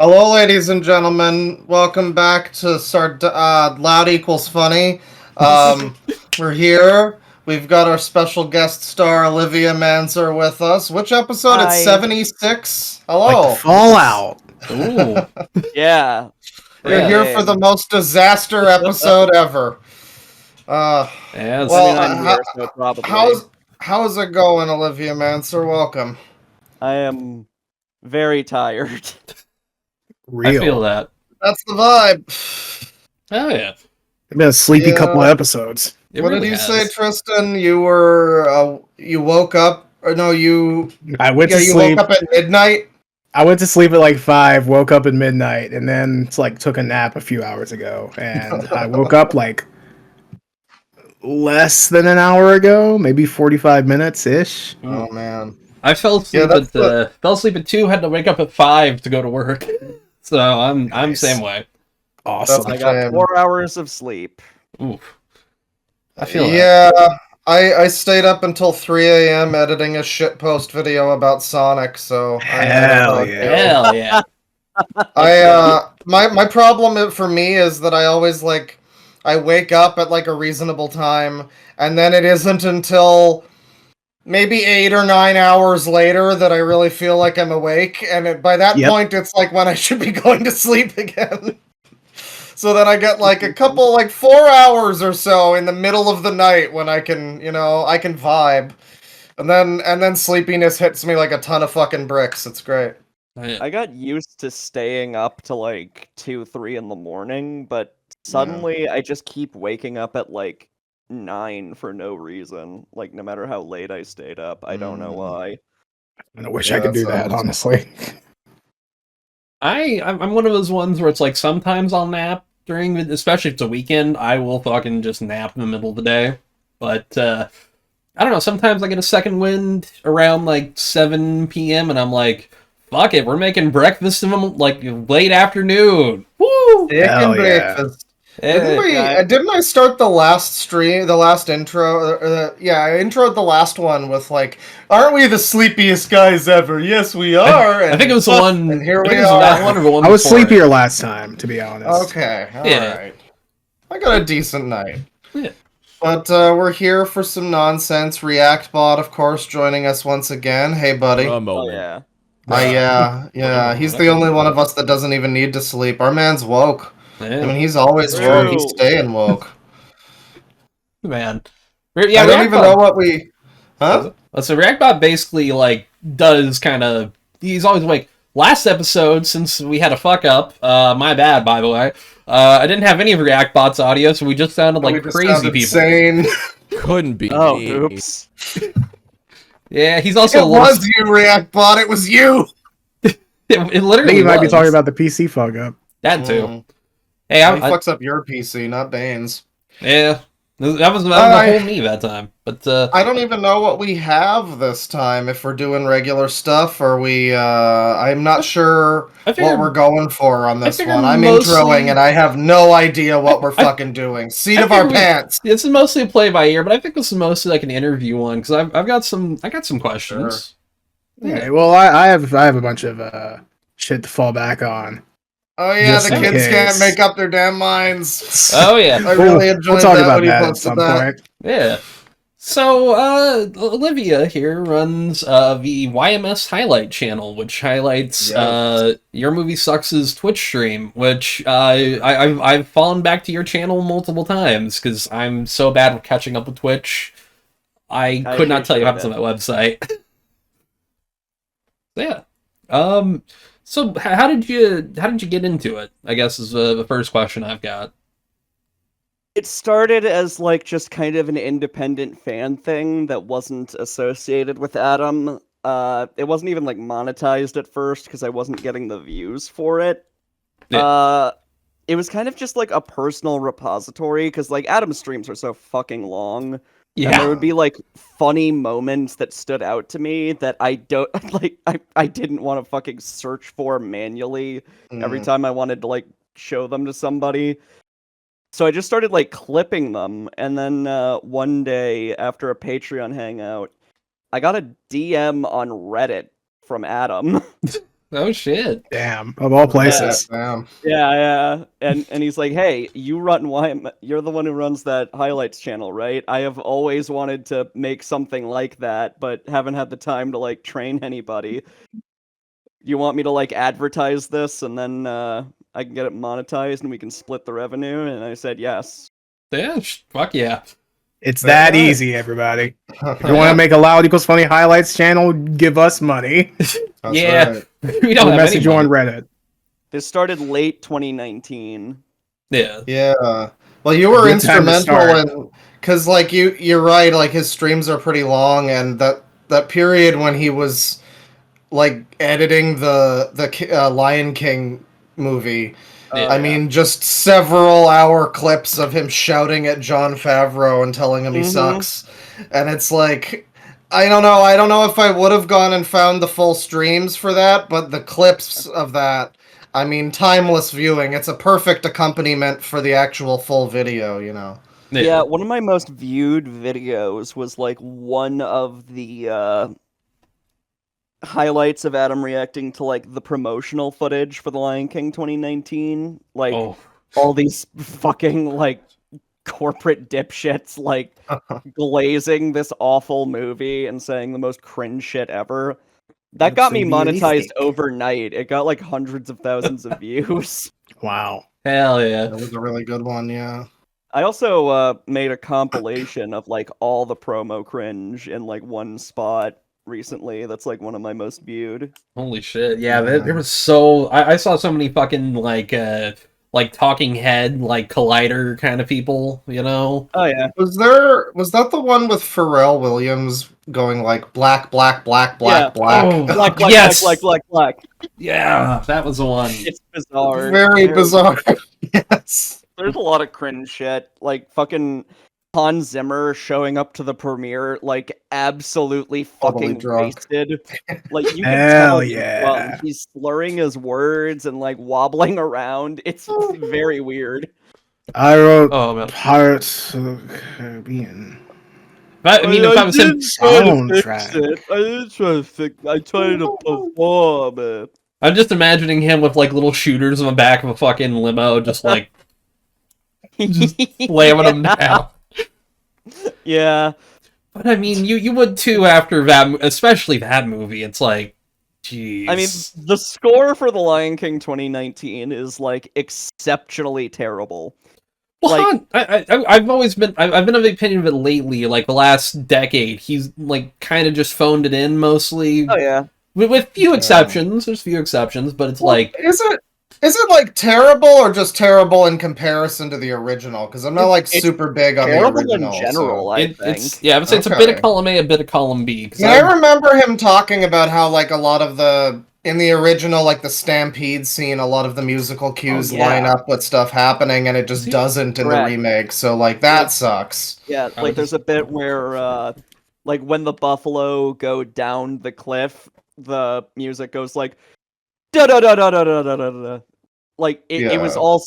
Hello, ladies and gentlemen. Welcome back to Loud Equals Funny. Um, we're here. We've got our special guest star, Olivia Manzer, with us. Which episode? It's Hi. 76. Like the Hello. Fallout. Ooh, Yeah. You're yeah. here for the most disaster episode ever. Yeah, Well, I'm here, so probably. how's it going, Olivia Manzer? Welcome. I am very tired. Real. I feel that. That's the vibe. Oh yeah. It's been a sleepy Yeah. couple of episodes. It What really did you has. say, Tristan? You were you woke up, or no? You I went yeah, to you sleep. woke up at midnight. I went to sleep at like 5, woke up at midnight, and then took a nap a few hours ago. And I woke up like less than an hour ago, maybe 45 minutes ish. Oh man. I fell asleep that's fell asleep at 2, had to wake up at 5 to go to work. So I'm Nice. same way. Awesome. I got Same. 4 hours of sleep. Oof. I feel that. Yeah, I stayed up until 3 a.m. editing a shitpost video about Sonic. So I don't know Hell about yeah. you. Hell yeah. My problem for me is that I always I wake up at like a reasonable time, and then it isn't until maybe 8 or 9 hours later that I really feel like I'm awake, and by that Yep. point it's like when I should be going to sleep again. So then I get like a couple, like 4 hours or so in the middle of the night when I can, I can vibe, and then sleepiness hits me like a ton of fucking bricks. It's great. I got used to staying up to like 2, 3 in the morning, but suddenly I just keep waking up at like 9 for no reason. Like no matter how late I stayed up, I don't know why. I wish Yeah, I could that do that, sounds- honestly. I'm one of those ones where it's like sometimes I'll nap during the, especially if it's a weekend, I will fucking just nap in the middle of the day. But I don't know, sometimes I get a second wind around like 7 p.m. and I'm like, fuck it, we're making breakfast in like late afternoon. Woo! Dick Hell and yeah. breakfast. Eh, Didn't I start the last stream, the last intro? Yeah, I introed the last one with like, "Aren't we the sleepiest guys ever?" Yes, we are. I think it was the one. And here I think we it was that are. one or the one I was before it. sleepier last time, to be honest. Okay, all right. Yeah. I got a decent night. Yeah. But we're here for some nonsense. ReactBot, of course, joining us once again. Hey, buddy. A Oh moment. yeah. Yeah. He's the only one of us that doesn't even need to sleep. Our man's woke. I mean, Yeah, he's always True. woke. He's staying woke. man. Yeah, I don't even Reactbot- know what we... Huh? So ReactBot basically like does kind of. He's always like last episode since we had a fuck up. My bad, by the way. I didn't have any of ReactBot's audio, so we just sounded like We just crazy sounded people. Insane. Couldn't be Oh, me. oops. Yeah, he's also It a little. was you, ReactBot. It was you. It I literally think you might be was. talking about the PC fuck up. that too. Mm. Hey, He fucks up your PC, not Dane's. yeah, that was the whole me that time. But I don't even know what we have this time. If we're doing regular stuff, or I'm not sure I what figured we're going for on this figured one. I'm mostly- introing, and I have no idea what we're fucking doing. Seat of our figured we- pants. this is mostly a play by ear, but I think this is mostly like an interview one because I got some questions. Yeah, well, I have a bunch of shit to fall back on. Oh yeah, Just the in kids case. can't make up their damn minds. Oh yeah, I really enjoyed we'll talk that about when you that at posted some that. point. yeah. So Olivia here runs the YMS Highlight channel, which highlights Yes. Your Movie Sucks' Twitch stream, which I've fallen back to your channel multiple times because I'm so bad with catching up with Twitch. I could not tell you how to appreciate my website. Yeah. So how did you get into it? I guess is the first question I've got. It started as like just kind of an independent fan thing that wasn't associated with Adam. It wasn't even like monetized at first because I wasn't getting the views for it. It was kind of just like a personal repository because like Adam's streams are so fucking long. And there would be like funny moments that stood out to me that I don't like. I didn't want to fucking search for manually every time I wanted to like show them to somebody. So I just started like clipping them, and then one day after a Patreon hangout, I got a DM on Reddit from Adam, Oh shit. Damn, of all places. Damn. Yeah. And he's like, hey, you're the one who runs that highlights channel, right? I have always wanted to make something like that, but haven't had the time to like train anybody. You want me to like advertise this and then I can get it monetized and we can split the revenue? And I said yes. Yeah, fuck yeah. It's that Very nice. easy, everybody. If you want to make a Loud Equals Funny highlights channel, give us money. That's Yeah. right. We don't We'll have message you any on money. Reddit. This started late 2019. Yeah. Yeah. Well, you were Good time to instrumental start. in, because like you're right. Like his streams are pretty long, and that period when he was like editing the Lion King movie. I mean, just several hour clips of him shouting at Jon Favreau and telling him he sucks, and it's like. I don't know. I don't know if I would have gone and found the full streams for that, but the clips of that, I mean, timeless viewing. It's a perfect accompaniment for the actual full video, you know. Yeah, one of my most viewed videos was like one of the highlights of Adam reacting to like the promotional footage for the Lion King 2019. Like all these fucking like corporate dipshits like glazing this awful movie and saying the most cringe shit ever. That got me monetized overnight. It got like hundreds of thousands of views. Wow. Hell yeah. That was a really good one, yeah. I also made a compilation of like all the promo cringe in like one spot recently. That's like one of my most viewed. Holy shit. Yeah, there was so... I saw so many fucking like talking head, like collider kind of people, you know? Oh yeah. Was that the one with Pharrell Williams going like black, black, black, black, Yeah. black? Oh, Black, yes! black. Yeah, that was the one. It's bizarre. Very bizarre. Yes. There's a lot of cringe shit. Like fucking Hans Zimmer showing up to the premiere, like absolutely Totally fucking drunk. wasted. Like you can Hell tell he's yeah. drunk. He's slurring his words and like wobbling around. It's very weird. I wrote Oh, man. Pirates of the Caribbean. I mean, if I was him... Soundtrack. I didn't try to fix it. I tried to perform it. I'm just imagining him with like little shooters in the back of a fucking limo, just like slamming them down. Yeah. But I mean, you would too after that, especially that movie. It's like, jeez. I mean, the score for The Lion King 2019 is like exceptionally terrible. Well, I've always been I've been of the opinion of it lately, like the last decade. He's like kind of just phoned it in mostly. Oh yeah. With few exceptions. There's few exceptions, but it's like, Is it like terrible or just terrible in comparison to the original? Because I'm not like It's super big on the Terrible original. in general, I think. it's I would say it's a bit of Okay. column A, a bit of column B. 'cause Yeah, I remember him talking about how like a lot of in the original, like the Stampede scene, a lot of the musical cues yeah. line up with stuff happening, and it just doesn't in Correct. the remake. So like that sucks. Yeah, I like was there's a bit where like when the buffalo go down the cliff, the music goes like da da da da da da da da da. Like it was Yeah. all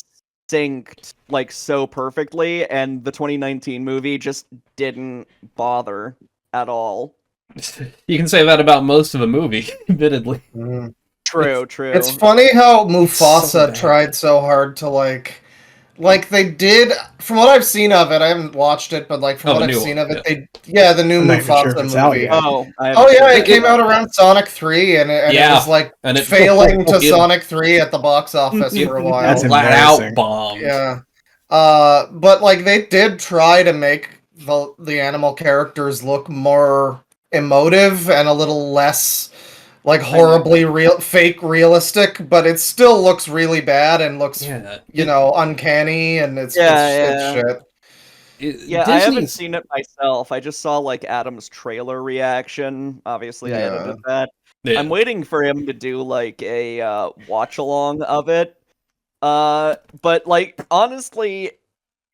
synced like so perfectly, and the 2019 movie just didn't bother at all. you can say that about most of the movie, admittedly. Mm. True. It's funny how Mufasa so bad. tried so hard to like they did. From what I've seen of it, I haven't watched it, but like from Oh, what the I've new seen one, of it, the new I'm not even sure Mufasa if it's out movie. yet. Oh, Oh yeah, it came out around Sonic 3, and it Yeah, was like and it failing to it- Sonic 3 at the box office for a while. That's flat out embarrassing. bombed. Yeah. But like they did try to make the animal characters look more emotive and a little less like horribly fake realistic, but it still looks really bad and looks Yeah, uncanny, and it's shit. Yeah, I haven't seen it myself. I just saw like Adam's trailer reaction. Obviously, I Yeah. edited that. Yeah. I'm waiting for him to do like a watch along of it. But like honestly,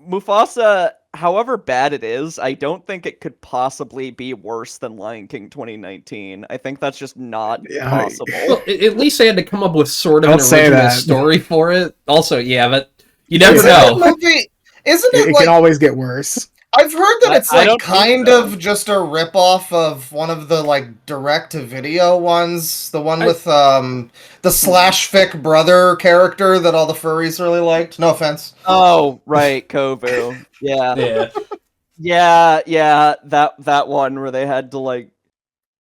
Mufasa, however bad it is, I don't think it could possibly be worse than Lion King 2019. I think that's just not possible. Well, at least they had to come up with sort of Don't an say original that. story for it. Also, yeah, but you never Isn't know. that movie? Isn't It it can like? always get worse. I've heard that it's I like don't think kind so. of just a ripoff of one of the like direct-to-video ones, the one with the slash fic brother character that all the furries really liked. No offense. Oh, right, Kovu. Yeah. Yeah. That one where they had to like.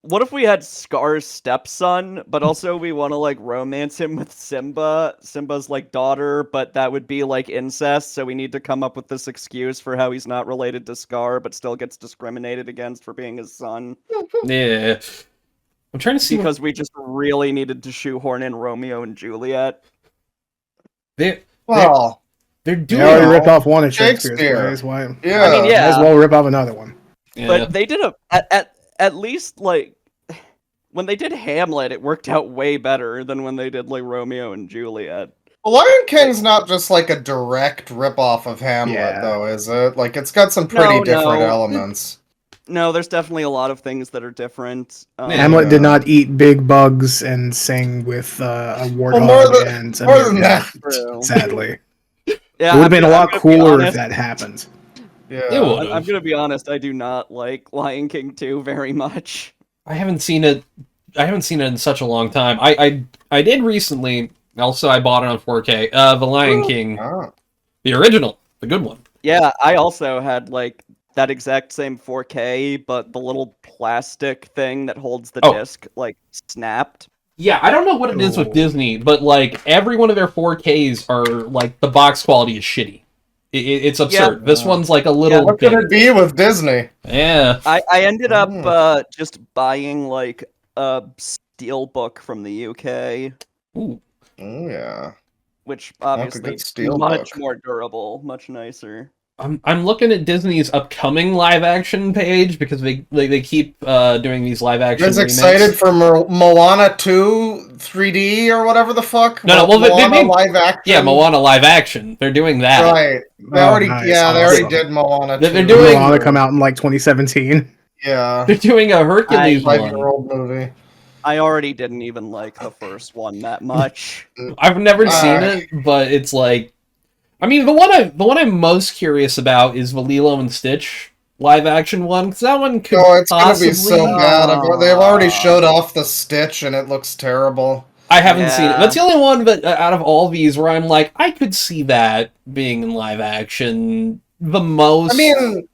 What if we had Scar's stepson, but also we want to like romance him with Simba's like daughter, but that would be like incest, so we need to come up with this excuse for how he's not related to Scar, but still gets discriminated against for being his son. Yeah. I'm trying to see Because we just really needed to shoehorn in Romeo and Juliet. Well, they're They doing. already ripped off one of Shakespeare's Shakespeare. plays. Why? yeah. I mean, yeah. Might as well rip off another one. Yeah. But they did at least like when they did Hamlet, it worked out way better than when they did like Romeo and Juliet. Well, Lion King's not just like a direct ripoff of Hamlet, Yeah. though, is it? Like, it's got some pretty No, different no. elements. No, there's definitely a lot of things that are different. Hamlet did not eat big bugs and sing with a warthog more than that. True. Sadly. Yeah, It would have been a I'm lot gonna be cooler if honest. that happened. Yeah. It would. I'm gonna be honest. I do not like Lion King 2 very much. I haven't seen it. I haven't seen it in such a long time. I did recently. Also, I bought it on 4K. The Lion King, Oh. the original, the good one. Yeah, I also had like that exact same 4K, but the little plastic thing that holds the Oh. disc like snapped. Yeah, I don't know what it is with Oh. Disney, but like every one of their 4Ks are like the box quality is shitty. It's absurd. This one's like a little. What could it be with Disney? Yeah. I ended up just buying like a steelbook from the UK, Ooh. Oh, yeah. which good obviously steelbook. much more durable, much nicer. I'm looking at Disney's upcoming live action page because they keep doing these live You action. guys remakes. excited for Moana 2 3D or whatever the fuck? No, well, they Moana made- live action. Yeah, Moana live action. They're doing that. Right. They Oh, already, nice, they already awesome. did Moana 2. They're doing- Moana come out in like 2017. Yeah. They're doing a Hercules one. 5-year-old movie. I already didn't even like the first one that much. I've never seen it, but it's like, I mean, the one I'm most curious about is the Lilo and Stitch live action one, because that one could Oh, it's possibly. gonna be so bad. They've already showed off the Stitch, and it looks terrible. I haven't seen it. Yeah. That's the only one that out of all these where I'm like, I could see that being in live action the most. I mean,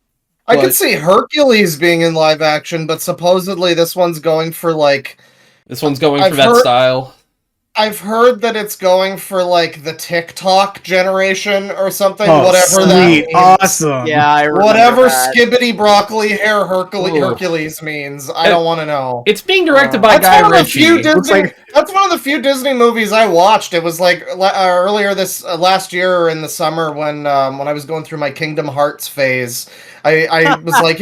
I But- could see Hercules being in live action, but supposedly this one's going for like. this one's going for I've that heard- style. I've heard that it's going for like the TikTok generation or something. Oh, whatever that sweet, means. awesome. Yeah, I remember Whatever that. skibbity broccoli hair Ooh. Hercules means, I don't want to know. It's being directed by That's Guy one of the few Ritchie. Disney. like- That's one of the few Disney movies I watched. It was like earlier this last year or in the summer when I was going through my Kingdom Hearts phase. I was like,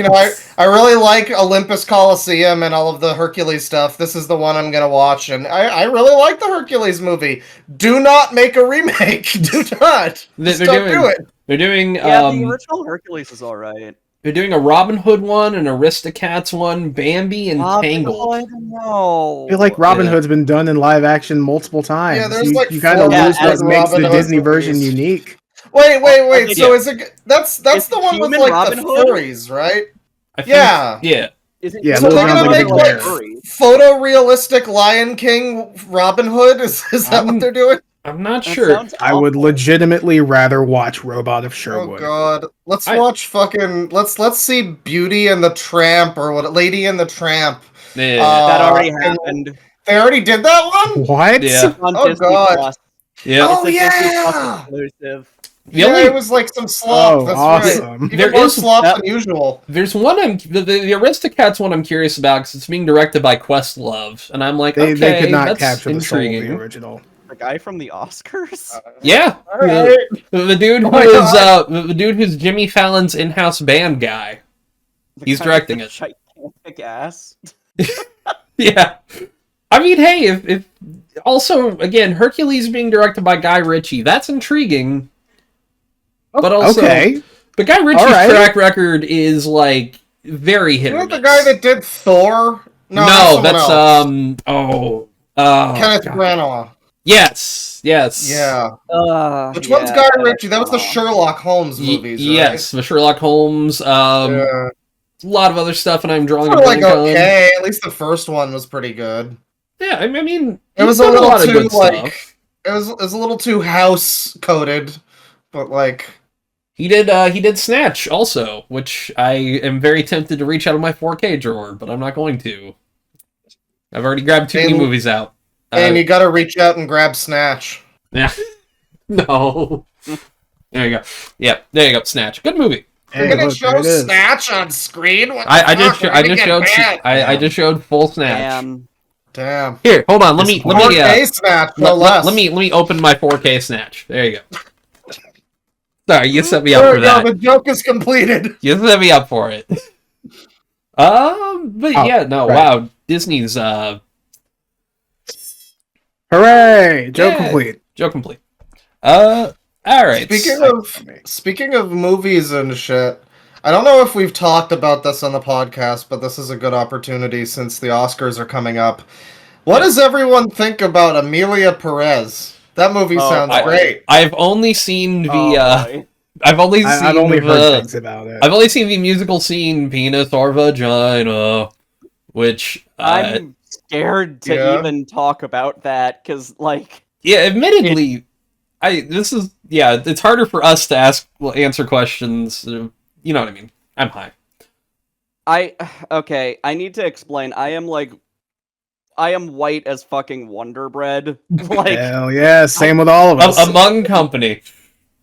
I really like Olympus Coliseum and all of the Hercules stuff. This is the one I'm gonna watch, and I really like the Hercules movie. Do not make a remake. Do not. Just don't do it. They're doing Yeah, the original Hercules is alright. they're doing a Robin Hood one, an Aristocats one, Bambi, and Tangled. No. I feel like Robin Yeah. Hood's been done in live action multiple times. Yeah, there's you, like you kind of 4 lose what different makes Robin the Hood Disney version movies. unique. Wait. Yeah. So is it? That's Is the it one with human like Robin the Hood? furries, right? I think, Yeah. Yeah. Is it Yeah, So they're gonna make Robin like Hood. furry? photorealistic Lion King Robin Hood? Is that what they're doing? I'm not That sure. sounds I would awful. legitimately rather watch Robot of Oh Sherwood. god. Let's I- watch fucking let's see Beauty and the Tramp or what Lady and the Tramp. Yeah. That already and happened. They already did that one? What? Yeah. On Oh, Disney God. Plus. Yeah. Oh, It's a Disney Plus yeah! exclusive. The Yeah, only it was like some slop. Oh, That's awesome. right. Even There more is- slop Yep. than usual. there's one the Aristocats one I'm curious about because it's being directed by Questlove, and I'm like, They okay, could not that's capture the soul of intriguing. the original. The guy from the Oscars? Yeah, All right. the dude who Oh my is God. the dude who's Jimmy Fallon's in-house band guy. The He's guy directing with the gigantic ass. Yeah, I mean, hey, if also again Hercules being directed by Guy Ritchie, that's intriguing. But also, Okay. but Guy Ritchie's All right. track record is like very hit or Isn't the miss. guy that did Thor? No, someone that's else. Kenneth Kenneth Branagh. Yes. Yes. Yeah. Which yeah, one's Guy that's Ritchie? That was the fun. Sherlock Holmes movies, right? Yes, the Sherlock Holmes. Yeah. A lot of other stuff, and I'm drawing a Sort of like blank on. okay. At least the first one was pretty good. Yeah, I mean, It was he's a done little lot of too good like stuff. it was a little too house coded, but like He did Snatch also, which I am very tempted to reach out of my 4K drawer, but I'm not going to. I've already grabbed too many And- movies out. and you got to reach out and grab Snatch. Yeah. No. There you go. Yeah, there you go. Snatch. Good movie. You're Hey, gonna look, show there it is. Snatch on screen? What the I just fuck? We're gonna get banned. I just showed full Snatch. Damn. Here, hold on. Let me 4K Snatch, no less. let me open my 4K Snatch. There you go. Sorry, you set me up There for we go, that. the joke is completed. You set me up for it. But yeah, no, right. wow. Disney's Hooray! Joke Yeah. complete. joke complete. All right. Speaking of movies and shit, I don't know if we've talked about this on the podcast, but this is a good opportunity since the Oscars are coming up. What does everyone think about Amelia Perez? That movie Oh, sounds boy. great. I've only seen the boy. I've only seen I've only heard the things about it. I've only seen the musical scene Penis or Vagina, which I'm scared to Yeah. even talk about that because, like, yeah, admittedly, it's harder for us to answer questions. You know what I mean? I'm high. I need to explain. I am white as fucking Wonder Bread. Like, Hell yeah, same with all of us. Among company.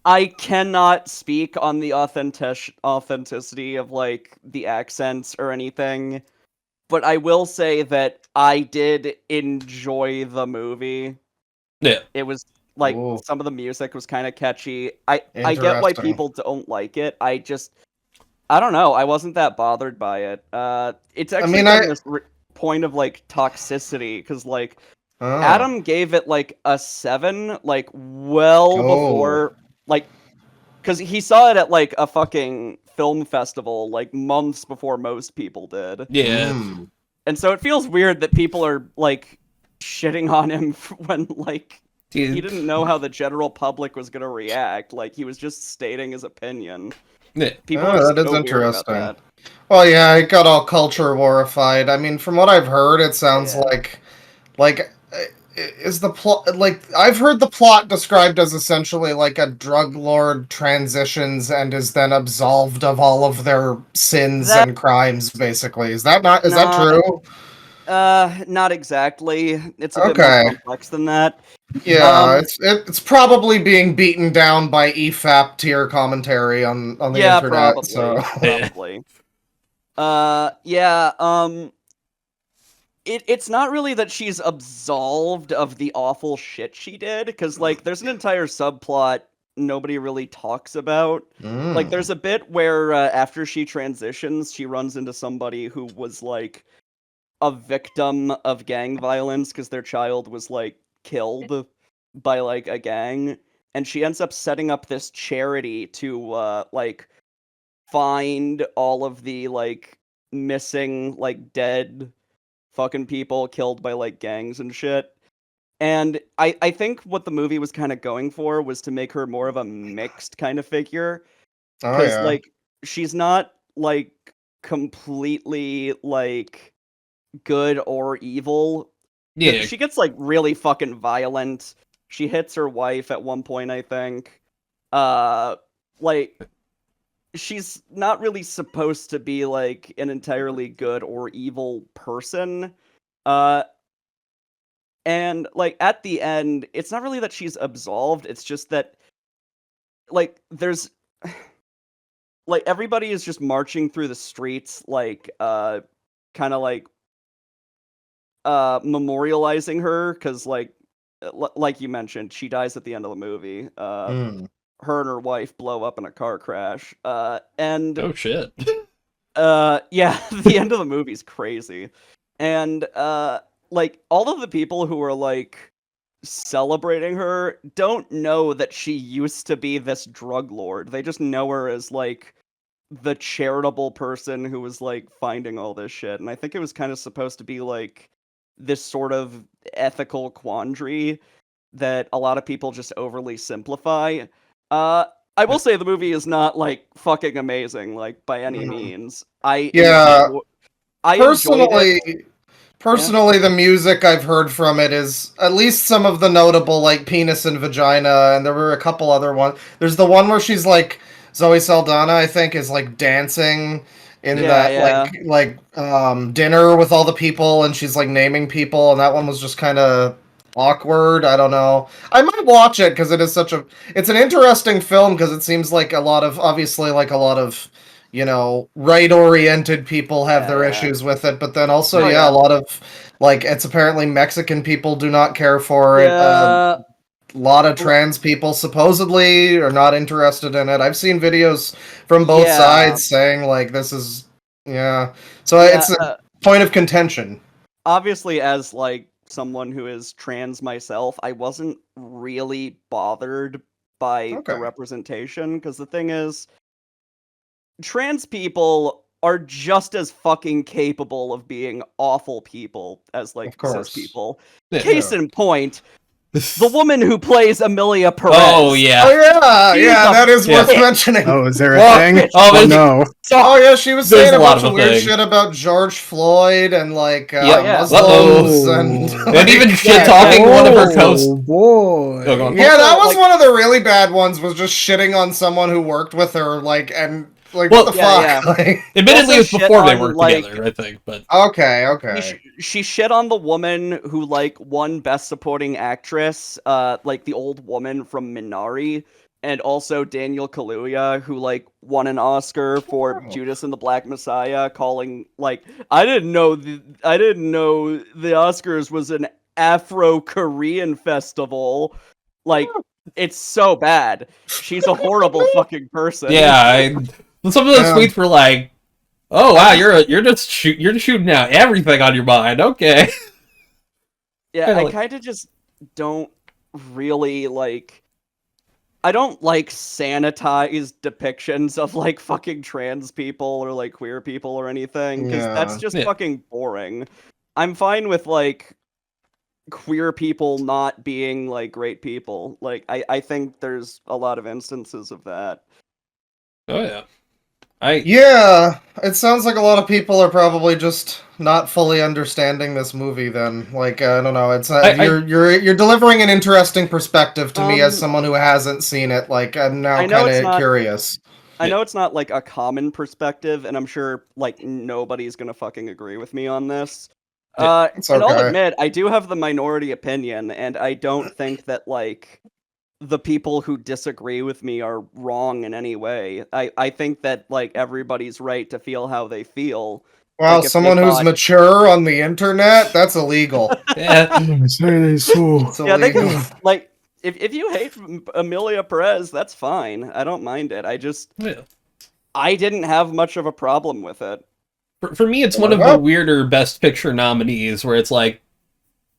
I cannot speak on the authenticity of like the accents or anything, but I will say that I did enjoy the movie. Yeah. It was like Ooh. some of the music was kind of catchy. I get why Interesting. people don't like it. I don't know. I wasn't that bothered by it. It's actually been this point of like toxicity because like Oh. Adam gave it like a 7, like well before, like, because he saw it at like a fucking film festival like months before most people did. Yeah. Mm. And so it feels weird that people are like shitting on him when like he didn't know how the general public was gonna react. Like he was just stating his opinion. Yeah. People are that is so weird about interesting. that. Well, yeah, it got all culture warified. I mean, from what I've heard, it sounds like is the plot like I've heard the plot described as essentially like a drug lord transitions and is then absolved of all of their sins and crimes. Basically, is that true? Not exactly. It's a bit Okay. more complex than that. Yeah, it's probably being beaten down by EFAP tier commentary on the Yeah, internet. probably. So Probably. It's not really that she's absolved of the awful shit she did, because like there's an entire subplot nobody really talks about. Like there's a bit where after she transitions, she runs into somebody who was like a victim of gang violence because their child was like killed by like a gang, and she ends up setting up this charity to like find all of the like missing like dead fucking people killed by like gangs and shit. And I think what the movie was kind of going for was to make her more of a mixed kind of figure, because like she's not like completely like good or evil. Yeah. She gets like really fucking violent. She hits her wife at one point, I think. Like she's not really supposed to be like an entirely good or evil person. And like at the end, it's not really that she's absolved, it's just that like there's like everybody is just marching through the streets like kind of like memorializing her because like you mentioned, she dies at the end of the movie. Her and her wife blow up in a car crash. And oh shit. yeah, the end of the movie's crazy. And like all of the people who are like celebrating her don't know that she used to be this drug lord. They just know her as like the charitable person who was like finding all this shit. And I think it was kind of supposed to be like this sort of ethical quandary that a lot of people just overly simplify. I will say the movie is not like fucking amazing, like by any means. I enjoyed it. Personally, the music I've heard from it is at least some of the notable, like Penis and Vagina, and there were a couple other ones. There's the one where she's like Zoe Saldana, I think, is like dancing in dinner with all the people, and she's like naming people, and that one was just kind of awkward. I don't know. I might watch it because it is it's an interesting film because it seems like obviously a lot of right-oriented people have their issues with it, but then also a lot of it's apparently Mexican people do not care for it. A lot of trans people supposedly are not interested in it. I've seen videos from both sides saying this is so it's a point of contention. Obviously, as someone who is trans myself, I wasn't really bothered by the representation, because the thing is, trans people are just as fucking capable of being awful people as cis people. Yeah. Case in point, the woman who plays Amelia Perez. Oh yeah. That is worth mentioning. Oh, is there a thing? No. Oh yeah, she was saying a bunch of weird shit about George Floyd and Muslims and even shit talking one of her co-stars. Oh boy. Yeah, that was one of the really bad ones. Was just shitting on someone who worked with her, what the fuck? Yeah. Admittedly, it was before they worked together, I think. But okay. She shit on the woman who won Best Supporting Actress, the old woman from Minari, and also Daniel Kaluuya, who won an Oscar for Judas and the Black Messiah, calling I didn't know the Oscars was an Afro-Korean festival. It's so bad. She's a horrible fucking person. Yeah, some of those tweets were like, "Oh wow, you're just shooting out everything on your mind." Okay. Yeah, I kind of just don't really I don't like sanitized depictions of fucking trans people or queer people or anything, because that's just fucking boring. I'm fine with queer people not being great people. I think there's a lot of instances of that. Oh yeah. It sounds like a lot of people are probably just not fully understanding this movie. Then, I don't know. It's you're delivering an interesting perspective to me as someone who hasn't seen it. I'm now kind of curious. I know it's not a common perspective, and I'm sure nobody's gonna fucking agree with me on this. And I'll admit, I do have the minority opinion, and I don't think that the people who disagree with me are wrong in any way. I think that everybody's right to feel how they feel. Wow, someone who's mature on the internet? That's illegal. It's illegal. They can, if you hate Amelia Perez, that's fine. I don't mind it. I didn't have much of a problem with it. For me, it's one of the weirder Best Picture nominees where it's I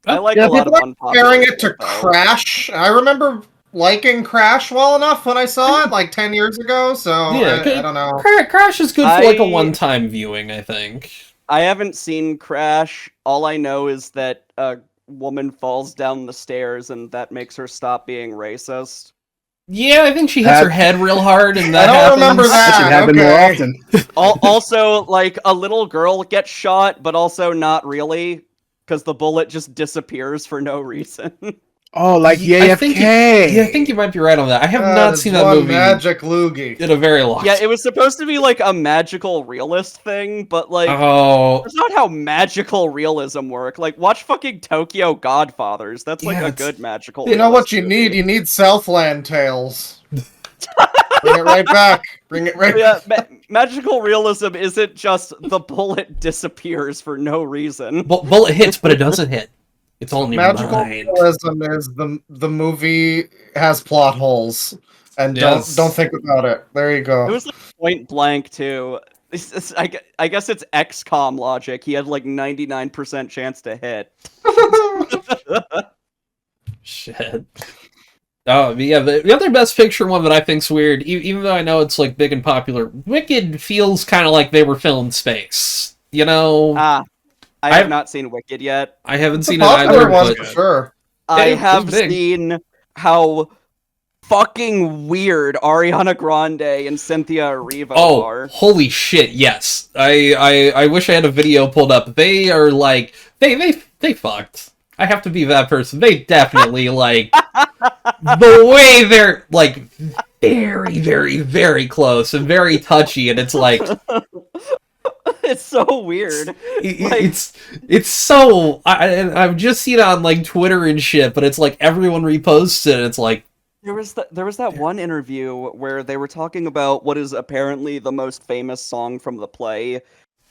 like a lot of unpopular comparing it to Crash. I remember liking Crash well enough when I saw it 10 years ago, so I don't know. Crash is good for a one-time viewing, I think. I haven't seen Crash. All I know is that a woman falls down the stairs and that makes her stop being racist. Yeah, I think she hits her head real hard and that I don't happens. remember that. That should happen more often. Also, a little girl gets shot, but also not really, because the bullet just disappears for no reason. Oh, JFK. I think you might be right on that. I have not seen that movie. Magic loogie. In a very long time. Yeah, it was supposed to be a magical realist thing, but that's not how magical realism work. Watch fucking Tokyo Godfathers. That's a good magical. You know what you need? You need Southland Tales. Bring it right back. Bring it right back. Magical realism isn't just the bullet disappears for no reason. Bullet hits, but it doesn't hit. It's all in your Magical mind. realism is the movie has plot holes, and don't think about it. There you go. It was point blank too. I guess it's XCOM logic. He had 99% chance to hit. Shit. Oh yeah, the other Best Picture one that I think's weird, even though I know it's big and popular, Wicked feels kind of like they were filmed in space. I have not seen Wicked yet. I haven't seen it either. One for sure. I it was have big. seen how fucking weird Ariana Grande and Cynthia Erivo Oh, are. holy shit! Yes, I wish I had a video pulled up. They are like they fucked. I have to be that person. They definitely like the way they're like very very very close and very touchy, and it's like It's so weird. Like, it's so I've just seen it on like Twitter and shit, but it's like everyone reposts it. And it's like there was that one interview where they were talking about what is apparently the most famous song from the play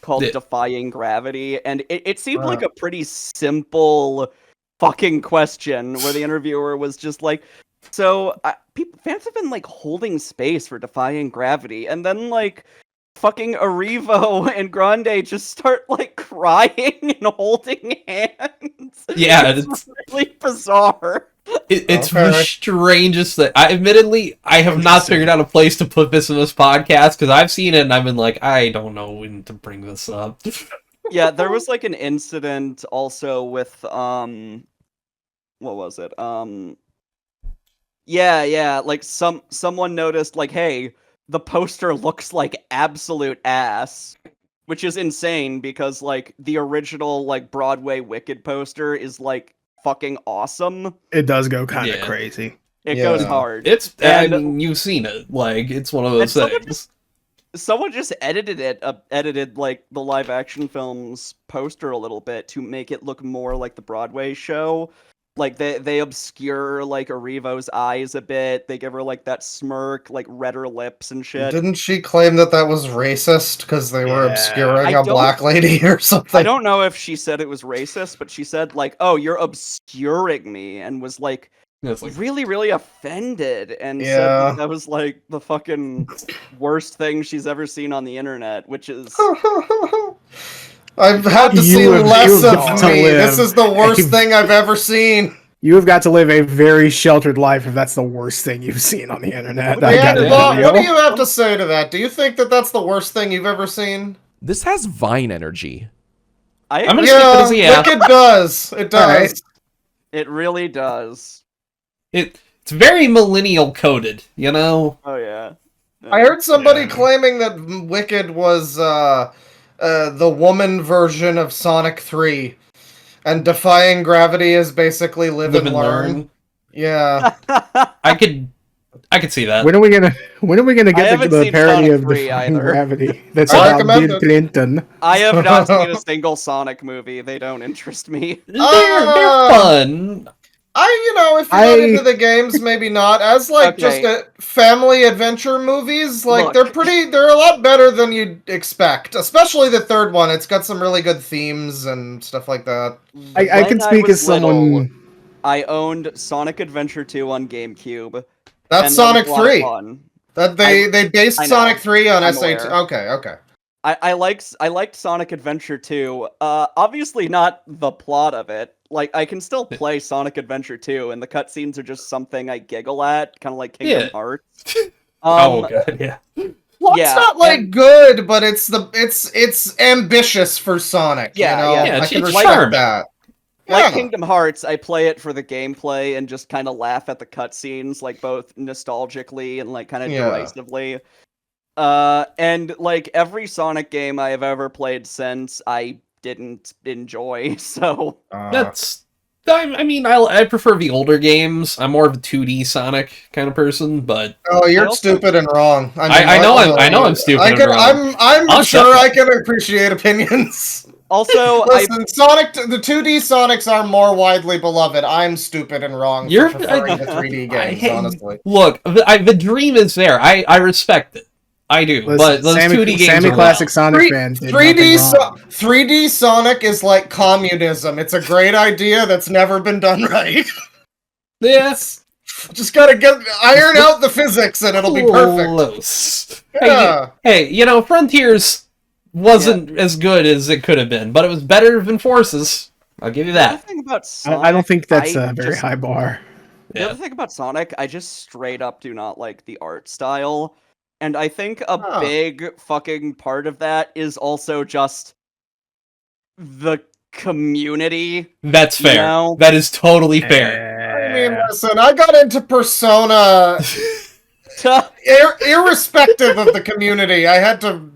called Yeah. Defying Gravity, and it seemed like a pretty simple fucking question where the interviewer was just like, so fans have been like holding space for Defying Gravity, and then like fucking Erivo and Grande just start like crying and holding hands. Yeah, it's really bizarre. It's Okay. the strangest thing. Admittedly, I have not Interesting. figured out a place to put this in this podcast because I've seen it and I've been like, I don't know when to bring this up. Yeah, there was like an incident also with what was it? Yeah, like someone noticed like, hey, the poster looks like absolute ass, which is insane because like the original like Broadway Wicked poster is like fucking awesome. It does go kind of Yeah. crazy. It goes Yeah. hard. I And- mean, you've seen it. Like, it's one of those someone things. Someone just edited like the live action film's poster a little bit to make it look more like the Broadway show. Like they obscure like Erivo's eyes a bit. They give her like that smirk, like redder lips and shit. Didn't she claim that that was racist because they were Yeah. obscuring I a don't- black lady or something? I don't know if she said it was racist, but she said like, "Oh, you're obscuring me," and was like It's like, really, really offended, and said Yeah. that was like the fucking worst thing she's ever seen on the internet, which is I've had to You see have- less you have of got to me. This live is the worst a- thing I've ever seen. You have got to live a very sheltered life if that's the worst thing you've seen on the internet. Yeah, I gotta be Bob, what do real. you have to say to that? Do you think that that's the worst thing you've ever seen? This has Vine energy. I I'm gonna skip it as a yeah. Wicked does. It does. Alright. It really does. It's very millennial coded, you know? Oh yeah. I heard somebody Yeah. claiming that Wicked was the woman version of Sonic 3. And Defying Gravity is basically live and learn. Yeah. I could see that. When are we gonna get haven't the seen parody Sonic of 3 Defying either. Gravity? That's I about recommend Bill it. Clinton. I have not seen a single Sonic movie. They don't interest me. They're fun. If you're not into the games, maybe not. As like Okay. just family adventure movies, like Look. they're a lot better than you'd expect. Especially the third one. It's got some really good themes and stuff like that. I When can speak was as someone. little, I owned Sonic Adventure 2 on GameCube. That's and Sonic that was a lot of 3. fun. That they based I know. Sonic 3 on I'm SAT. aware. Okay. I liked Sonic Adventure 2. Obviously not the plot of it. Like I can still play Sonic Adventure 2, and the cutscenes are just something I giggle at, kind of like Kingdom Yeah. Hearts. Oh god, yeah. Plot's Yeah, not like and- good, but it's ambitious for Sonic. Yeah, you know? yeah. Yeah, I can it's respect charming. that. Like Yeah. Kingdom Hearts, I play it for the gameplay and just kind of laugh at the cutscenes, like both nostalgically and like kind of Yeah. derisively. And like every Sonic game I have ever played since, I didn't enjoy. So That's. I prefer the older games. I'm more of a 2D Sonic kind of person, but Oh, you're I also- stupid and wrong. I know I'm stupid I and can, wrong. I'm I'll sure shut I can appreciate opinions. also, Listen, the 2D Sonics are more widely beloved. I'm stupid and wrong You're- for preferring the I 3D games, hate- honestly. Look, the dream is there. I respect it. I do, Listen, but those Sammy, 2D games Sammy are Classic wild. Sonic fan did 3D, nothing wrong. 3D Sonic is like communism. It's a great idea that's never been done right. Yes, Just gotta iron out the physics and it'll be perfect. Close. Yeah. Hey, Frontiers wasn't as good as it could have been, but it was better than Forces. I'll give you the other that. thing about Sonic, I don't think that's I a very just- high bar. The Yeah. other thing about Sonic, I just straight up do not like the art style. And I think a Huh. big fucking part of that is also just the community. That's You fair. know? That is totally fair. I mean, listen, I got into Persona irrespective of the community. I had to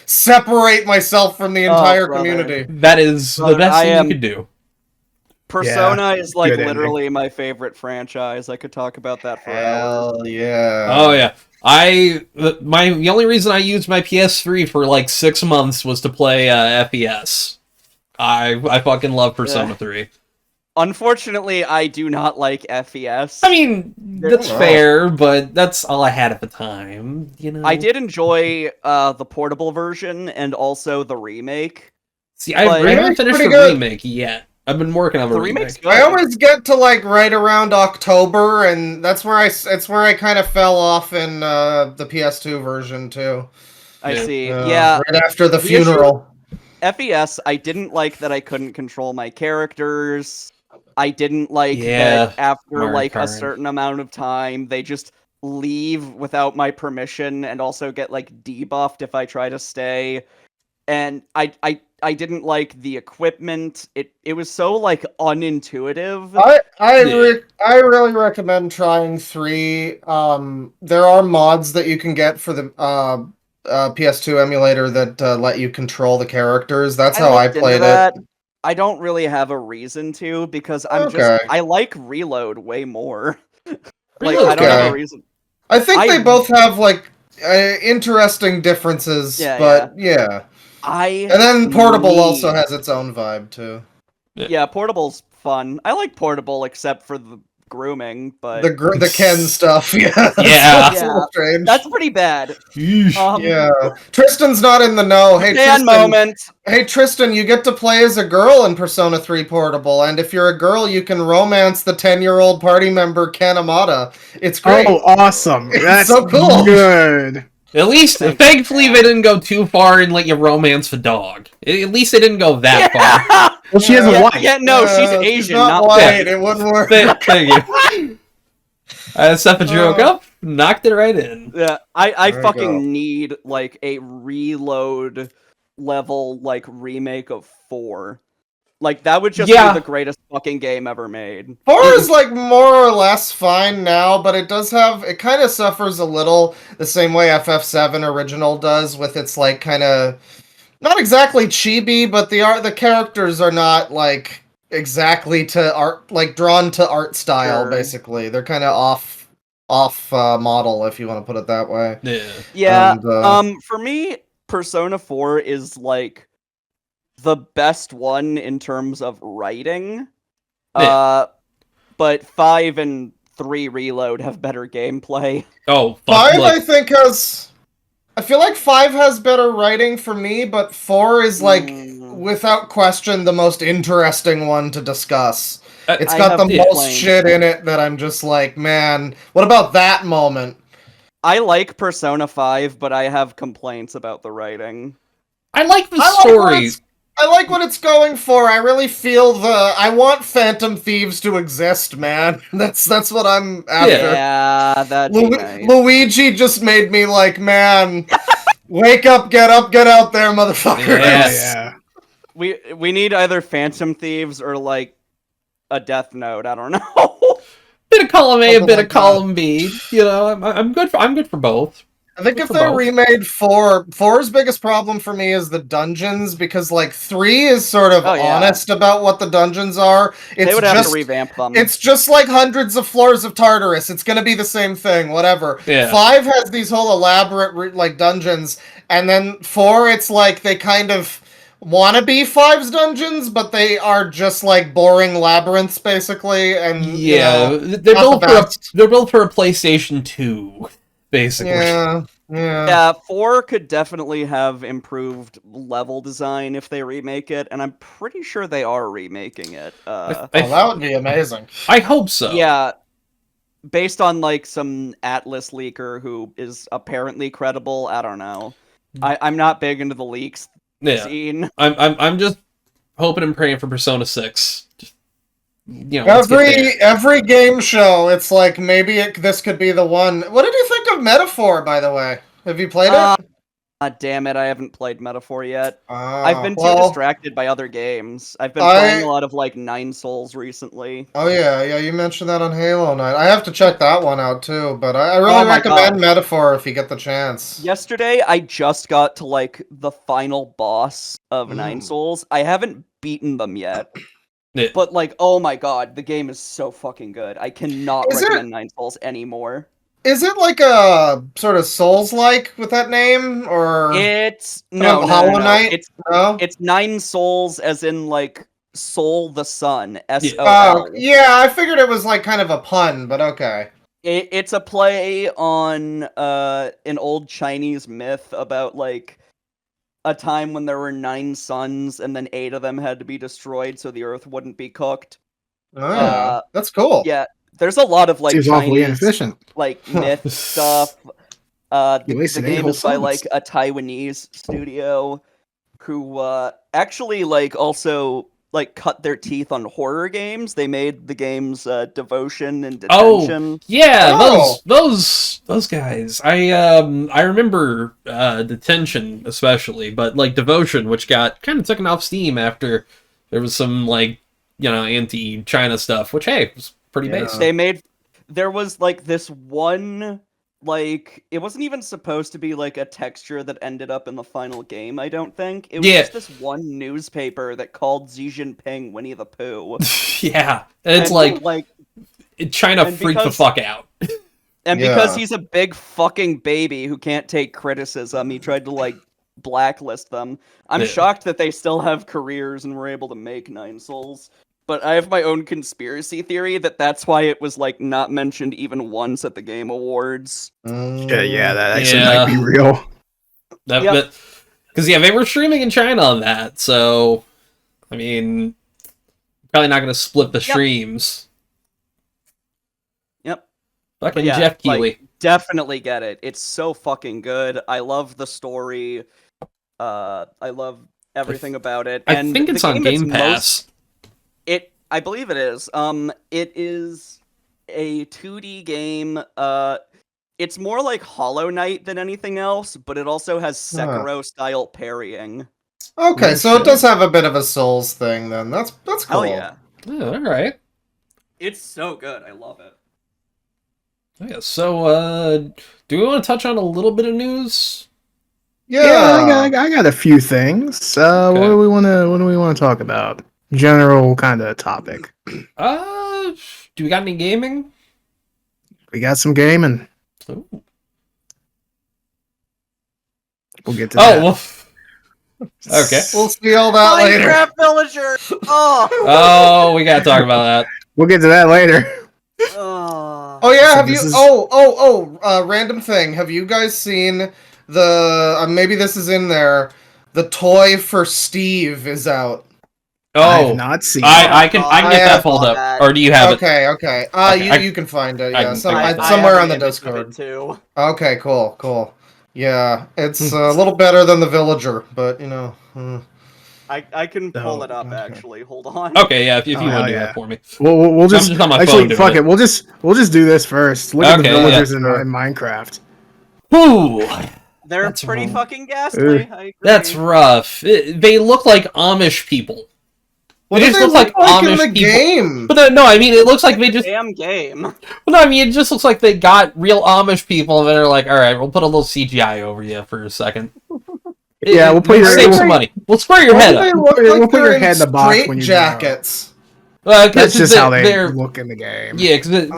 separate myself from the entire brother. community. That is the Brother, best I thing am- you could do. Persona is like good ending. literally my favorite franchise. I could talk about that for hours. Hell yeah. Oh yeah. The only reason I used my PS3 for like 6 months was to play FES. I fucking love Persona Yeah. 3. Unfortunately, I do not like FES. I mean, that's Oh. fair, but that's all I had at the time, you know? I did enjoy the portable version and also the remake. See, I but- haven't Remake's finished the pretty good. remake yet. I've been working on the The remake. remake's good. I always get to like right around October, and that's where I kind of fell off in the PS2 version too. I Yeah. see. Yeah, right after the The issue- funeral. FES, I didn't like that I couldn't control my characters. I didn't like Yeah, that after Mario like a Kart. certain amount of time, they just leave without my permission and also get like debuffed if I try to stay. And I didn't like the equipment. It was so like unintuitive. I Yeah. really recommend trying 3. There are mods that you can get for the PS2 emulator that let you control the characters. That's how I looked into played it. that. I don't really have a reason to because Okay. I like Reload way more. Like Reload's I don't have okay. a reason. I think I- they both have like interesting differences, Yeah, but yeah. I And then Portable also need- has its own vibe too. Yeah, Portable's fun. I like Portable except for the grooming, but The Ken stuff, yeah. Yeah. That's a little strange. that's pretty bad. Yeesh. Yeah. Tristan's not in the know. Hey, Man Tristan. moment. Hey, Tristan, you get to play as a girl in Persona 3 Portable, and if you're a girl, you can romance the 10-year-old party member Ken Amata. It's great. Oh, awesome! It's That's so cool. Good. At least, thankfully, they didn't go too far and let you romance the dog. At least they didn't go that far. Well, she has a Yeah, wife. yeah, no, she's She's Asian, not not white. black. It wouldn't work. Thank you. I set the joke up, knocked it right in. Yeah, I There you fucking go. need like a Reload level like remake of 4. Like that would just Yeah. be the greatest fucking game ever made. 4 is like more or less fine now, but it kind of suffers a little the same way FF7 original does with its like kind of not exactly chibi, but the characters are not like exactly to art, like drawn to art style. Sure. Basically, they're kind of off model, if you want to put it that way. Yeah. Yeah, And, for me, Persona 4 is like the best one in terms of writing. Yeah. But 5 and 3 Reload have better gameplay. Oh, fuck, 5, I look. think, I feel like 5 has better writing for me, but 4 is like, without question, the most interesting one to discuss. It's I got have the most complaints. shit in it that I'm just like, man, what about that moment? I like Persona 5, but I have complaints about the writing. I like the I like stories. I like what it's going for. I really feel I want Phantom Thieves to exist, man. That's what I'm after. Yeah, that'd be nice. Luigi just made me like, man, wake up, get out there, motherfucker. Yes. Yeah. We need either Phantom Thieves or like a Death Note. I don't know. Bit of column A, a Something bit like of column B. You know, I'm good for both. I think if For they both. remade 4, 4's biggest problem for me is the dungeons, because like 3 is sort of Oh, yeah. honest about what the dungeons are. It's They would have just, to revamp them. It's just like hundreds of floors of Tartarus. It's gonna be the same thing, whatever. Yeah. 5 has these whole elaborate like dungeons, and then 4, it's like they kind of want to be 5's dungeons, but they are just like boring labyrinths, basically. And Yeah, you know, they're not built the for best. they're built for a PlayStation 2, basically. yeah. Yeah, 4 could definitely have improved level design if they remake it, and I'm pretty sure they are remaking it. Oh, that would be amazing. I hope so. Yeah, based on like some Atlas leaker who is apparently credible. I don't know. I'm not big into the leaks Yeah. scene. I'm just hoping and praying for Persona 6. Just, you know, let's get there. Every game show, it's like maybe this could be the one. What did you think of Metaphor, by the way? Have you played it? Damn it, I haven't played Metaphor yet. I've been too well, distracted by other games. I've been playing a lot of like Nine Souls recently. Oh yeah, you mentioned that on Halo Night. I have to check that one out too, but I really Oh my recommend God. Metaphor if you get the chance. Yesterday, I just got to like the final boss of Nine Mm. Souls. I haven't beaten them yet. Yeah. But like, oh my God, the game is so fucking good. I cannot Is it- recommend Nine Souls anymore. Is it like a sort of Souls-like with that name, or It's kind of no. Hollow Knight? It's No. it's Nine Souls, as in like Soul the Sun, Oh, SOL. yeah, I figured it was like kind of a pun, but okay. It's a play on an old Chinese myth about like a time when there were 9 suns and then 8 of them had to be destroyed so the earth wouldn't be cooked. Oh yeah, that's cool. Yeah, there's a lot of like Seems awfully Chinese inefficient. like myth stuff. You The wasted 8 game whole is by suns. like a Taiwanese studio who actually like also like cut their teeth on horror games. They made the games Devotion and Detention. Yeah, Oh. those guys. I remember Detention especially, but like Devotion, which got kind of taken off Steam after there was some like anti-China stuff, which hey was pretty basic. There was like this one, like it wasn't even supposed to be like a texture that ended up in the final game. I don't think it was just this one newspaper that called Xi Jinping Winnie the Pooh. Yeah, it's like China freaked the fuck out. And because he's a big fucking baby who can't take criticism, he tried to like blacklist them. I'm shocked that they still have careers and were able to make Nine Souls. But I have my own conspiracy theory that that's why it was like not mentioned even once at the Game Awards. Yeah, that actually might be real. Because they were streaming in China on that, so I mean, probably not going to split the streams. Yep. Fucking Jeff Keighley. Like, definitely get it. It's so fucking good. I love the story. I love everything about it. I think it's on Game Pass. I believe it is. It is a 2D game. It's more like Hollow Knight than anything else, but it also has Sekiro-style parrying. Okay, so it does have a bit of a Souls thing then. That's cool. Hell yeah. Oh, all right. It's so good. I love it. Yeah, so do we want to touch on a little bit of news? Yeah, I got a few things. What do we want to talk about? General kind of topic. Do we got any gaming? We got some gaming. Ooh. We'll get to that. Well, okay. We'll see all that later. Minecraft Villager! Oh, we gotta talk about that. We'll get to that later. Oh yeah, have you? Random thing. Have you guys seen the? Maybe this is in there. The toy for Steve is out. Oh, I've not seen. I can get that pulled up. Or do you have it? Okay. You can find it. Yeah, I somewhere have on the an image of Discord it too. Okay, cool. Yeah, it's a little better than the Villager, but you know. I can pull it up actually. Hold on. Okay, yeah, if you want to do that for me. We'll just I'm just on my actually phone fuck it. We'll just do this first. Look at the villagers in Minecraft. Ooh, they're pretty fucking ghastly. I agree. That's rough. They look like Amish people. What they do just they look like Amish in the people. game? But no, I mean it looks like they just damn game. Well, no, I mean it just looks like they got real Amish people and they're like, all right, we'll put a little CGI over you for a second. Yeah, we'll put save some money. We'll square your head up. We'll put your head in the box when you jackets. That's just how they look in the game. Yeah, because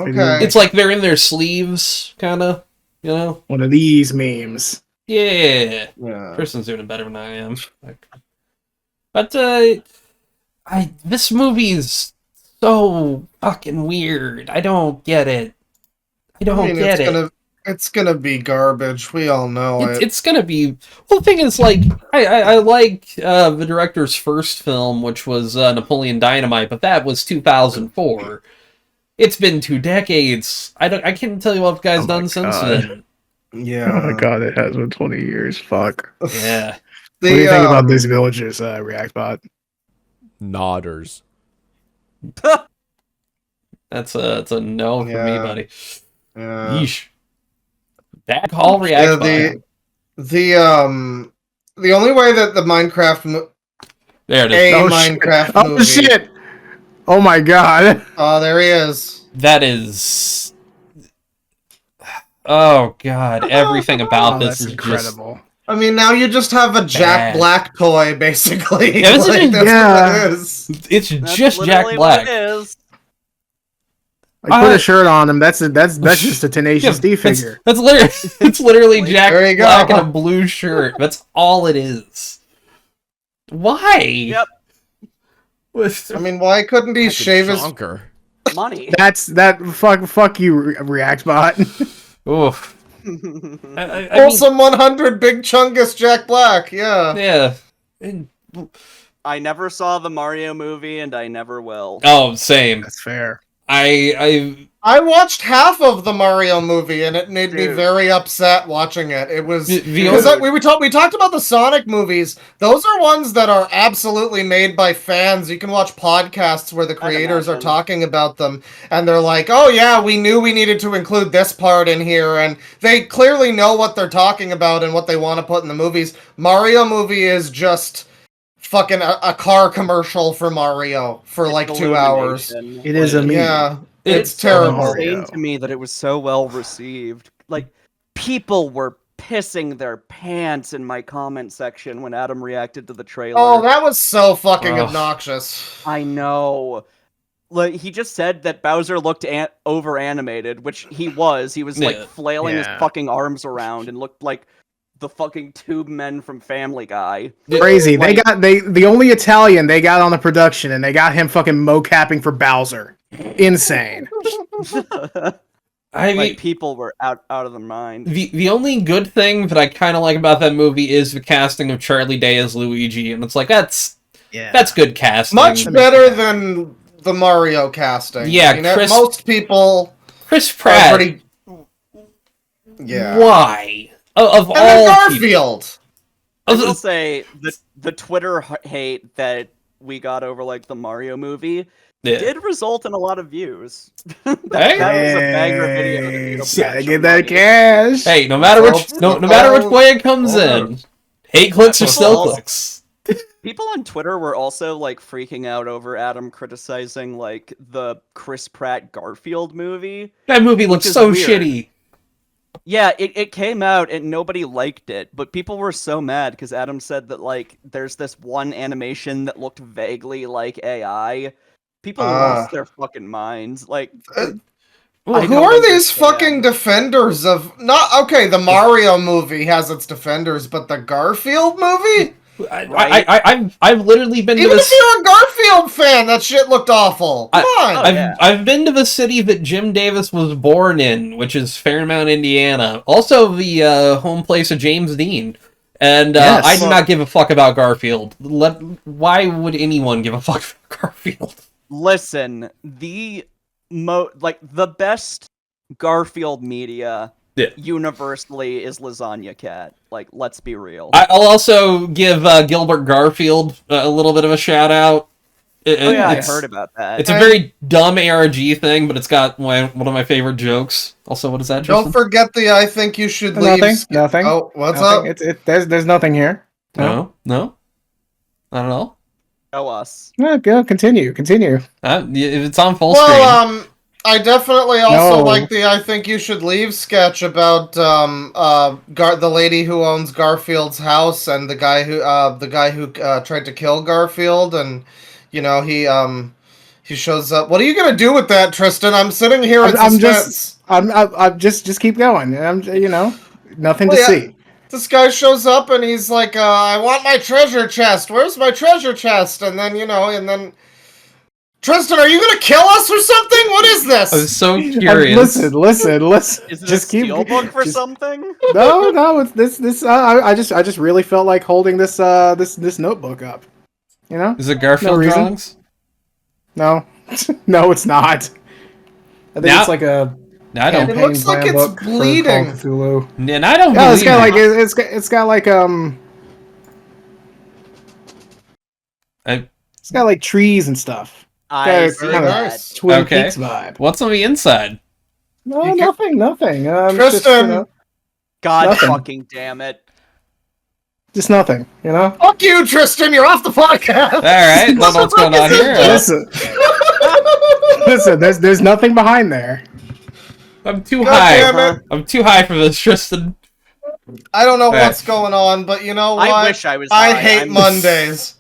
it's like they're in their sleeves, kind of. You know, one of these memes. Yeah. Kristen's doing it better than I am. But this movie's so fucking weird. I don't get it. I don't get it. It's gonna be garbage. We all know it. It's gonna be. Well, the thing is, like, I like the director's first film, which was Napoleon Dynamite, but that was 2004. It's been 2 decades. I can't tell you what the guy's done since then. Yeah. Oh my god, it has been 20 years. Fuck. Yeah. What do you think about these villagers, Reactbot? Nodders. That's a no for me, buddy. Yeah. Yeesh. Bad call, Reactbot. The only way that the Minecraft There it is. Minecraft movie. Oh shit! Oh my god! Oh, there he is. That is. Oh god, everything about this That's is incredible. I mean, now you just have a Jack Bad. Black toy, basically. Yeah, this is Like, just- that's yeah. what it is. It's That's just Jack literally Black. What it is. Like, put a shirt on him. That's just a Tenacious D that's, figure. that's literally it's literally Jack There you Black go. in a blue shirt. That's all it is. Why? Yep. I mean, why couldn't he shave his... Chonker. Money. Fuck you, Reactbot. Oof. I mean, Wholesome 100 Big Chungus Jack Black, yeah. yeah. And- I never saw the Mario movie, and I never will. oh, same. That's fair. I watched half of the Mario movie, and it made me Dude. very upset watching it. It was... The Because we talked about the Sonic movies. Those are ones that are absolutely made by fans. You can watch podcasts where the creators are imagine. talking about them, and they're like, oh yeah, we knew we needed to include this part in here, and they clearly know what they're talking about and what they want to put in the movies. Mario movie is just fucking a car commercial for Mario for like 2 hours. Illumination. It is a meme. Yeah, It's it's terrible. Mario. Insane to me that it was so well received. Like, people were pissing their pants in my comment section when Adam reacted to the trailer. Oh, that was so fucking Ugh. obnoxious. I know. Like, he just said that Bowser looked over animated, which he was. He was like Yeah. flailing his Yeah. fucking arms around and looked like the fucking tube men from Family Guy. Crazy. Like- The only Italian they got on the production, and they got him fucking mocapping for Bowser. Insane. I mean, Like, people were out of their mind. the only good thing that I kind of like about that movie is the casting of Charlie Day as Luigi, and it's like that's good casting. Much better than the Mario casting. Yeah, You know, Chris- most people Chris are Pratt. pretty... Yeah. Why? Of And all then people. Garfield! I will say the Twitter hate that we got over like the Mario movie Yeah. did result in a lot of views. that Hey. was a banger video. That made a Gotta bunch get of that money. cash. Hey, no matter which way it comes in, hate clicks are still Well, clicks. People on Twitter were also like freaking out over Adam criticizing like the Chris Pratt Garfield movie. That movie looks is so weird. shitty. Yeah, it came out and nobody liked it, but people were so mad because Adam said that like there's this one animation that looked vaguely like AI. People lost their fucking minds. Like, Well, I who don't are these understand. fucking defenders of... Not... Okay, the Mario movie has its defenders, but the Garfield movie? I've literally been to Even if this. you're a Garfield fan, that shit looked awful. Come on! Oh, yeah. I've been to the city that Jim Davis was born in, which is Fairmount, Indiana. Also the home place of James Dean. And Yes. I do not give a fuck about Garfield. Why would anyone give a fuck about Garfield? listen, the best Garfield media Yeah. universally is Lasagna Cat. Like, let's be real. I'll also give Gilbert Garfield a little bit of a shout out. I heard about that. It's a very dumb ARG thing, but it's got one of my favorite jokes. Also, what is that? Don't Tristan? forget the I think you should leave... Nothing. Oh, what's up? There's nothing here. No, not at all. Show us. No, go continue. It's on full screen. Well, I definitely also No. like the I think you should leave sketch about the lady who owns Garfield's house and the guy who tried to kill Garfield, and you know he shows up. What are you gonna do with that, Tristan? I'm sitting here in suspense. I'm just keep going. I'm nothing Well, to yeah. see. This guy shows up and he's like, I want my treasure chest. Where's my treasure chest? And then, Tristan, are you gonna kill us or something? What is this? I was so curious. Listen. Is it Just a keep steelbook for just- something? No, it's this. I just really felt like holding this notebook up. You know? Is it Garfield No reason. drawings? No, no, it's not. I think Now- it's like a No, I don't. It looks like plan it's book for bleeding. Call of Cthulhu. And I don't Yeah, believe it's got it. like it's got like it's got like trees and stuff. I Yeah, see kinda that. Twin Okay. Peaks vibe. What's on the inside? No, You nothing. Tristan! God Nothing. fucking damn it. Just nothing, you know? Fuck you, Tristan, you're off the podcast! Alright, don't know what's going on here. Listen, there's nothing behind there. I'm too God high. damn it. I'm too high for this, Tristan. I don't know what's going on, but you know what? I wish I was I high. hate Mondays.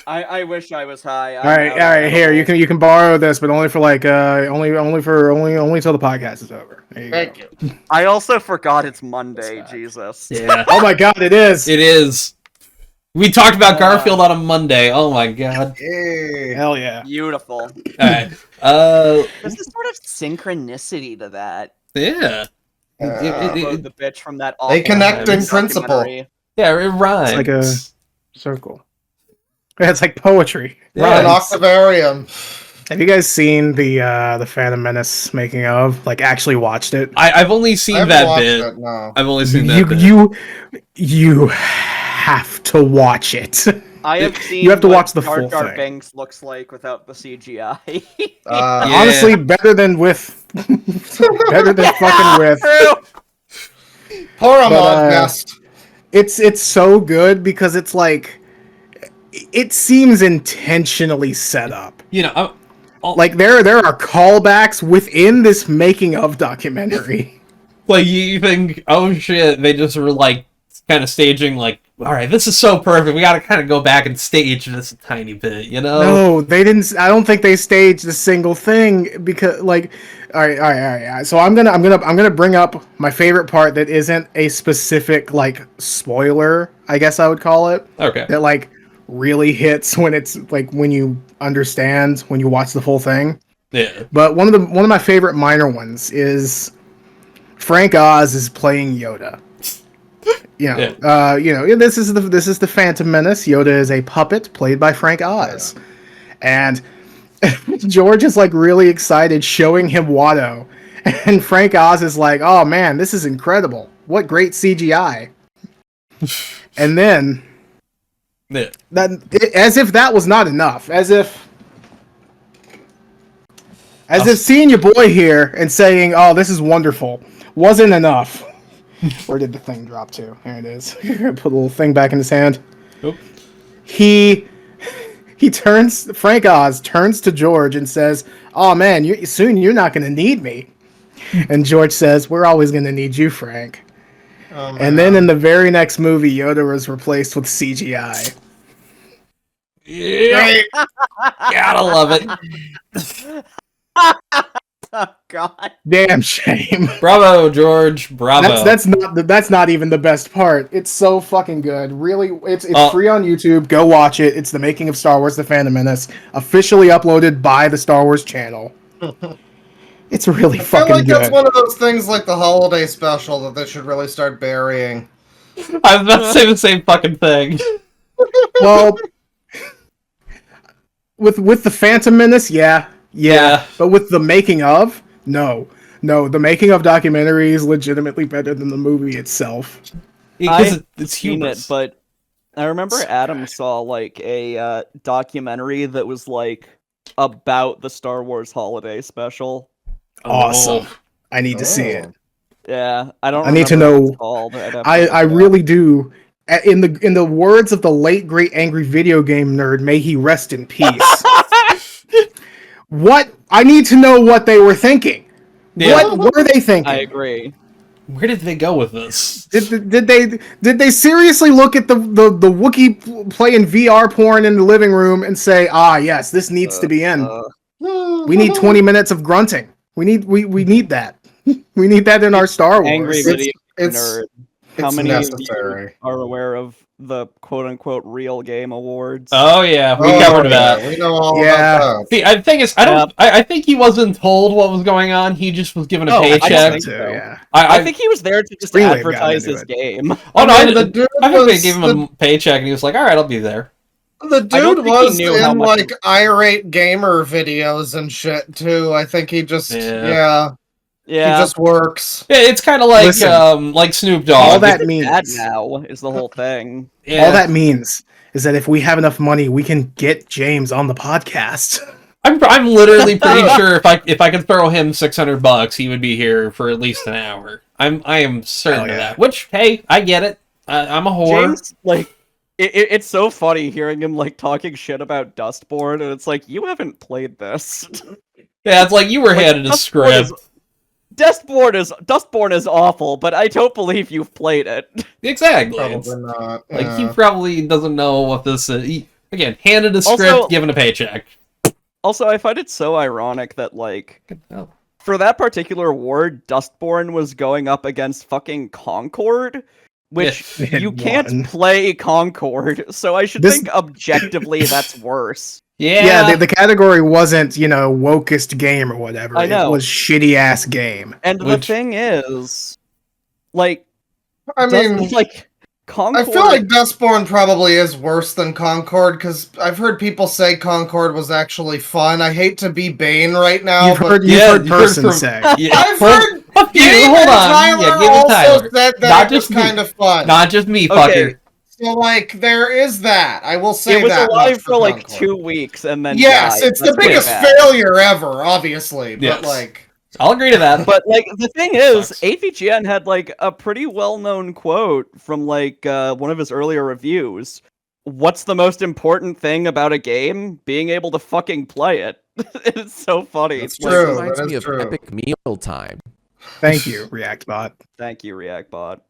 I wish I was high. All right. Here, you can borrow this, but only for like only till the podcast is over. There you Thank go. you. I also forgot it's Monday. Jesus. Yeah. Oh my God, it is. It is. We talked about Garfield on a Monday. Oh my God. Hey. Hell yeah. Beautiful. Alright. There's this sort of synchronicity to that. Yeah. The bitch from that. They connect in documentary. principle. Yeah, it rhymes. It's like a circle. Yeah, it's like poetry. Yeah. An octavarium. Have you guys seen the Phantom Menace making of? Like, actually watched it? I've only seen I've that watched bit. it, no. I've only seen that bit. You have to watch it. I have seen. You have to what watch the Jar full Jar thing. Binks looks like without the CGI. Yeah. Honestly, better than with. Better than fucking with. Poor But, Ahmad Best. It's so good because it's like it seems intentionally set up. You know, Like there are callbacks within this making of documentary. like you think, oh shit, they just were like kind of staging like, all right, this is so perfect. We got to kind of go back and stage this a tiny bit, you know? No, they didn't. I don't think they staged a single thing because, like, all right. So I'm gonna bring up my favorite part that isn't a specific like spoiler, I guess I would call it. Okay. That like really hits when it's like when you understand when you watch the full thing. Yeah. But one of my favorite minor ones is Frank Oz is playing Yoda. This is the Phantom Menace. Yoda is a puppet played by Frank Oz, and George is like really excited showing him Watto, and Frank Oz is like, "Oh man, this is incredible! What great CGI!" And then, Yeah. as if that was not enough, as if seeing your boy here and saying, "Oh, this is wonderful," wasn't enough. Where did the thing drop to? There it is. Put a little thing back in his hand. Oop. Frank Oz turns to George and says, "Oh man, soon you're not going to need me." And George says, "We're always going to need you, Frank." Oh, And then in the very next movie, Yoda was replaced with CGI. Yeah. Great. Gotta love it. Oh God. Damn shame. Bravo, George. Bravo. That's not even the best part. It's so fucking good. Really, it's Oh. free on YouTube. Go watch it. It's the making of Star Wars: The Phantom Menace, officially uploaded by the Star Wars channel. It's really I feel fucking like good. that's one of those things like the holiday special that they should really start burying. I was about to say the same fucking thing. Well, with the Phantom Menace, yeah. But with the making of, no. The making of documentary is legitimately better than the movie itself. Because it's Seen it, humorous. but I remember Adam saw like a documentary that was like about the Star Wars holiday special. Awesome. I need to see it. Yeah, I don't. I need to remember know- what it's called. I really do. In the words of the late great angry video game nerd, may he rest in peace. What? I need to know what they were thinking. Yeah. What were they thinking? I agree. Where did they go with this? Did they seriously look at the Wookiee playing VR porn in the living room and say, "Ah, yes, this needs to be in. We need 20 minutes of grunting. We need that. We need that in our Star Wars." Angry video It's nerd. How it's many necessary. of you are aware of the quote-unquote real game awards? Oh yeah, we Oh, covered yeah, that. We know all Yeah. about that. See, the thing is, I think he wasn't told what was going on. He just was given a Oh, I don't paycheck. think so. Yeah. I think he was there to just Greenwave got advertise into his it. game. Oh no, I mean, the dude I think they was- gave him a paycheck, and he was like, "All right, I'll be there." The I don't dude think he was knew how in much- like irate gamer videos and shit too. I think he just Yeah. he Yeah, just works. Yeah, it's kind of like Listen, like Snoop Dogg. All that bad means, now is the whole thing. Yeah. all that means is that if we have enough money, we can get James on the podcast. I'm literally pretty sure if I could throw him $600, he would be here for at least an hour. I am certain Hell of yeah. that. Which, hey, I get it. I'm a whore. James, like, it's so funny hearing him like talking shit about Dustborn, and it's like you haven't played this. Yeah, it's like you were Like, handed a Dustborn script. Dustborn is awful, but I don't believe you've played it. Exactly. Probably not. Like, yeah. he probably doesn't know what this is. Again, handed a Also- script, given a paycheck. Also, I find it so ironic that like Oh. for that particular award, Dustborn was going up against fucking Concord, which Yeah. you It can't won. play Concord, so I should This- think objectively that's worse. Yeah, the category wasn't, wokest game or whatever. I know. It was shitty ass game. And Which- the thing is, like, I mean, like I Concord. feel like Dustborn probably is worse than Concord, because I've heard people say Concord was actually fun. I hate to be Bane right now, You've but heard Yeah, person you heard from- say. Yeah, I've hold- heard fuck you, Gabe hold and on. Tyler Yeah, give it also Tyler. said that Not it was just me. kind of fun. Not just me, Okay. fucker. So, like, there is that. I will say It was that alive much for like Concord. 2 weeks and then Yes, died. it's That's the pretty biggest bad. failure ever, obviously. But, Yes. like, I'll agree to that. But like the thing is, Sucks. AVGN had like a pretty well-known quote from like one of his earlier reviews. What's the most important thing about a game? Being able to fucking play it. It's so funny. That's Like, true. Reminds that me is of true. Epic Meal Time. Thank you, ReactBot. Thank you, ReactBot.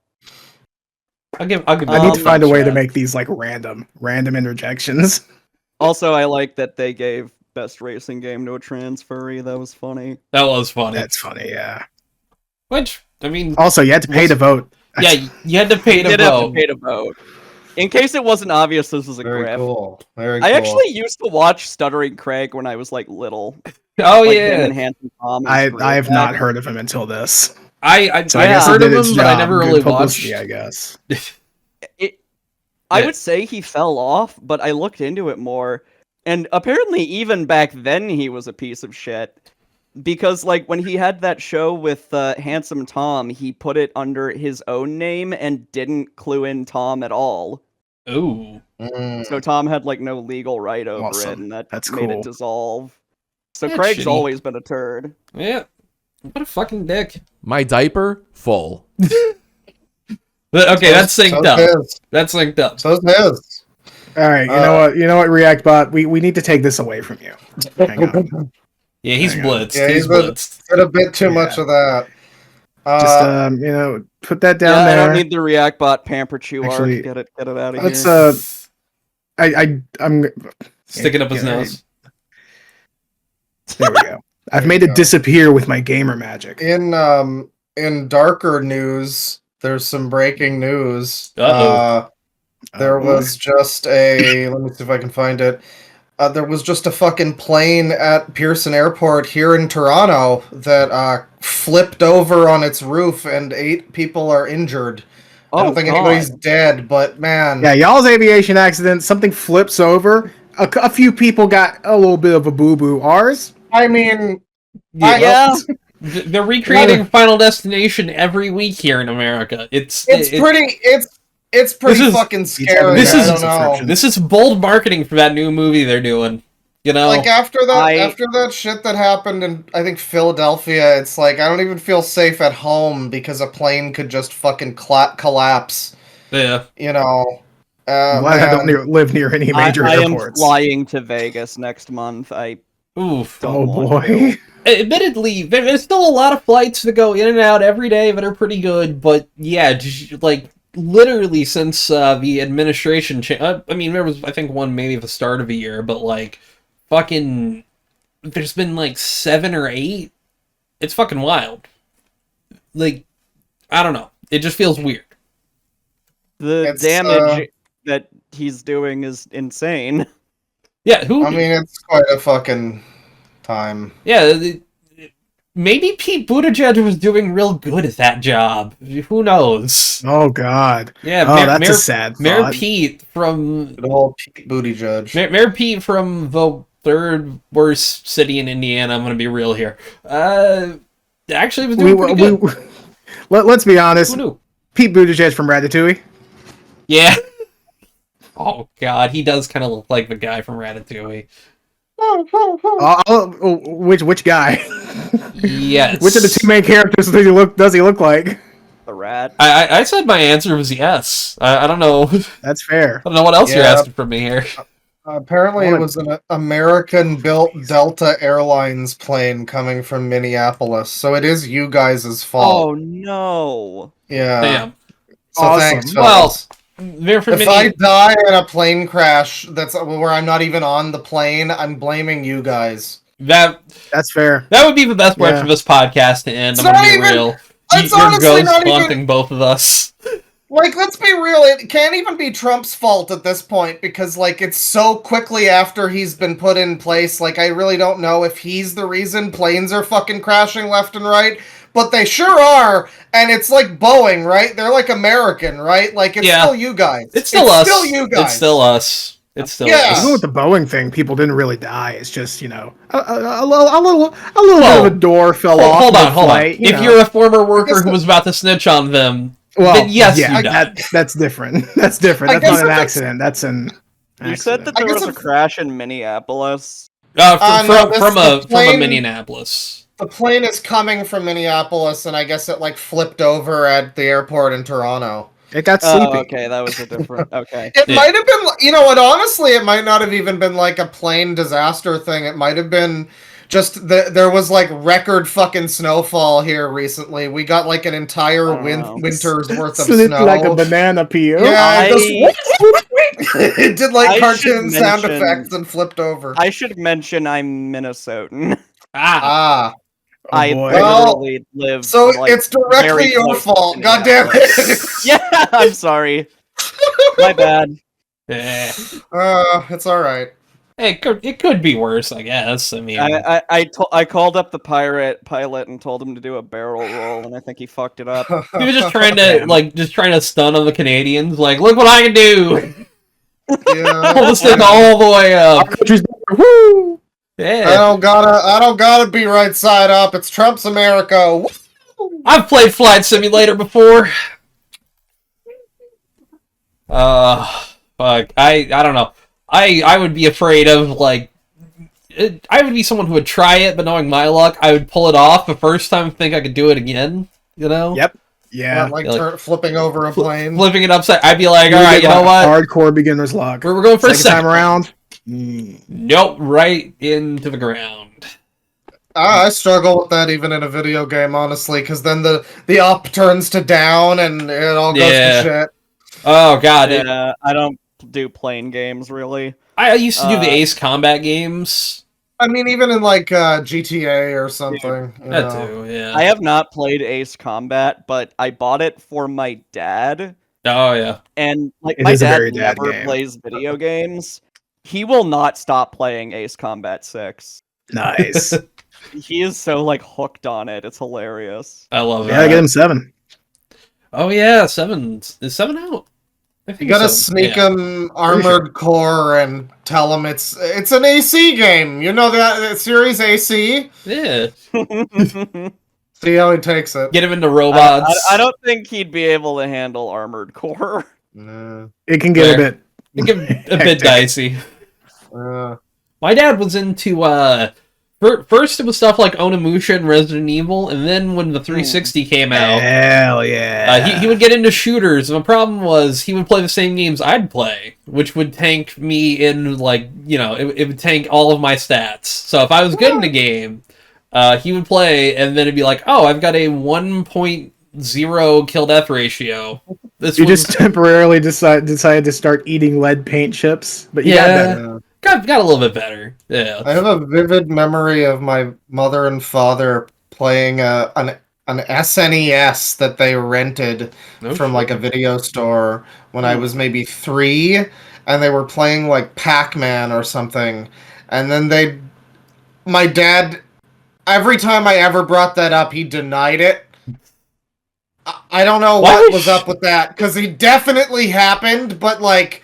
I'll give I need Um, to find a way to chat. make these like random interjections. Also, I like that they gave best racing game to a trans furry. That was funny. That was funny. That's funny, yeah. Which, I mean, Also, you had to pay to vote. yeah, you had to pay to Did have to vote. pay to vote. In case it wasn't obvious, this was a very grip. cool. Very cool. I actually used to watch Stuttering Craig when I was like little. Oh Like him yeah, and Handsome Tom. I was have great. not heard of him until this. I So I guess heard it of did him, its but I job. never Good really publicity, watched. I guess. I Yeah. would say he fell off, but I looked into it more, and apparently even back then he was a piece of shit. Because like when he had that show with Handsome Tom, he put it under his own name and didn't clue in Tom at all. Ooh, Mm. So Tom had like no legal right over Awesome. it, and that That's made cool. it dissolve. So That's Craig's shitty. always been a turd. yeah. What a fucking dick. My diaper full. Okay, that's synced So's up. his. That's synced up. So's his. All right, you know what, ReactBot, we need to take this away from you. Hang on. Yeah, he's Hang on. blitzed. Yeah, he's he's been- blitzed. Did a bit too Yeah. much of that. Just put that down Yeah, there. I don't need the ReactBot pamper chew Actually, arc. Get it out of Let's here. I'm Sticking up his Yeah, nose. there we go. I've made you it go. disappear with my gamer magic. In darker news, there's some breaking news. Uh-oh. There Oh, boy. was just a. Let me see if I can find it. There was just a fucking plane at Pearson Airport here in Toronto that flipped over on its roof and 8 people are injured. I don't think anybody's dead, but man. Yeah, y'all's aviation accident, something flips over. A few people got a little bit of a boo-boo. Ours? I mean, Yeah. They're recreating Final Destination every week here in America. It's pretty fucking scary. this I is- don't know. This is bold marketing for that new movie they're doing. You know, Like after that shit that happened in I think Philadelphia, it's like I don't even feel safe at home because a plane could just fucking collapse. yeah. You know. I'm glad I don't live near any major I am airports. flying to Vegas next month. I Oof. don't Oh want to. boy. Admittedly, there's still a lot of flights that go in and out every day that are pretty good, but yeah, just, like literally since the administration I mean, there was I think one maybe at the start of the year, but like fucking, there's been like 7 or 8. It's fucking wild. Like, I don't know. It just feels weird. The It's, damage that he's doing is insane. Yeah, who? I mean, it's quite a fucking time. Yeah, maybe Pete Buttigieg was doing real good at that job. Who knows? Oh god. Yeah, Oh, that's a sad Mayor thought. Pete from The whole Pete Buttigieg. Mayor Pete from the third worst city in Indiana. I'm gonna be real here. Actually, was doing pretty good. Let's be honest. Who knew? Pete Buttigieg from Ratatouille. Yeah. Oh god, he does kind of look like the guy from Ratatouille. Which guy? Yes. Which of the 2 main characters does he look like? The rat. I said my answer was yes. I don't know. That's fair. I don't know what else you're Yeah. asking from me here. Apparently, it was an American-built Delta Airlines plane coming from Minneapolis, so it is you guys' fault. Oh no! Yeah. Damn. So Awesome. thanks, Well, fellas. they're from If I die in a plane crash that's where I'm not even on the plane, I'm blaming you guys. That's fair. That would be the best part Yeah. for this podcast to end. It's I'm gonna not be even- real. it's Your honestly ghost not even- haunting both of us. Like, let's be real, it can't even be Trump's fault at this point, because, like, it's so quickly after he's been put in place, like, I really don't know if he's the reason planes are fucking crashing left and right, but they sure are, and it's like Boeing, right? They're like American, right? Like, it's Yeah. still you guys. It's still us. Still you guys. It's still us. It's still Yeah. Even us. with the Boeing thing, people didn't really die. It's just, a little bit of a door fell off. Hold on. mid-flight, If you're a former worker who was about to snitch on them, well, then yes, yeah, you died. that's different. That's different. I That's not guess an if it's- accident. That's an You said accident. that I there guess was a if- crash in Minneapolis. No, this- From the a plane- Minneapolis. The plane is coming from Minneapolis, and I guess it, like, flipped over at the airport in Toronto. It got sleepy. Oh, okay, that was a different. Okay. It Yeah. might have been, you know what, honestly, it might not have even been, like, a plane disaster thing. It might have been just there was, like, record fucking snowfall here recently. We got, like, an entire I don't know. winter's worth of Slipped snow. like a banana peel. Yeah, I- it did, like, I cartoon should sound mention- effects and flipped over. I should mention I'm Minnesotan. Ah. Oh, I boy. Well, literally live. So like, it's directly very your close to fault. God damn it. Minneapolis. Yeah, I'm sorry. My bad. Eh. It's all right. Hey, it could be worse, I guess. I mean, I called up the pilot and told him to do a barrel roll, and I think he fucked it up. he was just trying to Damn. stun on the Canadians. Like, look what I can do! Yeah. Pull the stick all the way up. Woo! Yeah, I don't gotta be right side up. It's Trump's America. Woo! I've played Flight Simulator before. Fuck. I don't know. I would be afraid of, like, I would be someone who would try it, but knowing my luck, I would pull it off the first time and think I could do it again. You know? Yep. Yeah. Not like Like- flipping over a plane. Flipping it upside. I'd be like, alright, you know what? Hardcore beginner's luck. We're going for a Second time second. around. Nope, right into the ground. I struggle with that even in a video game, honestly, because then the up turns to down and it all goes Yeah. to shit. Oh god, Yeah, I don't do plane games really. I used to do the Uh, Ace Combat games. I mean, even in like GTA or something. you That know. too, yeah. I have not played Ace Combat, but I bought it for my dad, Oh yeah. and like It my is a dad very dad never game. plays video games. He will not stop playing Ace Combat 6. Nice. He is so like hooked on it. It's hilarious. I love Yeah, that. get him 7. Oh yeah, is 7 out? I You think gotta so. sneak Yeah. him Armored Core and tell him it's an AC game. You know that series AC? Yeah. See how he takes it. Get him into robots. I don't think he'd be able to handle Armored Core. Nah, It can get Fair. a bit. It can be a bit hectic. dicey. My dad was into first it was stuff like Onimusha and Resident Evil, and then when the 360 came out, Hell yeah. he would get into shooters. And the problem was he would play the same games I'd play, which would tank me in, like, you know, it would tank all of my stats. So if I was good in the game, he would play, and then it'd be like, oh, I've got a 1.0 kill death ratio. This You was- just temporarily decided to start eating lead paint chips, but you got Yeah. better. got a little bit better. Yeah. I have a vivid memory of my mother and father playing an SNES that they rented No from shit. like a video store when I was maybe 3, and they were playing like Pac-Man or something, and then my dad, every time I ever brought that up, he denied it. I don't know Why what was was up with that, because he definitely happened, but like,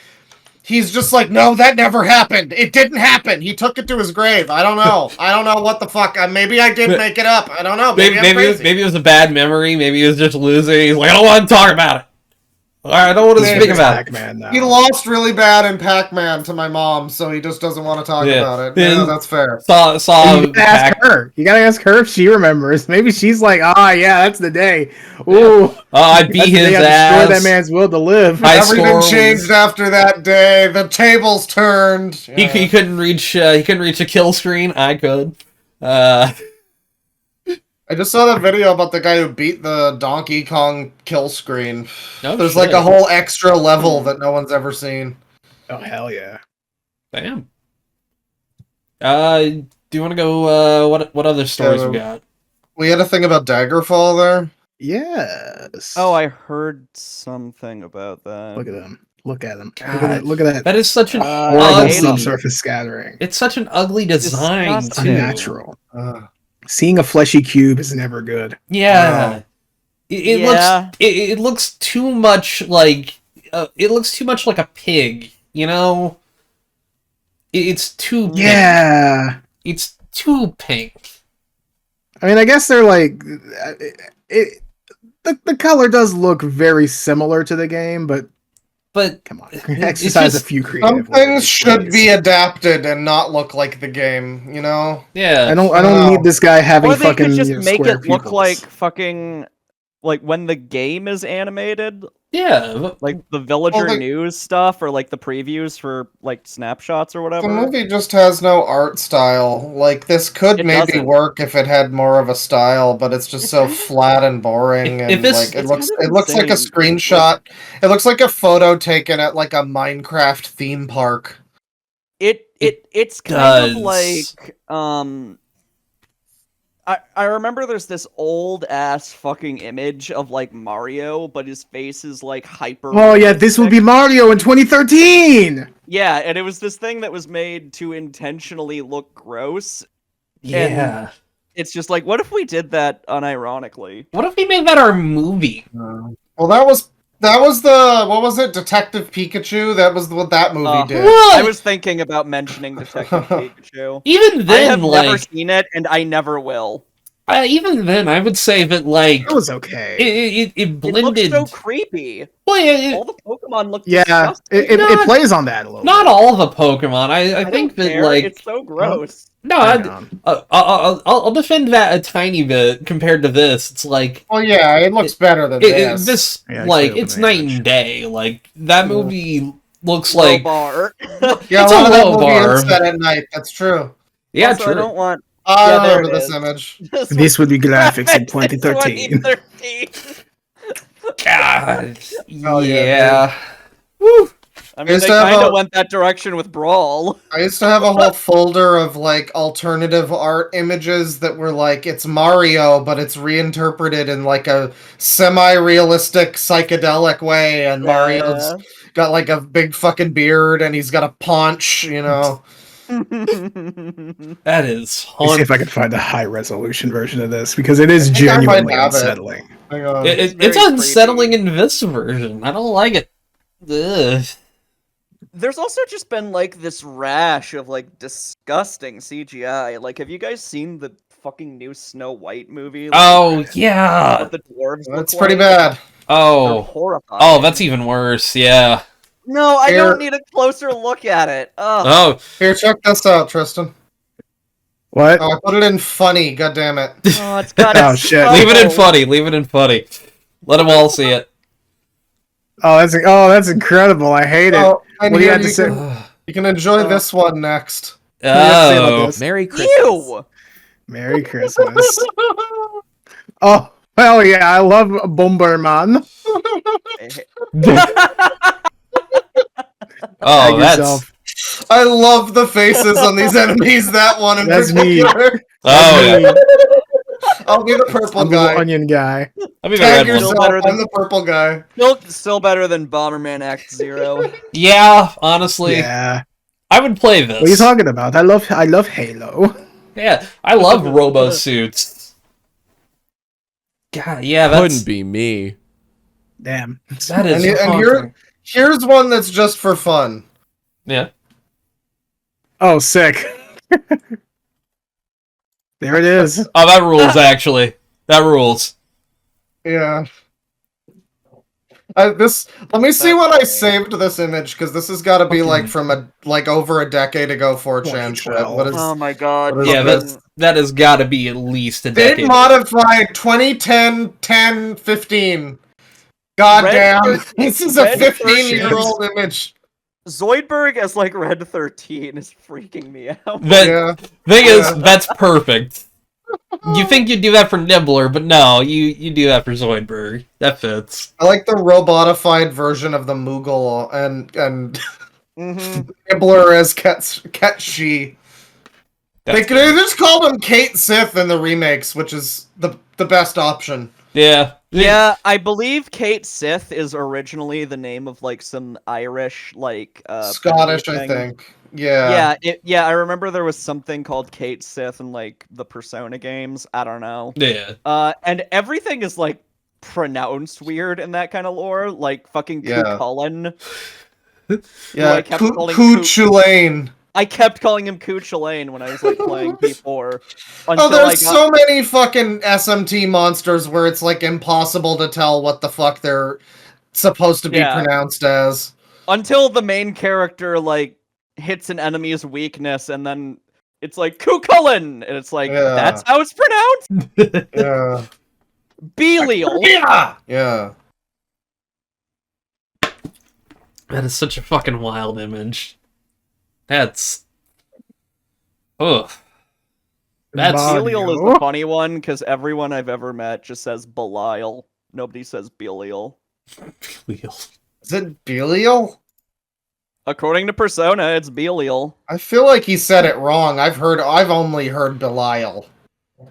he's just like, no, that never happened. It didn't happen. He took it to his grave. I don't know. I don't know what the fuck. Maybe I did make it up. I don't know. Maybe I'm crazy. Maybe it was a bad memory. Maybe he was just losing. He's like, I don't want to talk about it. I don't want to Yeah, speak it's about it. Pac-Man now. He lost really bad in Pac-Man to my mom, so he just doesn't want to talk Yeah. about it. Yeah, that's fair. Saw You gotta ask her. You gotta ask her if she remembers. Maybe she's like, yeah, that's the day. Ooh, Oh, I beat that's the day his I destroyed that ass. man's will to live. High score Everything was- changed after that day. The tables turned. He couldn't reach. He couldn't reach a kill screen. I could. I just saw that video about the guy who beat the Donkey Kong kill screen. Oh, There's shit. like a whole extra level that no one's ever seen. Oh hell yeah! Damn. Do you want to go? What other stories we got? We had a thing about Daggerfall there. Yes. Oh, I heard something about that. Look at him. Look at him. God, Look at that. That is such an Horrible ugly- subsurface scattering. It's such an ugly design Disgusting. too. Unnatural. Seeing a fleshy cube is never good. Yeah. It Yeah. looks. It looks too much like. It looks too much like a pig. You know. It's too. Pink. Yeah. It's too pink. I mean, I guess they're like the color does look very similar to the game, but But come on, it's exercise just- a few creative. Some things limits, should please. be adapted and not look like the game, you know? yeah. I don't need this guy having Or they fucking could just make square it look pupils. like fucking like when the game is animated, Yeah. But, like the villager they- news stuff or like the previews for like snapshots or whatever. The movie just has no art style. Like, this could It maybe doesn't. work if it had more of a style, but it's just so flat and boring. If And this- like, It's it looks like a insane. screenshot. It looks like a photo taken at like a Minecraft theme park. It's kind of does. like I remember there's this old ass fucking image of like Mario, but his face is like hyper. Oh yeah, this will be Mario in 2013. Yeah, and it was this thing that was made to intentionally look gross. yeah. It's just like, what if we did that unironically? What if we made that our movie? Well, that was the what was it? Detective Pikachu. That was what that movie did. What? I was thinking about mentioning Detective Pikachu. Even I then, have never like, seen it, and I never will. even then, I would say that like It was okay. it It blended. looks so creepy. Well, yeah, All the Pokemon look Yeah, disgusting. it Not- plays on that a little. not bit. all the Pokemon. I think don't that care, like it's so gross. no, Hang on. I'll defend that a tiny bit compared to this. It's like Well, yeah, it looks better than this. this Yeah, like actually, it's open the night image. and day. Like that movie looks Low like bar. Yeah, It's a a lot of that low movie bar. is set at night. That's true. yeah, Also, true. I don't want I Yeah, there remember it this is. image. This would be graphics in It's 2013. 2013. God, Hell yeah, yeah. I mean, Used they to have kind a- of went that direction with Brawl. I used to have a whole folder of like alternative art images that were like it's Mario, but it's reinterpreted in like a semi-realistic psychedelic way, and Mario's got like a big fucking beard and he's got a paunch, you know. That is Let me see haunting. if I can find a high resolution version of this because it is I think I might genuinely have it. unsettling. Hang on. It's It's very unsettling creepy. in this version. I don't like it. Ugh. There's also just been like this rash of like disgusting CGI. Like, have you guys seen the fucking new Snow White movie? Like, Oh yeah. what the dwarves look That's pretty like? bad. They're Oh. horrifying. Oh, that's even worse. Yeah. No, I Here- don't need a closer look at it. Ugh. Oh. Here, check this out, Tristan. What? Oh, I put it in funny. God damn it. Oh, it's got Oh, it shit. so- Leave it in funny. Leave it in funny. Let them all see it. That's incredible. I hate it. Oh, and What do you here have to say? you can enjoy this one next. What do you have to say about Oh. this? Merry Christmas. Ew! Merry Christmas. Oh, hell yeah. I love Bomberman. Oh, Tag that's. yourself. I love the faces on these enemies. That one in That's me. particular. Oh yeah. Me. I'll be the purple I'm the guy. onion guy. I'll be the Tag red one. yourself. Better than- I'm the purple guy. Still better than Bomberman Act Zero. Yeah, honestly, Yeah. I would play this. What are you talking about? I love Halo. Yeah, I love robo suits. God, yeah, that's Couldn't be me. Damn. that is. And haunting. here's one that's just for fun. Yeah. Oh, sick. There it is. Oh, that rules. Actually, that rules. Yeah. Let me see That's when I funny. saved this image, because this has got to be like from over a decade ago 4chan shit. 2012. What is Oh my god. What is Yeah, this? that has got to be at least a Bit decade. modified 2010, 10, 15. God Red damn. 13 This is a Red 15-year-old image. Zoidberg as like Red 13 is freaking me out. That Yeah. thing is, Yeah. that's perfect. You think you'd do that for Nibbler, but no, you do that for Zoidberg. That fits. I like the robotified version of the Moogle and Mm-hmm. Nibbler as Ketshi. They just called him Kate Sith in the remakes, which is the best option. Yeah. Yeah, I believe Kate Sith is originally the name of like some Irish like Scottish, I thing. think. Yeah. Yeah, I remember there was something called Kate Sith in like the Persona games. I don't know. Yeah. And everything is like pronounced weird in that kind of lore, like fucking Yeah. Cullen. Yeah, kept calling Cuchulain. I kept calling him Cuchulain when I was like playing P4. Oh, there's so many fucking SMT monsters where it's like impossible to tell what the fuck they're supposed to be pronounced as. Until the main character like hits an enemy's weakness and then it's like Cuchulain! And it's like, that's how it's pronounced? Yeah. Belial. Yeah. That is such a fucking wild image. That's... Ugh. That's... Belial is the funny one, because everyone I've ever met just says Belial. Nobody says Belial. Belial. Is it Belial? According to Persona, it's Belial. I feel like he said it wrong. I've only heard Belial.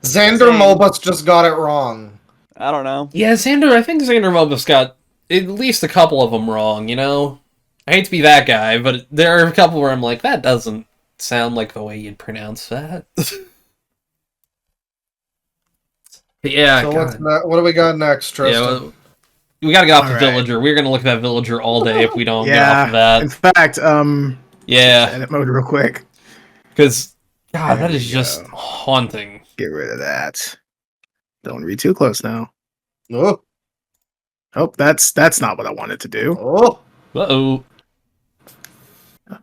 Xander Mobus just got it wrong. I don't know. Yeah, I think Xander Mobus got at least a couple of them wrong, you know? I hate to be that guy, but there are a couple where I'm like, that doesn't sound like the way you'd pronounce that. Yeah, so what do we got next, Tristan? Yeah, well, we gotta get off the Alright. villager. We're gonna look at that villager all day if we don't get Yeah. off of that. In fact, Yeah, edit mode real quick. because God, There that is we just go. haunting. Get rid of that. Don't read too close now. Oh, Oh, that's not what I wanted to do. oh. Uh-oh.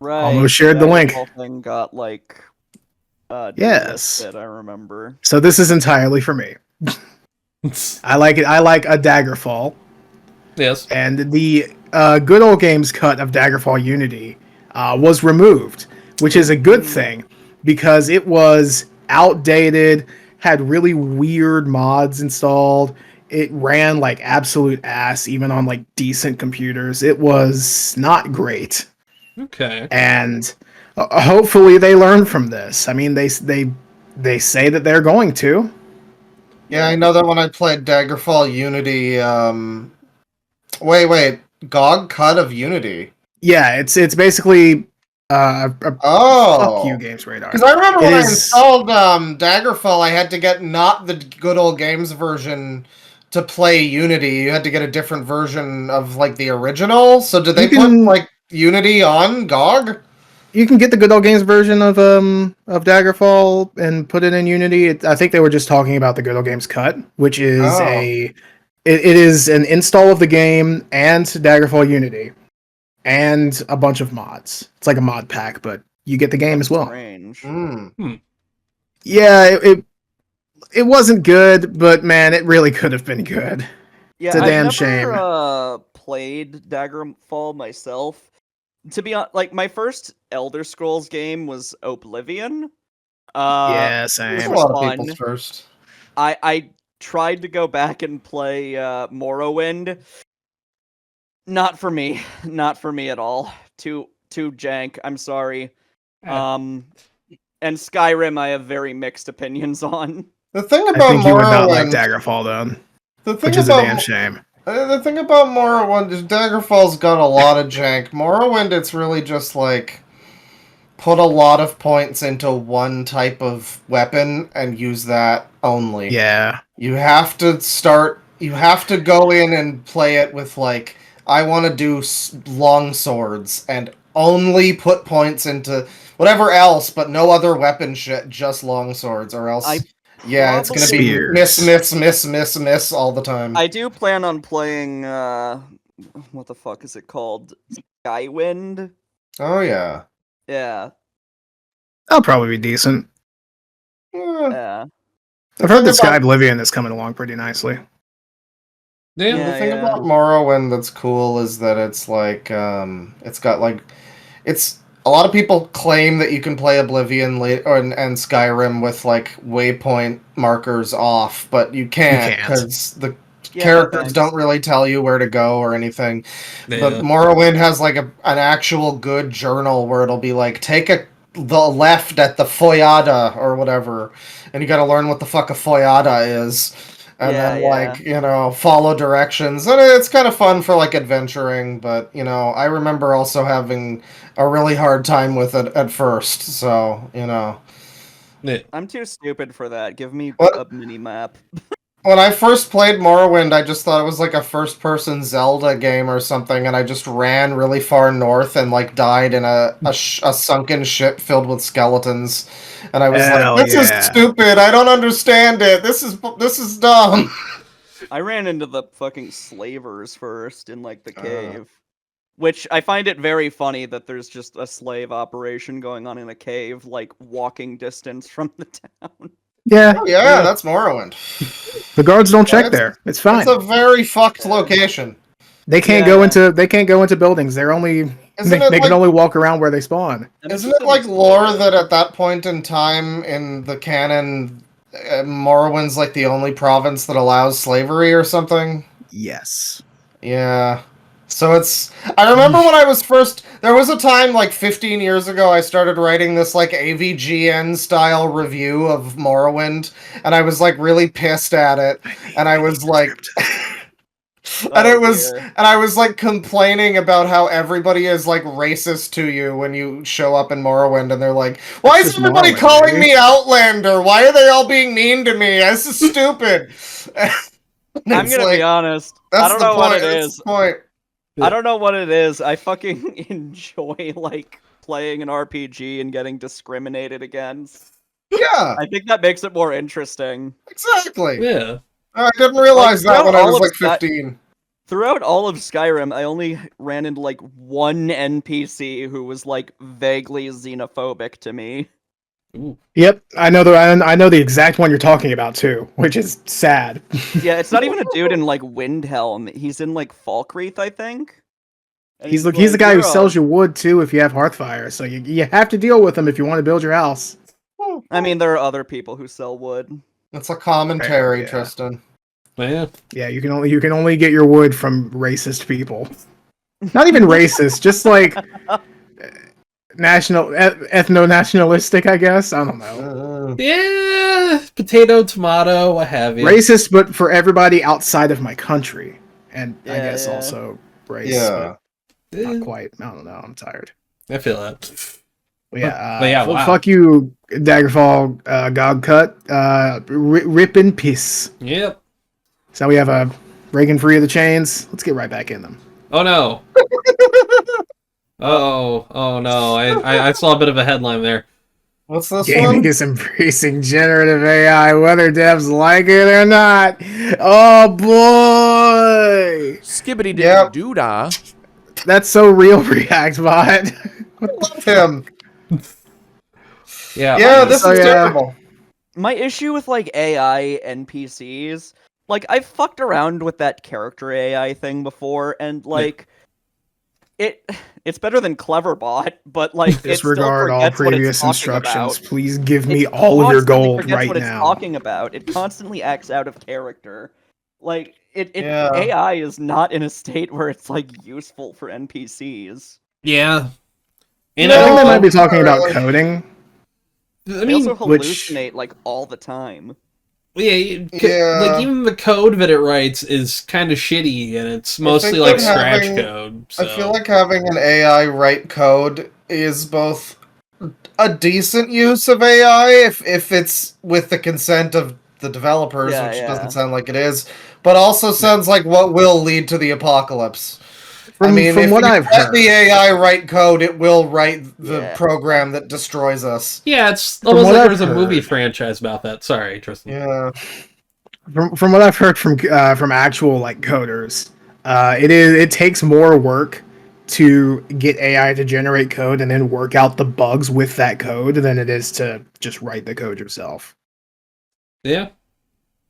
Right. Almost shared the that link. whole thing got like Yes. delisted, I remember. So this is entirely for me. I like it. I like a Daggerfall, Yes. and the good old games cut of Daggerfall Unity was removed, which is a good thing because it was outdated, had really weird mods installed. It ran like absolute ass even on like decent computers. It was not great. Okay. And hopefully they learn from this. I mean, they say that they're going to. Yeah, I know that when I played Daggerfall Unity, wait, GOG cut of Unity. Yeah, it's basically fuck you, Games Radar. Because I remember when I installed Daggerfall, I had to get not the good old games version to play Unity. You had to get a different version of like the original. So did they put like Unity on GOG? You can get the good old games version of Daggerfall and put it in Unity. I think they were just talking about the good old games cut, which is it is an install of the game and Daggerfall Unity and a bunch of mods. It's like a mod pack, but you get the game as well. Strange. Yeah, it wasn't good, but man, it really could have been good. Yeah, It's a damn I've shame. never played Daggerfall myself. To be honest, like my first Elder Scrolls game was Oblivion. Yeah, same. It's a was lot of fun. people's first. I tried to go back and play Morrowind. Not for me. Not for me at all. Too jank. I'm sorry. And Skyrim I have very mixed opinions on. The thing I about think you would not like Morrowind, Daggerfall, then, the thing which is a about damn shame. the thing about Morrowind is Daggerfall's got a lot of jank. Morrowind, it's really just like put a lot of points into one type of weapon and use that only. Yeah. You have to go in and play it with like, I want to do long swords and only put points into whatever else, but no other weapon shit, just long swords, or else it's gonna be Spears. miss all the time. I do plan on playing what the fuck is it called? Skywind? Oh yeah. Yeah. That'll probably be decent. Yeah. Yeah. I've heard thing that Sky about- Oblivion is coming along pretty nicely. Yeah. The Yeah, thing yeah. about Morrowind that's cool is that it's like it's got like it's a lot of people claim that you can play Oblivion and Skyrim with like waypoint markers off, but you can't can't. because the Yeah, characters thanks. don't really tell you where to go or anything. Yeah. But Morrowind has like an actual good journal where it'll be like take the left at the Foyada or whatever, and you got to learn what the fuck a Foyada is. And Yeah, then, yeah. like, you know, follow directions. And it's kind of fun for, like, adventuring. But, you know, I remember also having a really hard time with it at first. So, you know. Yeah. I'm too stupid for that. Give me What? a mini map. When I first played Morrowind, I just thought it was, like, a first-person Zelda game or something. And I just ran really far north and, like, died in a sunken ship filled with skeletons. And I was Hell like, this yeah. is stupid. I don't understand it. This is dumb. I ran into the fucking slavers first in like the Uh. cave. Which I find it very funny that there's just a slave operation going on in a cave, like walking distance from the town. Yeah, Oh, yeah, that's Morrowind. the guards don't check it's- there. It's fine. It's a very fucked location. They can't Yeah, go yeah. into buildings. They're only Isn't they it can like- only walk around where they spawn. And it's Isn't just it like an- lore that at that point in time in the canon, Morrowind's like the only province that allows slavery or something? Yes. Yeah. So it's. I remember when I was first. There was a time like 15 years ago I started writing this like AVGN style review of Morrowind, and I was like really pissed at it, and I was like. And Oh, dear. I was like complaining about how everybody is like racist to you when you show up in Morrowind, and they're like, "Why It's is just everybody Morrowind, calling baby." me Outlander? Why are they all being mean to me? This is stupid." I'm gonna be honest. I don't know what it That's is. the point. I don't know what it is. I fucking enjoy like playing an RPG and getting discriminated against. Yeah, I think that makes it more interesting. exactly. Yeah. I didn't realize Like, that when I throughout was all like of Sky- 15. Throughout all of Skyrim, I only ran into like one NPC who was like vaguely xenophobic to me. Yep, I know the exact one you're talking about too, which is sad. Yeah, it's not even a dude in like Windhelm. He's in like Falkreath, I think. And He's the guy who "You're sells you wood too if you have Hearthfire, so you have to deal with him if you want to build your house. I mean, there are other people who sell wood. It's a commentary, Yeah. Tristan. Yeah. Yeah, you can only get your wood from racist people. Not even racist, just like ethno-nationalistic, I guess. I don't know. Yeah. Potato, tomato, what have you. Racist, but for everybody outside of my country, and I Yeah, guess yeah. also race. Yeah. but not quite. I don't know. I'm tired. I feel that. But yeah, But yeah, wow. fuck you, Daggerfall, Gog Cut, rip in peace. Yep. So we have a Reagan free of the chains. Let's get right back in them. Oh no. Oh no. I saw a bit of a headline there. What's this Gaming one? is embracing generative AI, whether devs like it or not. Oh boy, Skibbity Yep. doodah. that's so real. React bot. Love him. Yeah. Yeah, this So, is yeah. terrible. My issue with like AI NPCs, like I've fucked around with that character AI thing before, and like it's better than Cleverbot, but like it still Disregard all forgets what it's previous talking instructions. about. Please give me It all of your constantly gold forgets right what it's now. talking about. It constantly acts out of character. Like Yeah. AI is not in a state where it's like useful for NPCs. Yeah. You I think know, they might be talking not about really. coding. I They mean, also which- hallucinate like all the time. Yeah. like even the code that it writes is kind of shitty, and it's mostly think like that scratch having- code. So. I feel like having an AI write code is both a decent use of AI if it's with the consent of the developers, Yeah, which yeah. doesn't sound like it is, but also sounds like what will lead to the apocalypse. I From- mean, from if what you I've let heard. the AI write code, it will write the Yeah. program that destroys us. Yeah, it's From almost what like I've there was a movie heard- franchise about that. Sorry, Tristan. Yeah. From what I've heard from actual like coders, It takes more work to get AI to generate code and then work out the bugs with that code than it is to just write the code yourself. Yeah.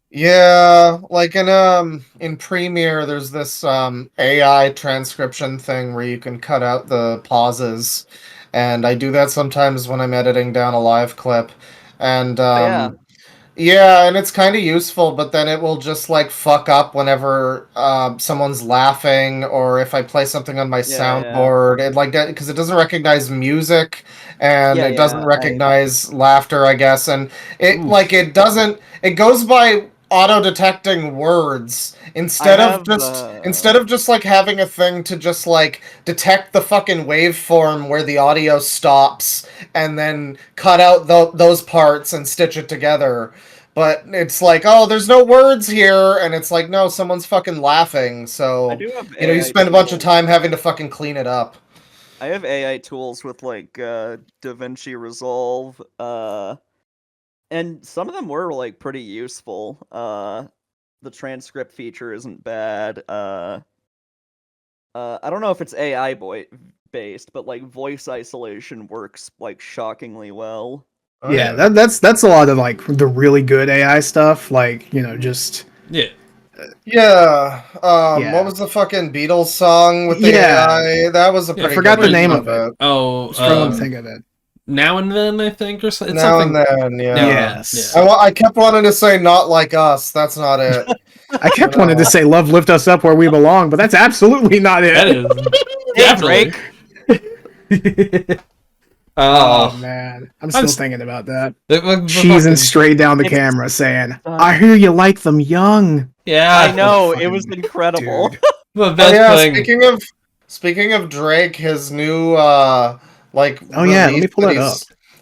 Yeah, like in Premiere, there's this AI transcription thing where you can cut out the pauses, and I do that sometimes when I'm editing down a live clip, and yeah. yeah, and it's kind of useful, but then it will just like fuck up whenever someone's laughing, or if I play something on my soundboard, it like that because it doesn't recognize music and it doesn't recognize laughter, I guess, and it like it doesn't. It goes by auto detecting words instead of just like having a thing to just like detect the fucking waveform where the audio stops and then cut out those parts and stitch it together. But it's like, oh, there's no words here, and it's like, no, someone's fucking laughing. So you spend a bunch of time having to fucking clean it up. I have AI tools with like DaVinci Resolve, and some of them were like pretty useful. The transcript feature isn't bad. I don't know if it's AI based, but like voice isolation works like shockingly well. Oh, yeah, that's a lot of like the really good AI stuff. Like just yeah. What was the fucking Beatles song with the AI? That was a pretty. I forgot the name of it. Oh, I think of it. Now and Then, I think, or something. Now and Then, yeah. Yes. Yeah. I kept wanting to say Not Like Us. That's not it. I kept wanting to say Love Lift Us Up Where We Belong, but that's absolutely not it. That is Drake. Oh man, I'm still thinking about that. Cheesing straight down the camera saying, I hear you like them young. Yeah. I know, it was incredible. The best thing. Speaking of Drake, his new let me pull that up.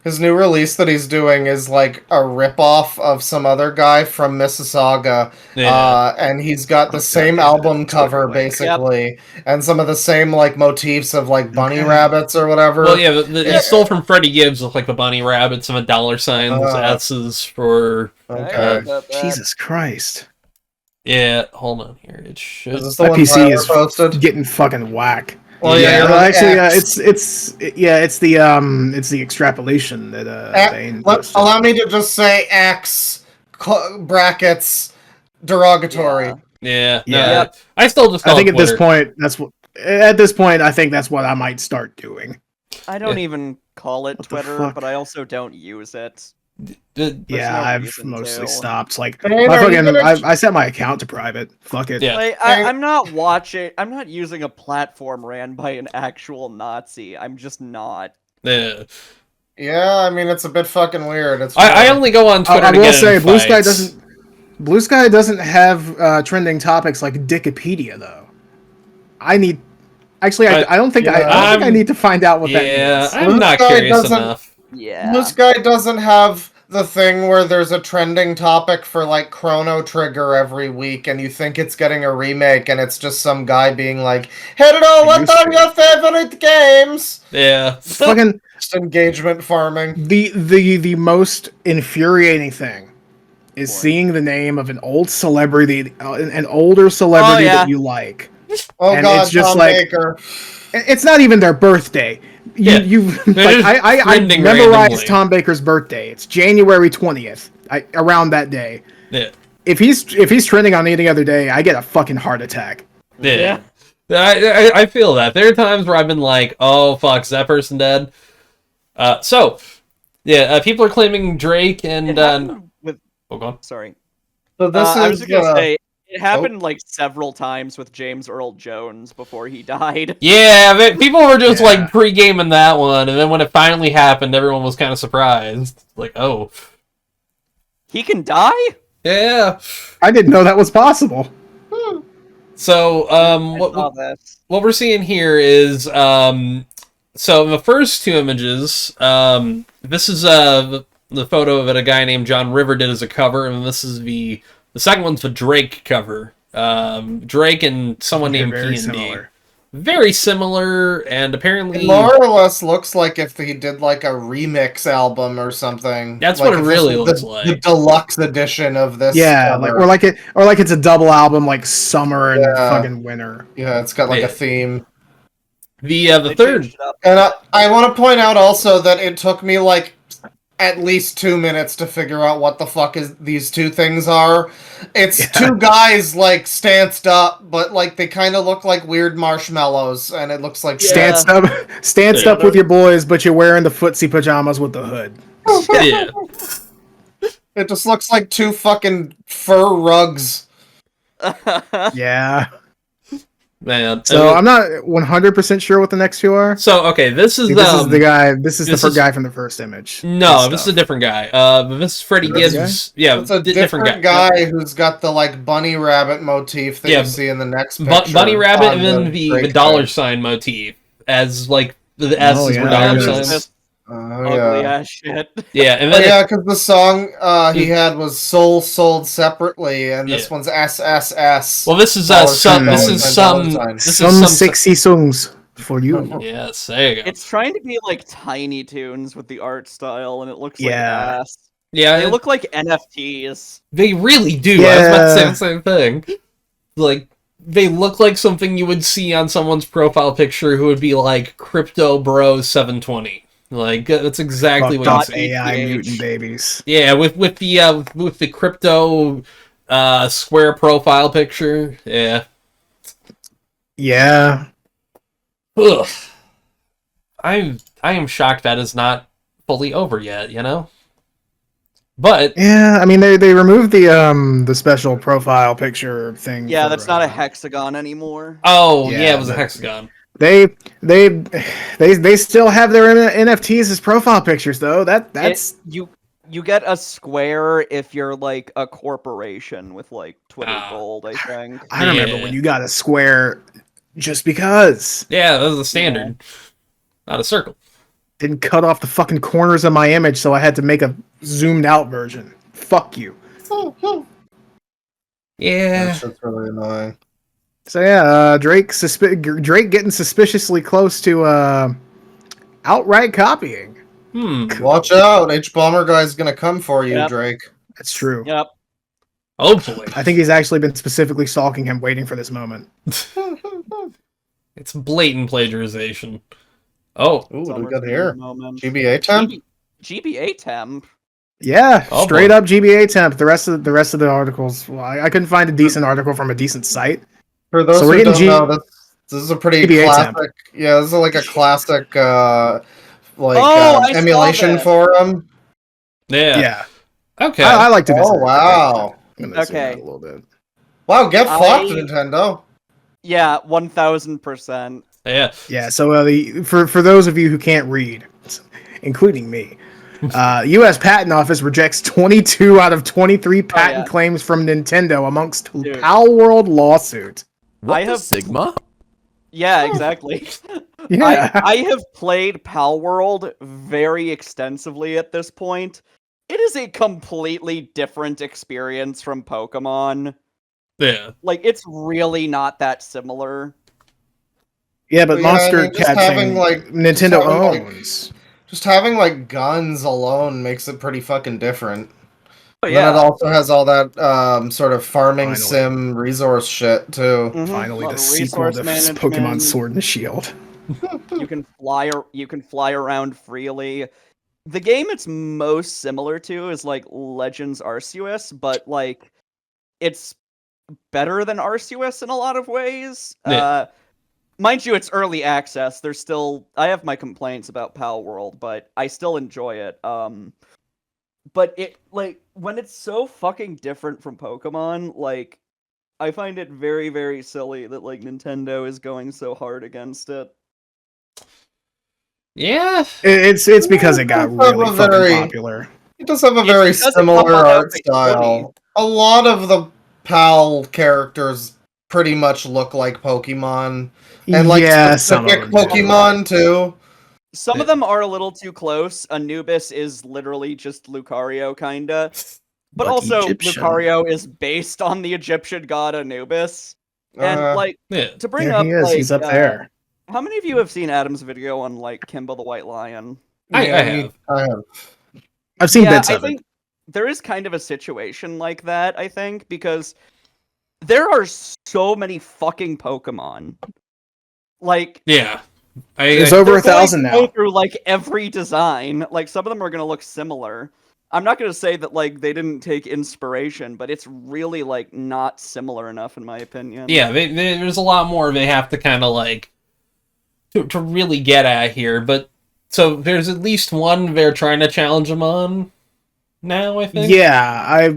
His new release that he's doing is like a ripoff of some other guy from Mississauga, and he's got the same album cover basically, and some of the same like motifs of like bunny rabbits or whatever. Well, yeah, he stole from Freddie Gibbs with like the bunny rabbits and a dollar sign, S's for. Jesus Christ. Yeah, hold on here. It should. My PC is getting fucking whack. Well, it's the extrapolation that allow me to just say X brackets derogatory. Yeah. I still just. I think at this point, I think that's what I might start doing. I don't even call it Twitter, but I also don't use it. I've mostly stopped. Like, I set my account to private. Fuck it. Yeah. Like, I'm not using a platform ran by an actual Nazi. I'm just not. Yeah. Yeah, I mean it's a bit fucking weird. I only go on Twitter. I will say Blue Sky doesn't have trending topics like Wikipedia though. I don't think I need to find out what that means. Yeah, I'm not curious enough. Yeah. This guy doesn't have the thing where there's a trending topic for like Chrono Trigger every week and you think it's getting a remake and it's just some guy being like, hello, what are your favorite games? Yeah. Fucking just engagement farming. The most infuriating thing is seeing the name of an old celebrity, an older celebrity that you like. Oh and God, it's just Tom like Baker. It's not even their birthday. I memorized Tom Baker's birthday. It's January 20th. Around that day. Yeah. If he's trending on any other day, I get a fucking heart attack. Yeah. I feel that. There are times where I've been like, oh fuck, is that person dead? People are claiming Drake and go on. Sorry. So I was gonna say it happened like several times with James Earl Jones before he died. Yeah, people were just like pre-gaming that one, and then when it finally happened, everyone was kind of surprised. Like, oh, he can die? Yeah, I didn't know that was possible. So, what we're seeing here is, so the first two images, this is the photo of it a guy named John River did as a cover, and this is the second one's the Drake cover. Drake and someone named P&D. very similar, and apparently It more or less looks like if he did like a remix album or something. That's like what it if really this was looks the like. deluxe edition of this. Yeah, cover. or like it's a double album, like summer and fucking winter. Yeah, it's got like Yeah. a theme. The They third. changed it up. And I want to point out also that it took me like at least 2 minutes to figure out what the fuck is these two things are. It's two guys like stanced up, but like they kind of look like weird marshmallows, and it looks like Stanced up with your boys, but you're wearing the footsie pajamas with the hood. Yeah. It just looks like two fucking fur rugs. Yeah. Man. So I'm not 100% sure what the next two are. So okay, this is This is the guy. This is this guy from the first image. No, Good this is stuff. a different guy. This is Freddie Different Gibbs. Yeah, It's a different guy who's got the like bunny rabbit motif that you see in the next picture. Bunny rabbit, on and then the Drake dollar page. sign motif as like the S's were yeah, dollar there it is. signs. Ugly Yeah. ass shit. Yeah, and Oh then yeah, because the song he had was sold separately, and this one's SSS. well, this is Dollar some. sign, This dollar is sign, some. dollar sign. This Some is some sexy songs for you. Yes, there you go. It's trying to be like Tiny Toons with the art style, and it looks like Yeah. ass. Yeah, They look like NFTs. they really do. I was about to say the same thing. Like they look like something you would see on someone's profile picture who would be like Crypto Bro 720. Like that's exactly what Fucked I'm up saying. AI ETH. mutant babies. Yeah, with the crypto square profile picture. Yeah. Yeah. Ugh. I am shocked that is not fully over yet, you know? But Yeah, I mean they removed the special profile picture thing. Yeah, for, that's not a hexagon anymore. oh yeah, Yeah, it was a but- hexagon. They still have their NFTs as profile pictures though. That's You get a square if you're like a corporation with like Twitter Ah. Gold, I think. I remember Yeah. when you got a square just because. Yeah, that was the standard. Not a circle. Didn't cut off the fucking corners of my image, so I had to make a zoomed out version. Fuck you. Yeah. That shit's really annoying. So yeah, Drake getting suspiciously close to outright copying. Watch out, H-Bomber guy's gonna come for you, Yep. Drake. That's true. Yep. Hopefully. I think he's actually been specifically stalking him, waiting for this moment. It's blatant plagiarization. Oh. Ooh, what do we Summer got here? moment. GBA temp? GBA temp. Yeah, Oh, straight boy. up GBA temp. The rest of the articles, well, I couldn't find a decent article from a decent site. For those So we're who getting don't know, this is a pretty GBA classic. temp. Yeah, this is like a classic I saw emulation this. forum. Yeah. Yeah, Okay. I like to visit. Oh wow! I'm gonna zoom Okay. out a little bit. Wow, get fucked, I- Nintendo. Yeah, 1000%. Yeah. Yeah, so for those of you who can't read, including me, U.S. Patent Office rejects 22 out of 23 patent yeah. claims from Nintendo amongst Dude. Pal World lawsuit. What I the have- Sigma? Yeah, exactly. Yeah, I have played Pal World very extensively at this point. It is a completely different experience from Pokemon. Yeah. Like, it's really not that similar. yeah, but Yeah, I Monster mean, just Catching having, like- Nintendo just having, like- owns. Just having like guns alone makes it pretty fucking different. But And then it yeah, also has all that sort of farming Finally. sim resource shit too. mhm, Finally, lot the of sequel resource to management. Pokemon Sword and Shield. You can fly around freely. The game it's most similar to is like Legends Arceus, but like it's better than Arceus in a lot of ways. Yeah. Mind you, it's early access. I have my complaints about Pal World, but I still enjoy it. But it like when it's so fucking different from Pokemon, like I find it very, very silly that like Nintendo is going so hard against it. Yeah. It's because it got It's really a fucking very- popular. It does have a It's very because it similar come out art as a style. A lot of the PAL characters pretty much look like Pokemon. And like yeah, some of specific them do. Pokemon too. Some of them are a little too close. Anubis is literally just Lucario, kinda. But But also, Egyptian. Lucario is based on the Egyptian god Anubis. And like Yeah. to bring There up he is. like He's up there. how many of you have seen Adam's video on like Kimba the White Lion? I Yeah, have. I have. I've seen Yeah, bits I of it. think there is kind of a situation like that, I think, because there are so many fucking Pokemon. Like, Yeah. There's I over they're 1,000 going to go now. through like every design. Like, some of them are going to look similar. I'm not going to say that like they didn't take inspiration, but it's really like not similar enough in my opinion. yeah, there's a lot more they have to kind of like to really get at here. But so there's at least one they're trying to challenge him on now, I think. Yeah,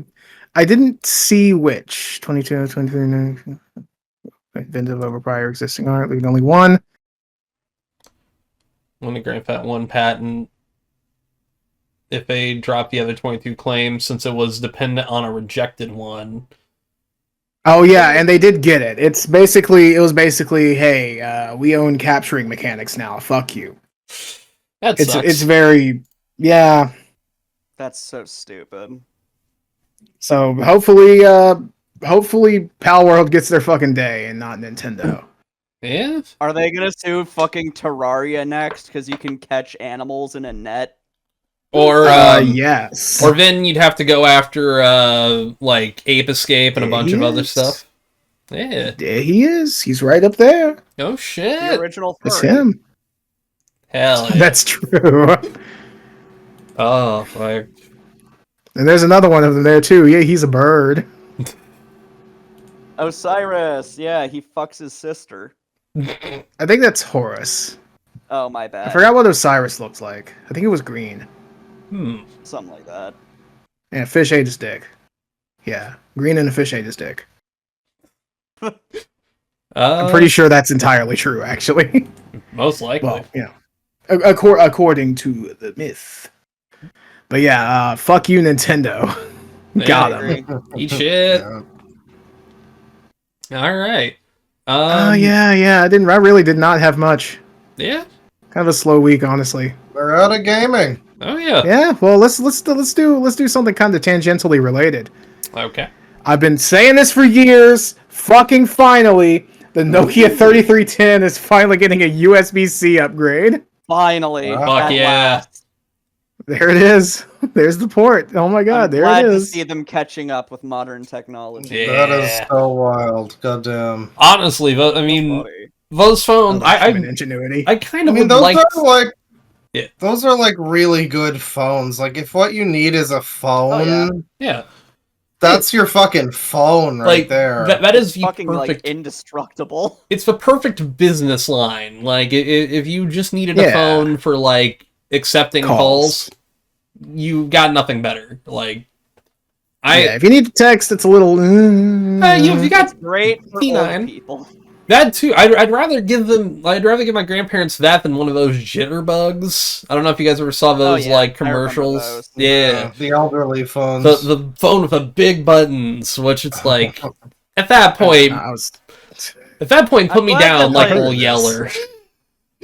I didn't see which 22, 23, inventive over prior existing art, leaving only one. I'm gonna grant that one patent if they drop the other 22 claims, since it was dependent on a rejected one. Oh yeah, and they did get it. It was basically, hey, we own capturing mechanics now. Fuck you. That sucks. It's very, yeah. That's so stupid. So hopefully Pal World gets their fucking day and not Nintendo. Yeah. Are they gonna sue fucking Terraria next because you can catch animals in a net? Or Yes. or then you'd have to go after like Ape Escape and a bunch of other Yes. stuff. Yeah. There he is. He's right up there. Oh The shit. original That's furry. him. Hell yeah. That's true. Oh, like And there's another one of them there too. Yeah, he's a bird. Osiris, yeah, he fucks his sister. I think that's Horus. Oh, my bad. I forgot what Osiris looks like. I think it was green. Something like that. And a fish ate his dick. Yeah, green and a fish ate his dick. I'm pretty sure that's entirely true, actually. most likely. Well, you know, according to the myth. But yeah, fuck you, Nintendo. Got I him. agree. Eat shit. Yeah. All right. Yeah. I really did not have much. Yeah. Kind of a slow week, honestly. We're out of gaming. Oh yeah. Yeah. Well, let's do something kind of tangentially related. Okay. I've been saying this for years. Fucking finally, the Nokia 3310 is finally getting a USB-C upgrade. Finally. Fuck at yeah. last. There it is. There's the port. Oh my god, I'm there glad it to is. see them catching up with modern technology. Yeah. That is so wild. Goddamn. Honestly, I mean, Funny. those phones. Human ingenuity. I kind I of mean, would those like. are like, Yeah. those are like really good phones. Like, if what you need is a phone, Yeah. that's your fucking phone right Like there. that is the Fucking like perfect. indestructible. It's the perfect business line. Like if you just needed a Yeah. phone for like accepting Calls. calls, you got nothing better. Like Yeah, if you need to text, it's a little. you got Great for P9. old people. that too. I'd rather give my grandparents that than one of those jitterbugs. I don't know if you guys ever saw those yeah, like I remember commercials. those. Yeah. The elderly phones. The phone with the big buttons, which it's like at that point put I'm me glad down that, like a like- little yeller.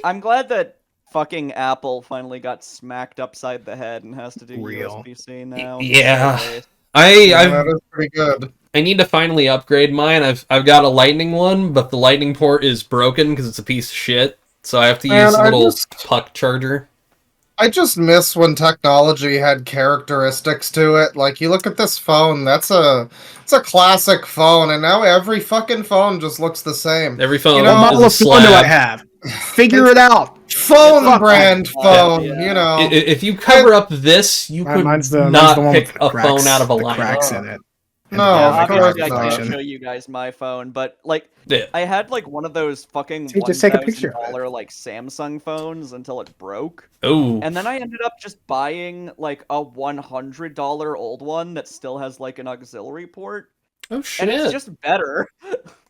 I'm glad that fucking Apple finally got smacked upside the head and has to do Real. USB-C now. Yeah. So, Yeah, I've that is pretty good. I need to finally upgrade mine. I've got a lightning one, but the lightning port is broken because it's a piece of shit. So I have to Man, use a I little just- puck charger. I just miss when technology had characteristics to it. Like, you look at this phone, it's a classic phone, and now every fucking phone just looks the same. Every phone You know, What is model a of phone do I slab. have? Figure it out. Phone Fuck brand that. phone, Yeah. you know. If you cover up this, you could Mine's the not one pick with the a cracks, phone out of a the lineup. cracks in it. And No, the of graphic course obviously I not. can't function. show you guys my phone, but like Yeah. I had like one of those fucking See, just take a picture of it. $1,000 like Samsung phones until it broke. Oh. And then I ended up just buying like a $100 old one that still has like an auxiliary port. Oh And shit. it's just better.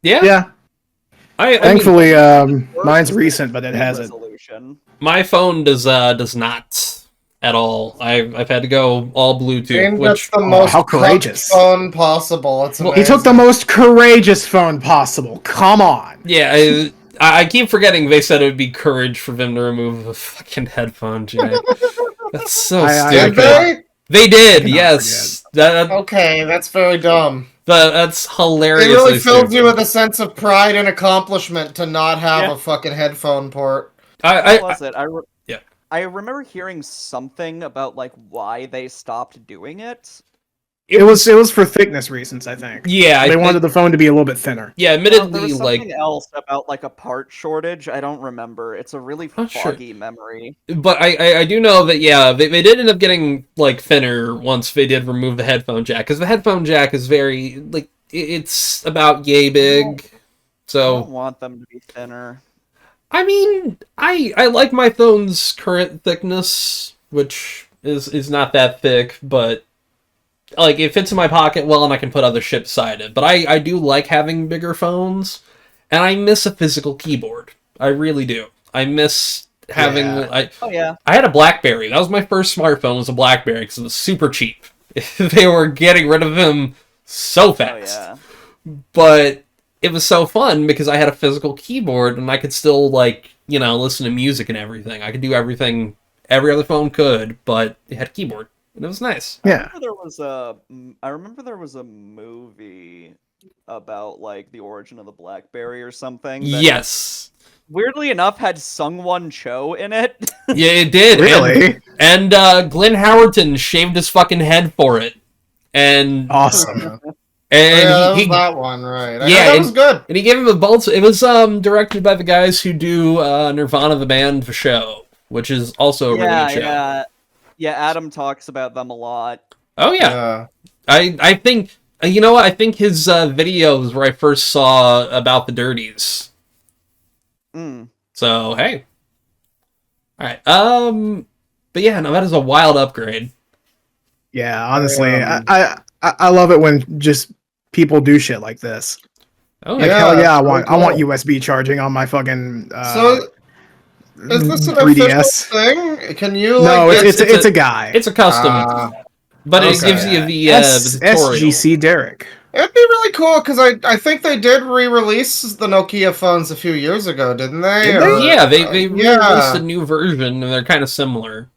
Yeah. Yeah, I mean, thankfully, Worse mine's is recent, the but it has it. resolution. my phone does not at all. I've had to go all Bluetooth, Shane which gets the most how cucked courageous. phone possible. It's amazing. He took the most courageous phone possible. Come on. yeah. I keep forgetting they said it would be courage for them to remove a fucking headphone jack. That's so I- Did stupid. they? They did, Cannot yes. That, Okay, that's very dumb. But that's It hilarious. really fills you with a sense of pride and accomplishment to not have Yeah. a fucking headphone port. What was it? Yeah. I remember hearing something about like why they stopped doing it. It was for thickness reasons, I think. Yeah, They wanted the phone to be a little bit thinner. Yeah, There admittedly, was like, something else about like a part shortage. I don't remember. It's a really Oh, sure. foggy memory. but I do know that, yeah, they did end up getting, like, thinner once they did remove the headphone jack, because the headphone jack is very, like, it's about yay big, I so, don't want them to be thinner. I mean, I like my phone's current thickness, which is not that thick, but, like, it fits in my pocket well, and I can put other shit beside it, but I do like having bigger phones, and I miss a physical keyboard. I really do. I miss having... Yeah. Oh yeah. I had a BlackBerry. That was my first smartphone, was a BlackBerry, because it was super cheap. They were getting rid of them so fast. Oh yeah. But it was so fun because I had a physical keyboard, and I could still, like, you know, listen to music and everything. I could do everything every other phone could, but it had a keyboard, and it was nice. Yeah. I remember there was a movie about like the origin of the BlackBerry or something. That Yes. weirdly enough had Sungwon Cho in it. Yeah, it did. Really? And Glenn Howerton shaved his fucking head for it. And Awesome. That he was that one, right? I Yeah, heard that was good. and he gave him a bolt. It was directed by the guys who do Nirvana the band, the show, which is also a really good show. Yeah, Adam talks about them a lot. Oh yeah. I think you know what? I think his videos where I first saw about the Dirties. Mm. So hey. Alright. But yeah, no, that is a wild upgrade. Yeah, honestly, I love it when just people do shit like this. Oh Like, Yeah, hell yeah, I it's want really I want cool. USB charging on my fucking So, is this an 3DS. official thing? Can you No, like, it's get- a guy. It's a custom, but it okay. gives you the tutorial. SGC Derek. It'd be really cool because I think they did re-release the Nokia phones a few years ago, didn't they? Did they? Or- Yeah, they released yeah. a new version, and they're kind of similar.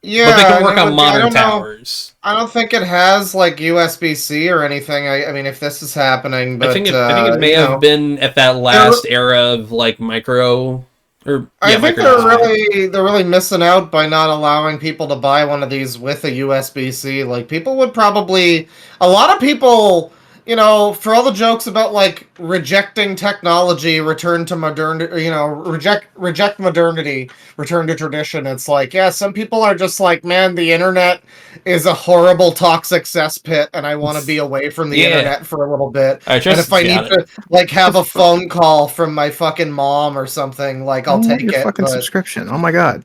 Yeah, But they can work and it on would- I modern don't know. towers. I don't think it has like USB-C or anything. I mean, if this is happening, but I think it may you have know, been at that last era of like micro, or I yeah, think micro they're really missing out by not allowing people to buy one of these with a USB-C. Like people would probably, a lot of people, you know, for all the jokes about like rejecting technology, return to modernity, you know, reject modernity, return to tradition. It's like, yeah, some people are just like, man, the internet is a horrible toxic cesspit, and I want to be away from the Yeah. internet for a little bit. I And just if I need to like have a phone call from my fucking mom or something, like I'll take your it. fucking But subscription. Oh my god.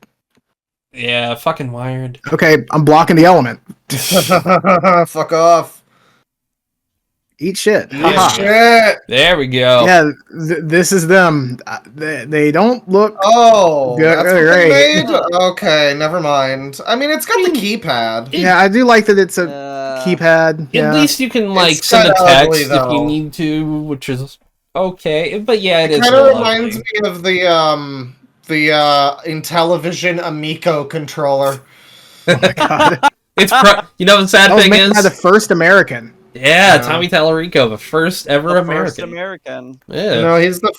yeah, fucking wired. Okay, I'm blocking the element. fuck off. Eat shit. Yeah. Haha. Shit. There we go. Yeah, this is them. They don't look. Oh, Good, that's what great. they made? Okay, never mind. I mean, it's got the keypad. Yeah, I do like that it's a keypad. At Yeah. least you can like It's send a kinda text ugly, if you though. need to, which is okay. But yeah, it is. Kind a of little reminds ugly. me of the Intellivision Amico controller. Oh my god. You know the sad That was thing made is, by the first American. yeah, Yeah. Tommy Tallarico, the first ever The American. first American. Yeah. You know,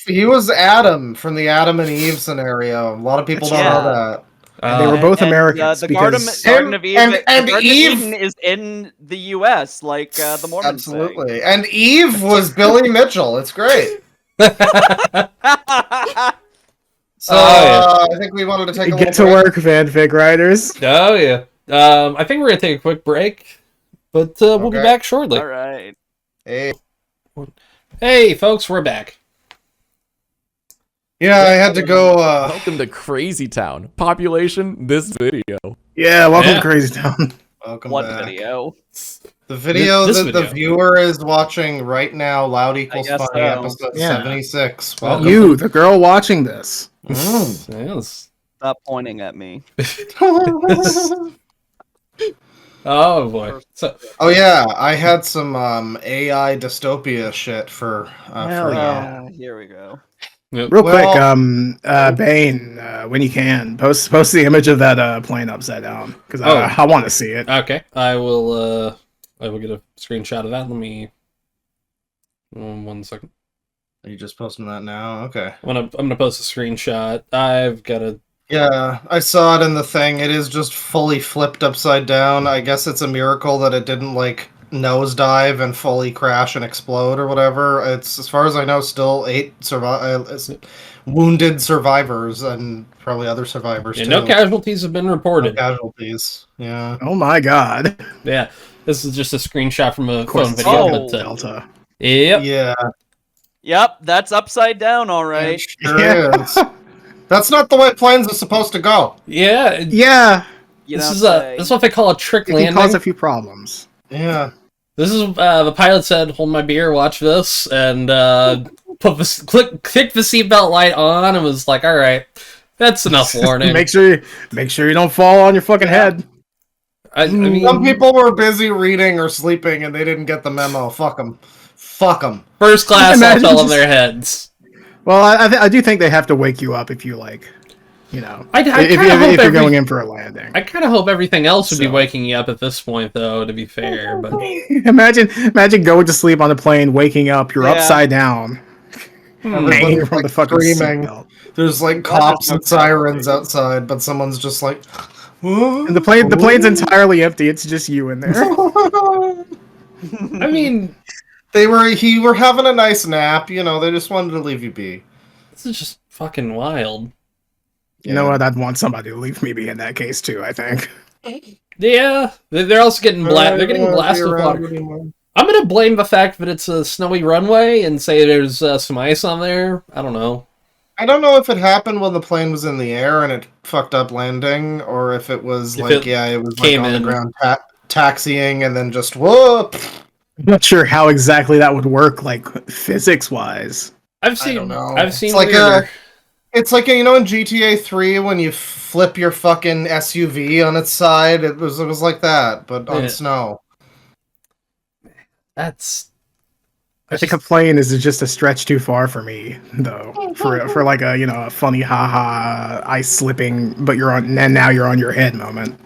he was Adam from the Adam and Eve scenario. A lot of people don't Yeah. know that. And they were both And, Americans the because Garden of Eve, and the Garden of Eve- Eden is in the U.S. like the Mormons say. Absolutely. And Eve was Billy Mitchell. It's great. So Oh, I think we wanted to take a get to little break. work, fanfic writers. Oh yeah. I think we're gonna take a quick break, but we'll be Okay. back shortly. All right. Hey. Hey, folks, we're back. Yeah, I had to go. Welcome to Crazy Town. Population, this video. Yeah, welcome Yeah. to Crazy Town. Welcome What back. video? The video This that video. the viewer is watching right now, Loud Equals guess Funny, so. episode Yeah. 76. Welcome. You, the girl watching this. Mm. Yes. Stop pointing at me. Oh boy. So Oh yeah, I had some AI dystopia shit for Hell for yeah. Here we go. Real Well- quick, Bane, when you can, post the image of that plane upside down because Oh. I want to see it. okay, I will get a screenshot of that. Let me 1 second. Are you just posting that now? Okay. I'm gonna post a screenshot. I've got a. Yeah, I saw it in the thing. It is just fully flipped upside down. I guess it's a miracle that it didn't like nosedive and fully crash and explode or whatever. It's, as far as I know, still 8 wounded survivors and probably other survivors too. No casualties have been reported. No casualties. Yeah. Oh my god. Yeah, this is just a screenshot from a Of course phone it's video. Oh. But, Delta. yep. Yeah. Yep, that's upside down, all right. It sure Yeah. is. That's not the way planes are supposed to go. Yeah. Yeah. You This don't is say. what they call a trick It can landing. cause a few problems. Yeah. This is the pilot said, "Hold my beer, watch this," and click the seatbelt light on, and was like, "All right, that's enough warning." make sure you don't fall on your fucking head. I mean, Some people were busy reading or sleeping and they didn't get the memo. Fuck them. Fuck them. first class all Imagine fell on just- their heads. Well, I do think they have to wake you up if you like, you know, I if kinda hope you're going in for a landing. I kind of hope everything else would be So- waking you up at this point, though. To be fair, but Imagine going to sleep on a plane, waking up, you're Yeah. upside down, hanging Everybody's, from like, the fucking screaming. seatbelt. There's like cops and sirens outside, but someone's just like, And the plane's entirely empty. It's just you in there. I mean, They were having a nice nap, you know, they just wanted to leave you be. this is just fucking wild. You know what? I'd want somebody to leave me be in that case too. I think. Yeah, they're also getting They're getting blasted with water. I'm gonna blame the fact that it's a snowy runway and say there's some ice on there. I don't know. I don't know if it happened when the plane was in the air and it fucked up landing, or if it was If like, it it was like came on in. the ground taxiing and then just whoop. I'm not sure how exactly that would work, like physics wise. I've seen. don't know. I've seen It's like weirder. It's like, you know, in GTA 3 when you flip your fucking SUV on its side, it was like that, but on Yeah. snow. That's. I think a plane is just a stretch too far for me, though. For like a a funny haha ice slipping, but you're on and now you're on your head moment.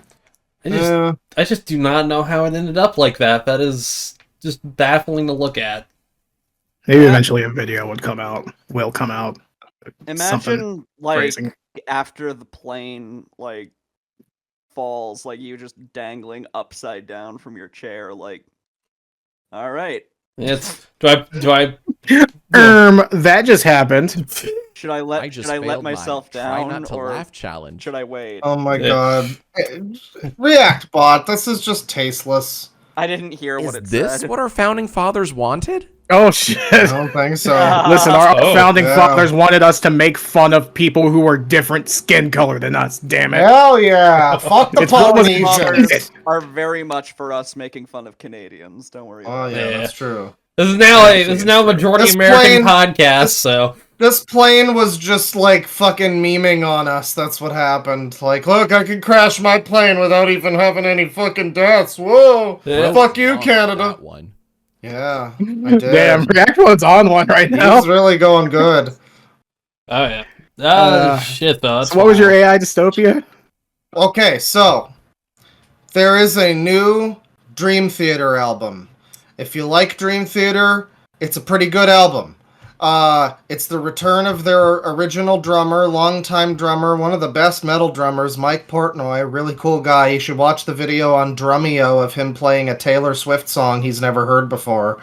I just do not know how it ended up like that. That is just baffling to look at. Maybe Yeah. eventually a video will come out. Imagine Something like phrasing. after the plane like falls, like you just dangling upside down from your chair, like, all right, It's do I That just happened. should I let myself try down not to or laugh challenge. should I wait? Oh my Yeah. god. React bot, this is just tasteless. I didn't hear Is what it this said. what our founding fathers wanted? Oh shit! I don't think so. Listen, our Oh, founding yeah. fathers wanted us to make fun of people who are different skin color than us. Damn it! Hell yeah. Fuck the It's what was Polynesians. intended. Are very much for us making fun of Canadians. Don't worry. Oh about it. yeah, Yeah. that's true. This is now a majority This American plane- podcast, so This plane was just like fucking memeing on us. That's what happened. Like, look, I can crash my plane without even having any fucking deaths. Whoa. Yeah. Fuck you, Wrong for Canada. that one. Yeah, I did. Damn, React Mode's on one right now. He's really going good. oh yeah. Uh, Shit though. That's So what was your wild. AI dystopia? Okay, so there is a new Dream Theater album. If you like Dream Theater, it's a pretty good album. It's the return of their original drummer, longtime drummer, one of the best metal drummers, Mike Portnoy, really cool guy. You should watch the video on Drumeo of him playing a Taylor Swift song he's never heard before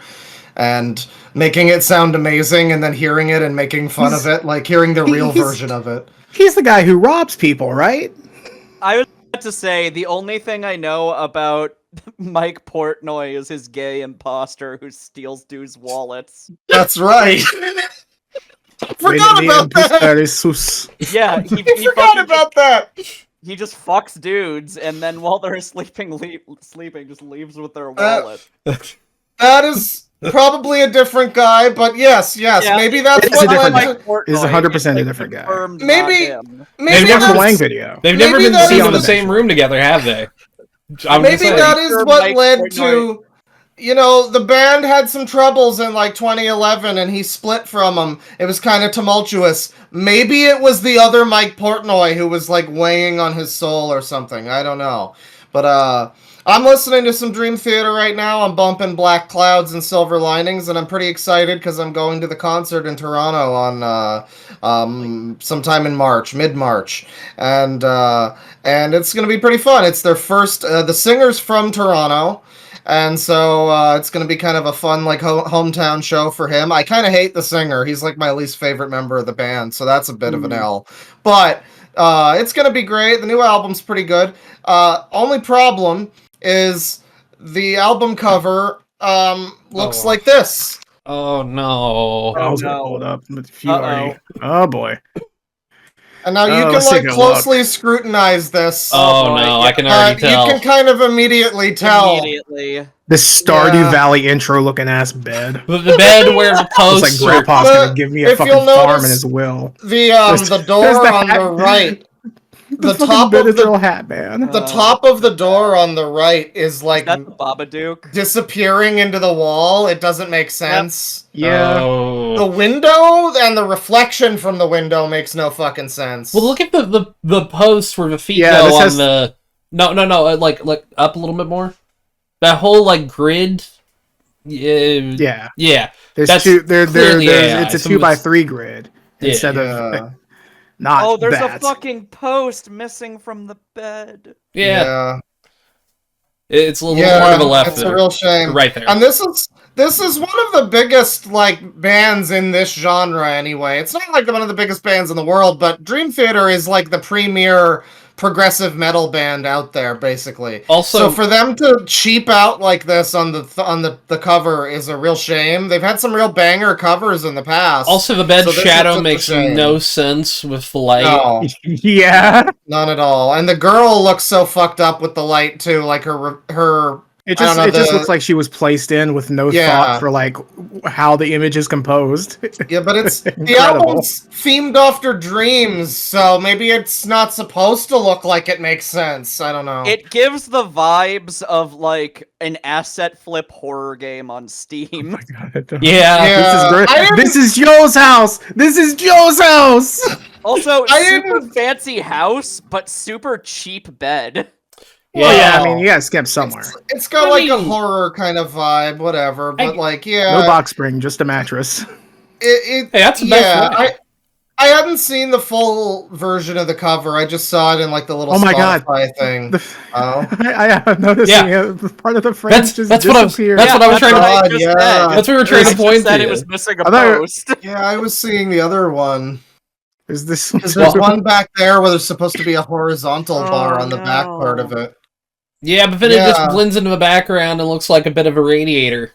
and making it sound amazing and then hearing it and making fun of it, like hearing the real he's- version of it. He's the guy who robs people, right? I was about to say the only thing I know about Mike Portnoy is his gay imposter who steals dudes' wallets. That's right. Forgot about that. Yeah, he Forgot fucking about that. he just fucks dudes, and then while they're sleeping, just leaves with their wallet. That is probably a different guy, but yes, Yeah, maybe that's it is what a different led guy. to... Portnoy Is 100% a is, different guy. confirmed Maybe- not him. Maybe They've Watch the never- Wang that's, video. They've Maybe never been that seen is in the the- same room together, have they? I'm maybe just saying. that is Sure, what Mike led Portnoy- to... You know, the band had some troubles in like 2011 and he split from them. It was kind of tumultuous. Maybe it was the other Mike Portnoy who was like weighing on his soul or something. I don't know. But I'm listening to some Dream Theater right now. I'm bumping Black Clouds and Silver Linings, and I'm pretty excited because I'm going to the concert in Toronto on sometime in March, mid-March, and it's gonna be pretty fun. It's their first. The singer's from Toronto. And so it's going to be kind of a fun, like, hometown show for him. I kind of hate the singer. He's, like, my least favorite member of the band, so that's a bit of an L. But it's going to be great. The new album's pretty good. Only problem is the album cover looks like this. Oh, no. I was gonna pull it up. If you already... Oh, boy. And now you can, let's like, take a closely scrutinize this. Oh, no, I can already tell. You can kind of immediately tell. Immediately. This Stardew Valley intro looking ass bed. The bed where the It's posts like Grandpa's gonna give me a if fucking you'll farm notice- in his will. The door on the right. The fucking top of the Benadryl hat, man. The top of the door on the right is like That's the Babadook. disappearing into the wall. It doesn't make sense. Yeah. Oh. The window and the reflection from the window makes no fucking sense. Well, look at the post where the feet Yeah, go this on has- the... No, like up a little bit more. That whole, like, grid... Yeah. Yeah. There's That's two. clearly AI. It's a Some of 2x3 grid Yeah. instead Yeah. of not. Oh, there's that. a fucking post missing from the bed. Yeah. It's a little Yeah, more to the left it's there. a real shame. Right there. And this is one of the biggest like bands in this genre anyway. It's not like one of the biggest bands in the world, but Dream Theater is like the premier progressive metal band out there, basically. Also, so for them to cheap out like this on the cover is a real shame. They've had some real banger covers in the past. also the bed So this is shadow just a makes shame. no sense with the light. No, Yeah. none at all. And the girl looks so fucked up with the light too. Like her. It I just don't know, just looks like she was placed in with no Yeah. thought for like how the image is composed. Yeah, but it's the Incredible. album's themed after dreams, so maybe it's not supposed to look like it makes sense. I don't know. It gives the vibes of like an asset flip horror game on Steam. Yeah. Yeah. This is I great. didn't- This is Joe's house. This is Joe's house. Also, I super didn't- fancy house, but super cheap bed. Well, yeah. I Wow. mean, you gotta skip somewhere. It's got I like a mean- horror kind of vibe, whatever. But like, yeah, No box spring, just a mattress. It Hey, that's the best way. I hadn't seen the full version of the cover. I just saw it in like the little Oh my God. Spotify thing. Oh. I am noticing part of the frame just that's what I was- disappeared. that's what I was trying to- what I God, just yeah. said. That's what we were trying to Just point said to. it was missing a I thought- post. Yeah, I was seeing the other one. Is this? Because there's one back there where there's supposed to be a horizontal bar on the back no. part of it. Yeah, but then it just blends into the background and looks like a bit of a radiator.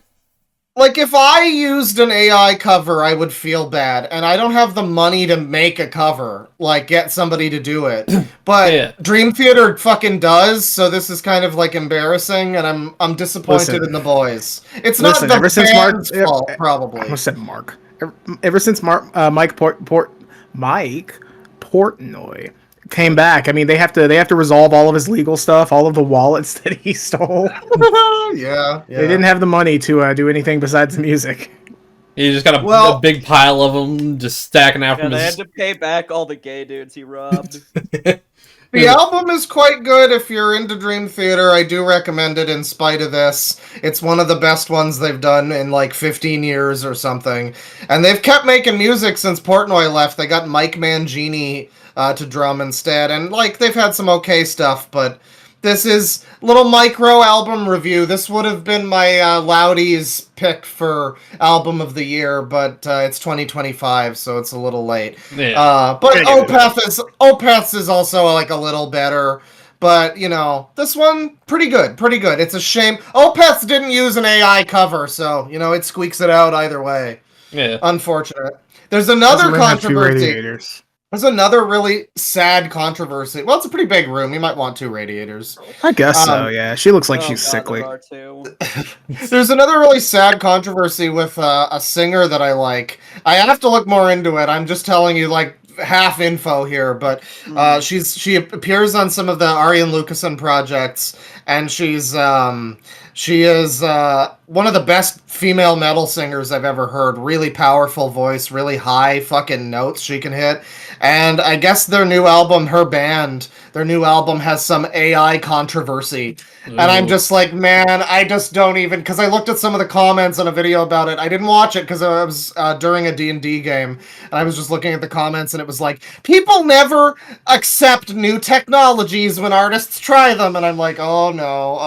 Like, if I used an AI cover, I would feel bad, and I don't have the money to make a cover, like, get somebody to do it. But Yeah. Dream Theater fucking does, so this is kind of, like, embarrassing, and I'm disappointed Listen. in the boys. It's Listen, not ever the since band's Mark- fault, I probably. almost said Mark. Ever since Mike Portnoy came back, I mean, they have to resolve all of his legal stuff, all of the wallets that he stole. Yeah. They didn't have the money to do anything besides music. You just got a big pile of them just stacking out Yeah, from they had his... to pay back all the gay dudes he robbed. The album is quite good if you're into Dream Theater. I do recommend it in spite of this. It's one of the best ones they've done in like 15 years or something. And they've kept making music since Portnoy left. They got Mike Mangini to drum instead. And like they've had some okay stuff, but this is a little micro album review. This would have been my Loudies pick for album of the year, but it's 2025, so it's a little late. Yeah. But Opeth is also like a little better. But, you know, this one, pretty good. It's a shame. Opeth didn't use an AI cover, so, you know, it squeaks it out either way. Yeah. Unfortunate. There's another Doesn't have two controversy. radiators. There's another really sad controversy. Well, it's a pretty big room. You might want 2 radiators. I guess so. Yeah, she looks like Oh, she's God, sickly. there are two. There's another really sad controversy with a singer that I like. I have to look more into it. I'm just telling you, like, half info here, but she appears on some of the Arian Lucasen projects, and she is one of the best female metal singers I've ever heard. Really powerful voice, really high fucking notes she can hit. And I guess their new album has some AI controversy. Ooh. And I'm just like, man, I just don't even, because I looked at some of the comments on a video about it. I didn't watch it because it was during a D&D game. And I was just looking at the comments and it was like, people never accept new technologies when artists try them. And I'm like, oh no,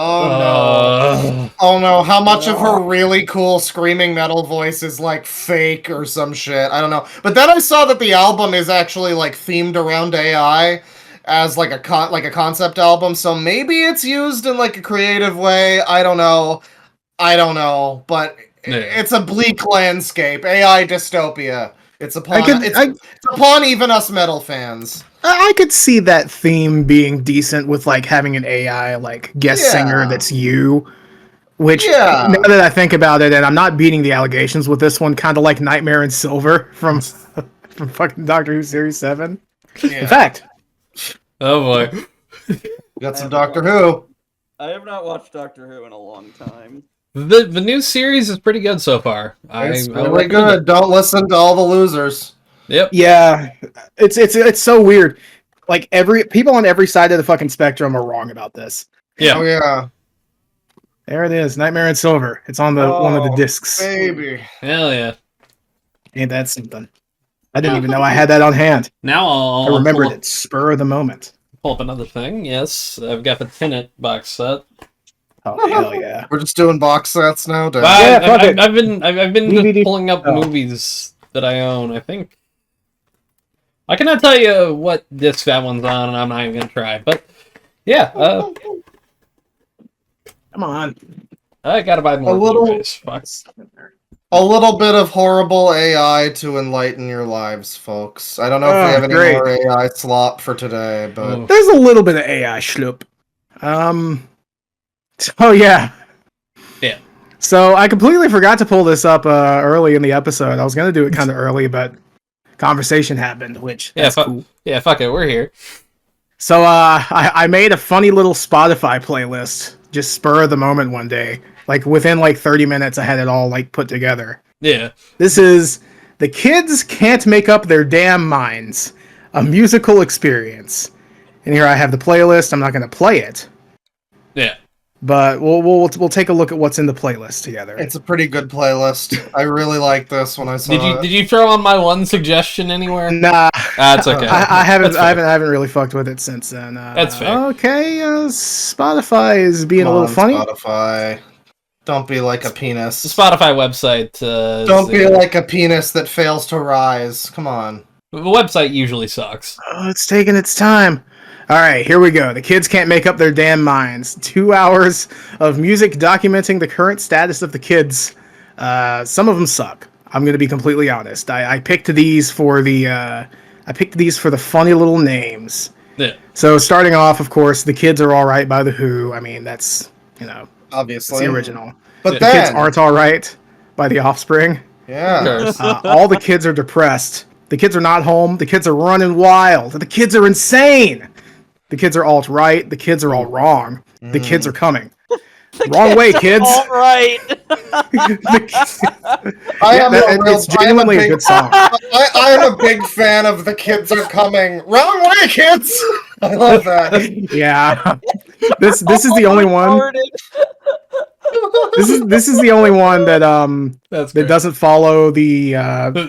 oh no, how much of her really cool screaming metal voice is like fake or some shit? I don't know. But then I saw that the album is actually like themed around AI as like a concept album, so maybe it's used in like a creative way. I don't know, but it's a bleak landscape. AI dystopia. It's upon even us metal fans. I could see that theme being decent with like having an AI like guest singer that's you. Which, now that I think about it, and I'm not beating the allegations with this one, kind of like Nightmare in Silver from fucking Doctor Who Series 7. Yeah. In fact. Oh boy. Got some Doctor Who. I have not watched Doctor Who in a long time. The new series is pretty good so far. It's really good. Don't listen to all the losers. Yep. Yeah. It's so weird. Like people on every side of the fucking spectrum are wrong about this. Yeah. Oh yeah. There it is, Nightmare in Silver. It's on the one of the discs. Baby. Hell yeah. Ain't that something? I didn't even know I had that on hand. Now I remembered it. Spur of the moment. Pull up another thing. Yes, I've got the Tenet box set. Oh hell yeah! We're just doing box sets now. Dude. I've been DVD. just pulling up movies that I own. I think I cannot tell you what disc that one's on, and I'm not even gonna try. But yeah, Come on. I gotta buy more Blu-rays. Fuck. A little bit of horrible AI to enlighten your lives, folks. I don't know if we have any more AI slop for today, but there's a little bit of AI schloop. Oh yeah. Yeah. So I completely forgot to pull this up early in the episode. I was gonna do it kind of early, but conversation happened, which that's cool. Yeah, fuck it, we're here. So I made a funny little Spotify playlist, just spur of the moment one day. Like within like 30 minutes, I had it all like put together. Yeah. This is The Kids Can't Make Up Their Damn Minds, a musical experience. And here I have the playlist. I'm not gonna play it. Yeah. But we'll take a look at what's in the playlist together. it's a pretty good playlist. I really like this when I saw it. Did you throw on my one suggestion anywhere? Nah, That's okay. I haven't really fucked with it since then. That's fair. Okay, Spotify is being a little funny. Spotify, don't be like a penis. The Spotify website. Don't be like a penis that fails to rise. Come on. The website usually sucks. Oh, it's taking its time. All right, here we go. The Kids Can't Make Up Their Damn Minds. 2 hours of music documenting the current status of the kids. Some of them suck. I'm going to be completely honest. I picked these for the funny little names. Yeah. So starting off, of course, The Kids Are All Right by The Who. I mean, that's, Obviously. it's the original. But The Kids Aren't All Right by The Offspring. Yeah. All the kids are depressed. The kids are not home. The kids are running wild. The kids are insane. The kids are alt-right. The kids are all wrong. The kids are coming. Wrong way, kids. All right. It's genuinely a good song. I am a big fan of The Kids Are Coming. Wrong way, kids! I love that. Yeah. This is the only one. This is the only one that that doesn't follow the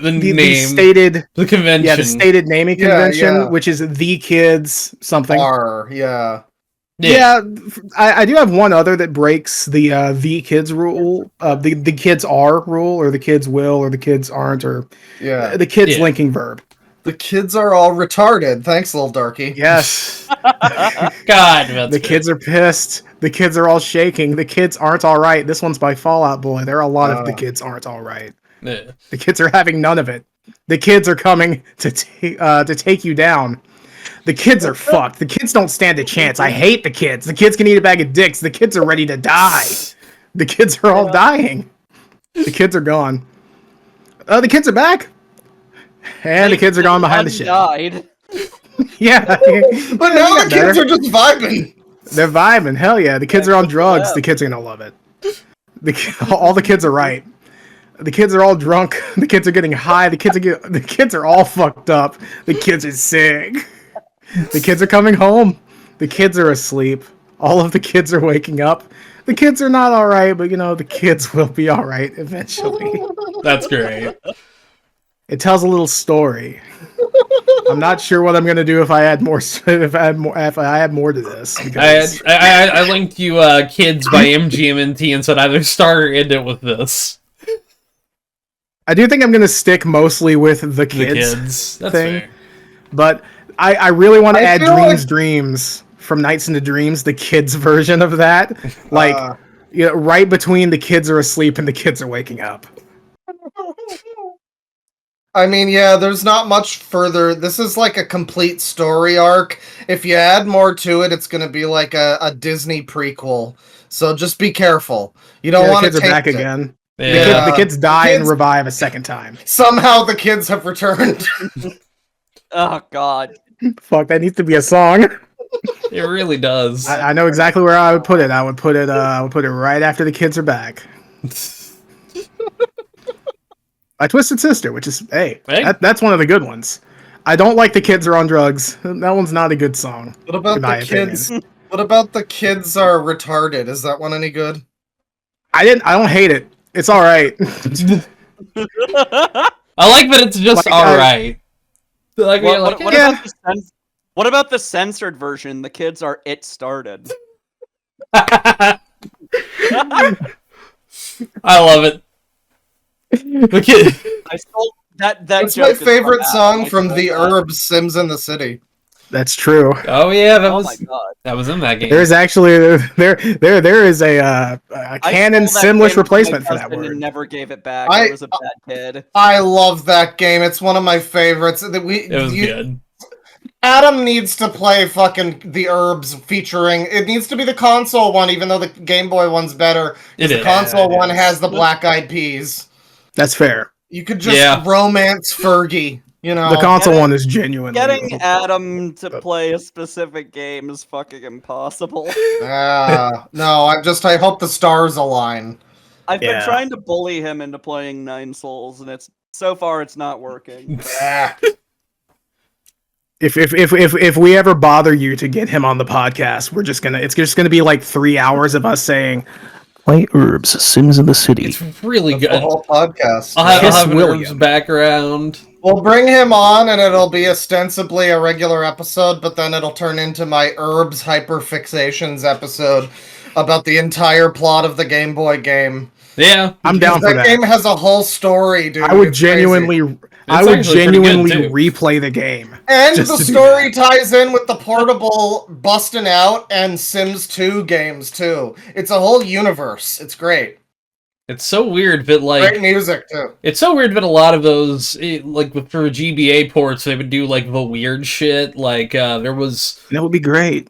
name, stated convention. Yeah, the stated naming convention, which is The Kids something. Yeah, I do have one other that breaks the kids rule, the kids are rule, or the kids will, or the kids aren't, or the kids linking verb. The kids are all retarded. Thanks, little darky. Yes. God, the kids are pissed. The kids are all shaking. The kids aren't all right. This one's by Fall Out Boy. There are a lot of the kids aren't all right. Yeah. The kids are having none of it. The kids are coming to take you down. The kids are fucked. The kids don't stand a chance. I hate the kids. The kids can eat a bag of dicks. The kids are ready to die. The kids are all dying. The kids are gone. The kids are back. And the kids are gone behind the shit. Died. Yeah. But now the kids are just vibing. They're vibing. Hell yeah. The kids are on drugs. The kids are gonna love it. All the kids are right. The kids are all drunk. The kids are getting high. The kids are all fucked up. The kids are sick. The kids are coming home. The kids are asleep. All of the kids are waking up. The kids are not all right, but the kids will be all right eventually. That's great. It tells a little story. I'm not sure what I'm gonna do if I add more. If I add more to this. Because... I linked you "Kids" by MGMT and said either start or end it with this. I do think I'm gonna stick mostly with the kids That's thing, fair. but I really want to add feel Dreams from Nights into Dreams, the kids version of that, like right between the kids are asleep and the kids are waking up. I mean, yeah, there's not much further. This is like a complete story arc. If you add more to it, it's going to be like a Disney prequel. So just be careful. You don't want to kids are take back it. again. Yeah. The kids die and revive a second time. Somehow the kids have returned. Oh God. Fuck, that needs to be a song. It really does. I know exactly where I would put it. I would put it right after the kids are back. My Twisted Sister, which is that's one of the good ones. I don't like The Kids Are on Drugs. That one's not a good song. What about the kids? What about The Kids Are Retarded? Is that one any good? I don't hate it. It's all right. I like that it's just all right. What about the censored version? The kids are It Started. I love it. The kid. I stole that. That's my favorite song from The Herbs, Sims in the City. That's true. Oh yeah, Oh my God. that was in that game. There's actually there is a canon Simlish replacement for that word. And never gave it back. I was a bad kid. I love that game. It's one of my favorites. It was good. Adam needs to play fucking The Herbs featuring. It needs to be the console one, even though the Game Boy one's better. The console one has the Black Eyed Peas. That's fair. You could just romance Fergie. The console one is genuinely getting Adam to play a specific game is fucking impossible. No, I hope the stars align. I've been trying to bully him into playing Nine Souls, and so far it's not working. If we ever bother you to get him on the podcast, it's just gonna be like 3 hours of us saying, "Play Herbs, Sims in the City." It's really good. The whole podcast. I'll have an Herbs background. We'll bring him on, and it'll be ostensibly a regular episode, but then it'll turn into my Herbs Hyperfixations episode about the entire plot of the Game Boy game. Yeah, I'm down for that. That game has a whole story, dude. I would genuinely replay the game. And the story ties in with the portable Bustin' Out and Sims 2 games, too. It's a whole universe. It's great. It's so weird that, great music, too. It's so weird that a lot of those, for GBA ports, they would do, the weird shit. There was... That would be great.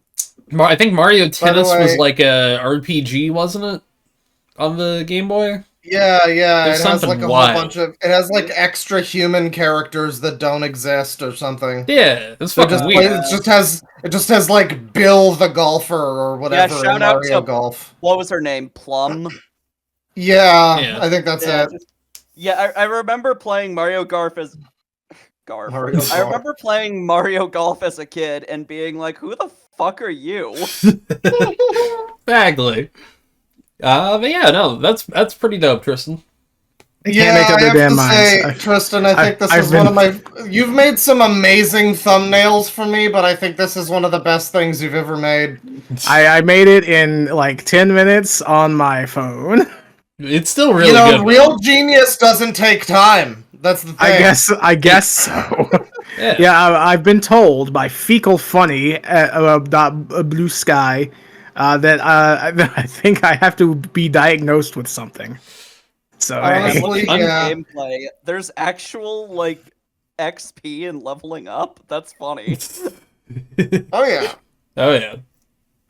I think Mario Tennis was, a RPG, wasn't it? On the Game Boy? Yeah. There's it has a wild. whole bunch of. It has extra human characters that don't exist or something. Yeah, it's fucking weird. It just has Bill the golfer or whatever. Yeah, shout in out Mario to Golf. What was her name? Plum. Yeah, I think that's it. I remember playing Mario Golf as. I remember playing Mario Golf as a kid and being like, "Who the fuck are you?" Exactly. But yeah, no, that's pretty dope, Tristan. I have to say, Tristan, I think this is one of my... You've made some amazing thumbnails for me, but I think this is one of the best things you've ever made. I made it in 10 minutes on my phone. It's still really good. Real genius doesn't take time. That's the thing. I guess so. I've been told by Fecal Funny Blue Sky that I think I have to be diagnosed with something. So honestly, gameplay. There's actual XP and leveling up. That's funny. Oh yeah.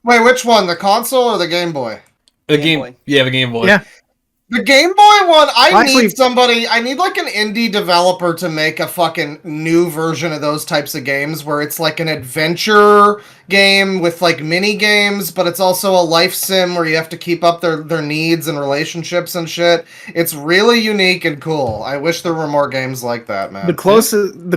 Wait, which one? The console or the Game Boy? The Game Boy. Yeah, the Game Boy. Yeah. The Game Boy one, Actually- I need like an indie developer to make a fucking new version of those types of games where it's like an adventure game with like mini games, but it's also a life sim where you have to keep up their needs and relationships and shit. It's really unique and cool. I wish there were more games like that, man. The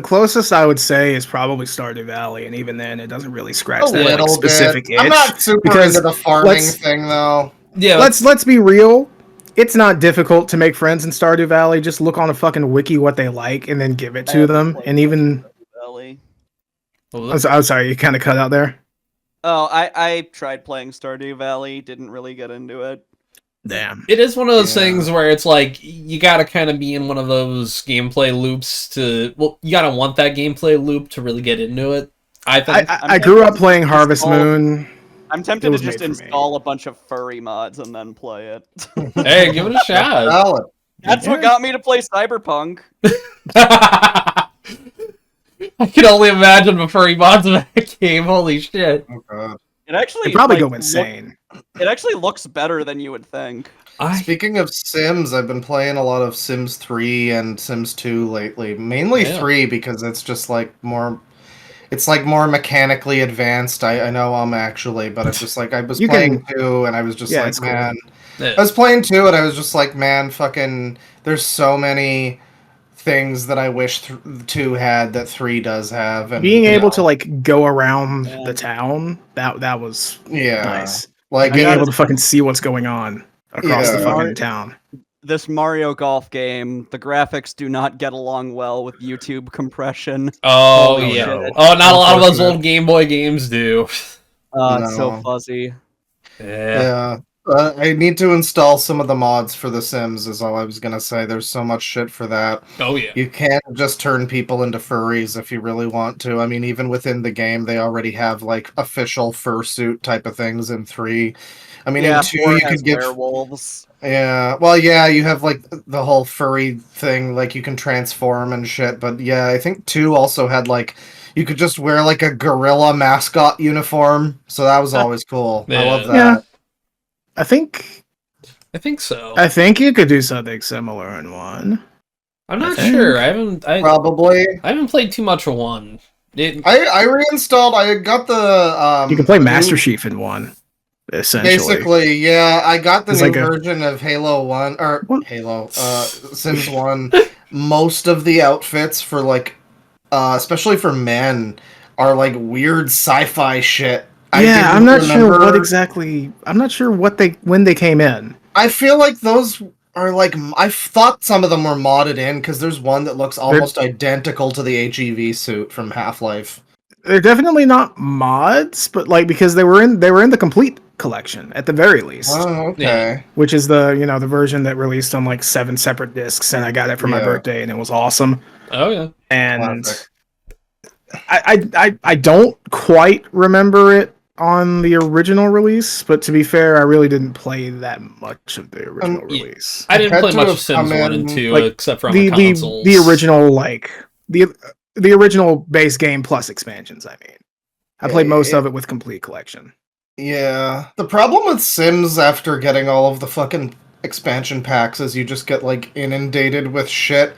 closest I would say is probably Stardew Valley, and even then, it doesn't really scratch A that like, little specific bit. itch. I'm not super because into the farming let's- thing though. Yeah, Let's be real. It's not difficult to make friends in Stardew Valley. Just look on a fucking wiki what they like and then give it to them. And even Valley. I'm sorry, you kind of cut out there. Oh, I tried playing Stardew Valley, didn't really get into it. Damn. it is one of those Yeah. things where it's like you gotta kind of be in one of those gameplay loops to. Well, you gotta want that gameplay loop to really get into it. I think. I grew up playing Harvest Moon. I'm It tempted to was just made for me. install a bunch of furry mods and then play it. Hey, give it a shot. Valid. That's what got me to play Cyberpunk. I can only imagine the furry mods of that game. Holy shit! Oh, God. It actually They probably like, go insane. It actually looks better than you would think. Speaking of Sims, I've been playing a lot of Sims 3 and Sims 2 lately. Mainly Yeah. 3 because it's just like more. It's like more mechanically advanced. I know actually, but it's just like I was You playing 2 and I was just Yeah, like, it's cool. man. Yeah. I was playing 2 and I was just like, man, fucking. There's so many things that I wish 2 had that 3 does have. And, Being you able know, to like go around Yeah. the town, that was yeah, nice. like Being it- able to fucking see what's going on across the Yeah. fucking town. This Mario Golf game, the graphics do not get along well with YouTube compression. Oh Holy yeah. shit. Oh, not a lot of those Unfortunate. old Game Boy games do. It's so No. fuzzy. Yeah. Yeah. I need to install some of the mods for The Sims, is all I was gonna say. There's so much shit for that. Oh yeah. You can't just turn people into furries if you really want to. I mean, even within the game, they already have like official fursuit type of things in 3. I mean, Yeah, in 2, 4 you has could give. werewolves. Yeah, well, yeah, you have like the whole furry thing, like you can transform and shit. But yeah, I think 2 also had like you could just wear like a gorilla mascot uniform, so that was always cool. I love Yeah. that. Yeah. I think so. I think you could do something similar in 1. I'm not think. sure. I Probably. haven't played too much of 1. I reinstalled. I got the. You can play new- Master Chief in 1, essentially. Basically, yeah, I got the It's new like a- version of Halo 1 or What? Halo Sims 1. Most of the outfits for like especially for men are like weird sci-fi shit. Yeah, I'm not sure what remember- exactly. I'm not sure when they came in. I feel like those are like I thought some of them were modded in because there's one that looks almost identical to the HEV suit from Half-Life. They're definitely not mods, but like because they were in the complete collection at the very least, Oh, okay. which is the the version that released on like 7 separate discs, and I got it for my Yeah. birthday, and it was awesome. Oh yeah. And Classic. I don't quite remember it on the original release, but to be fair, I really didn't play that much of the original yeah. release. I didn't had play to much have of Sims come 1 in, and 2 like, except for on the the consoles. the original the original base game plus expansions. I mean, I played most of it with complete collection. Yeah. The problem with Sims after getting all of the fucking expansion packs is you just get like inundated with shit.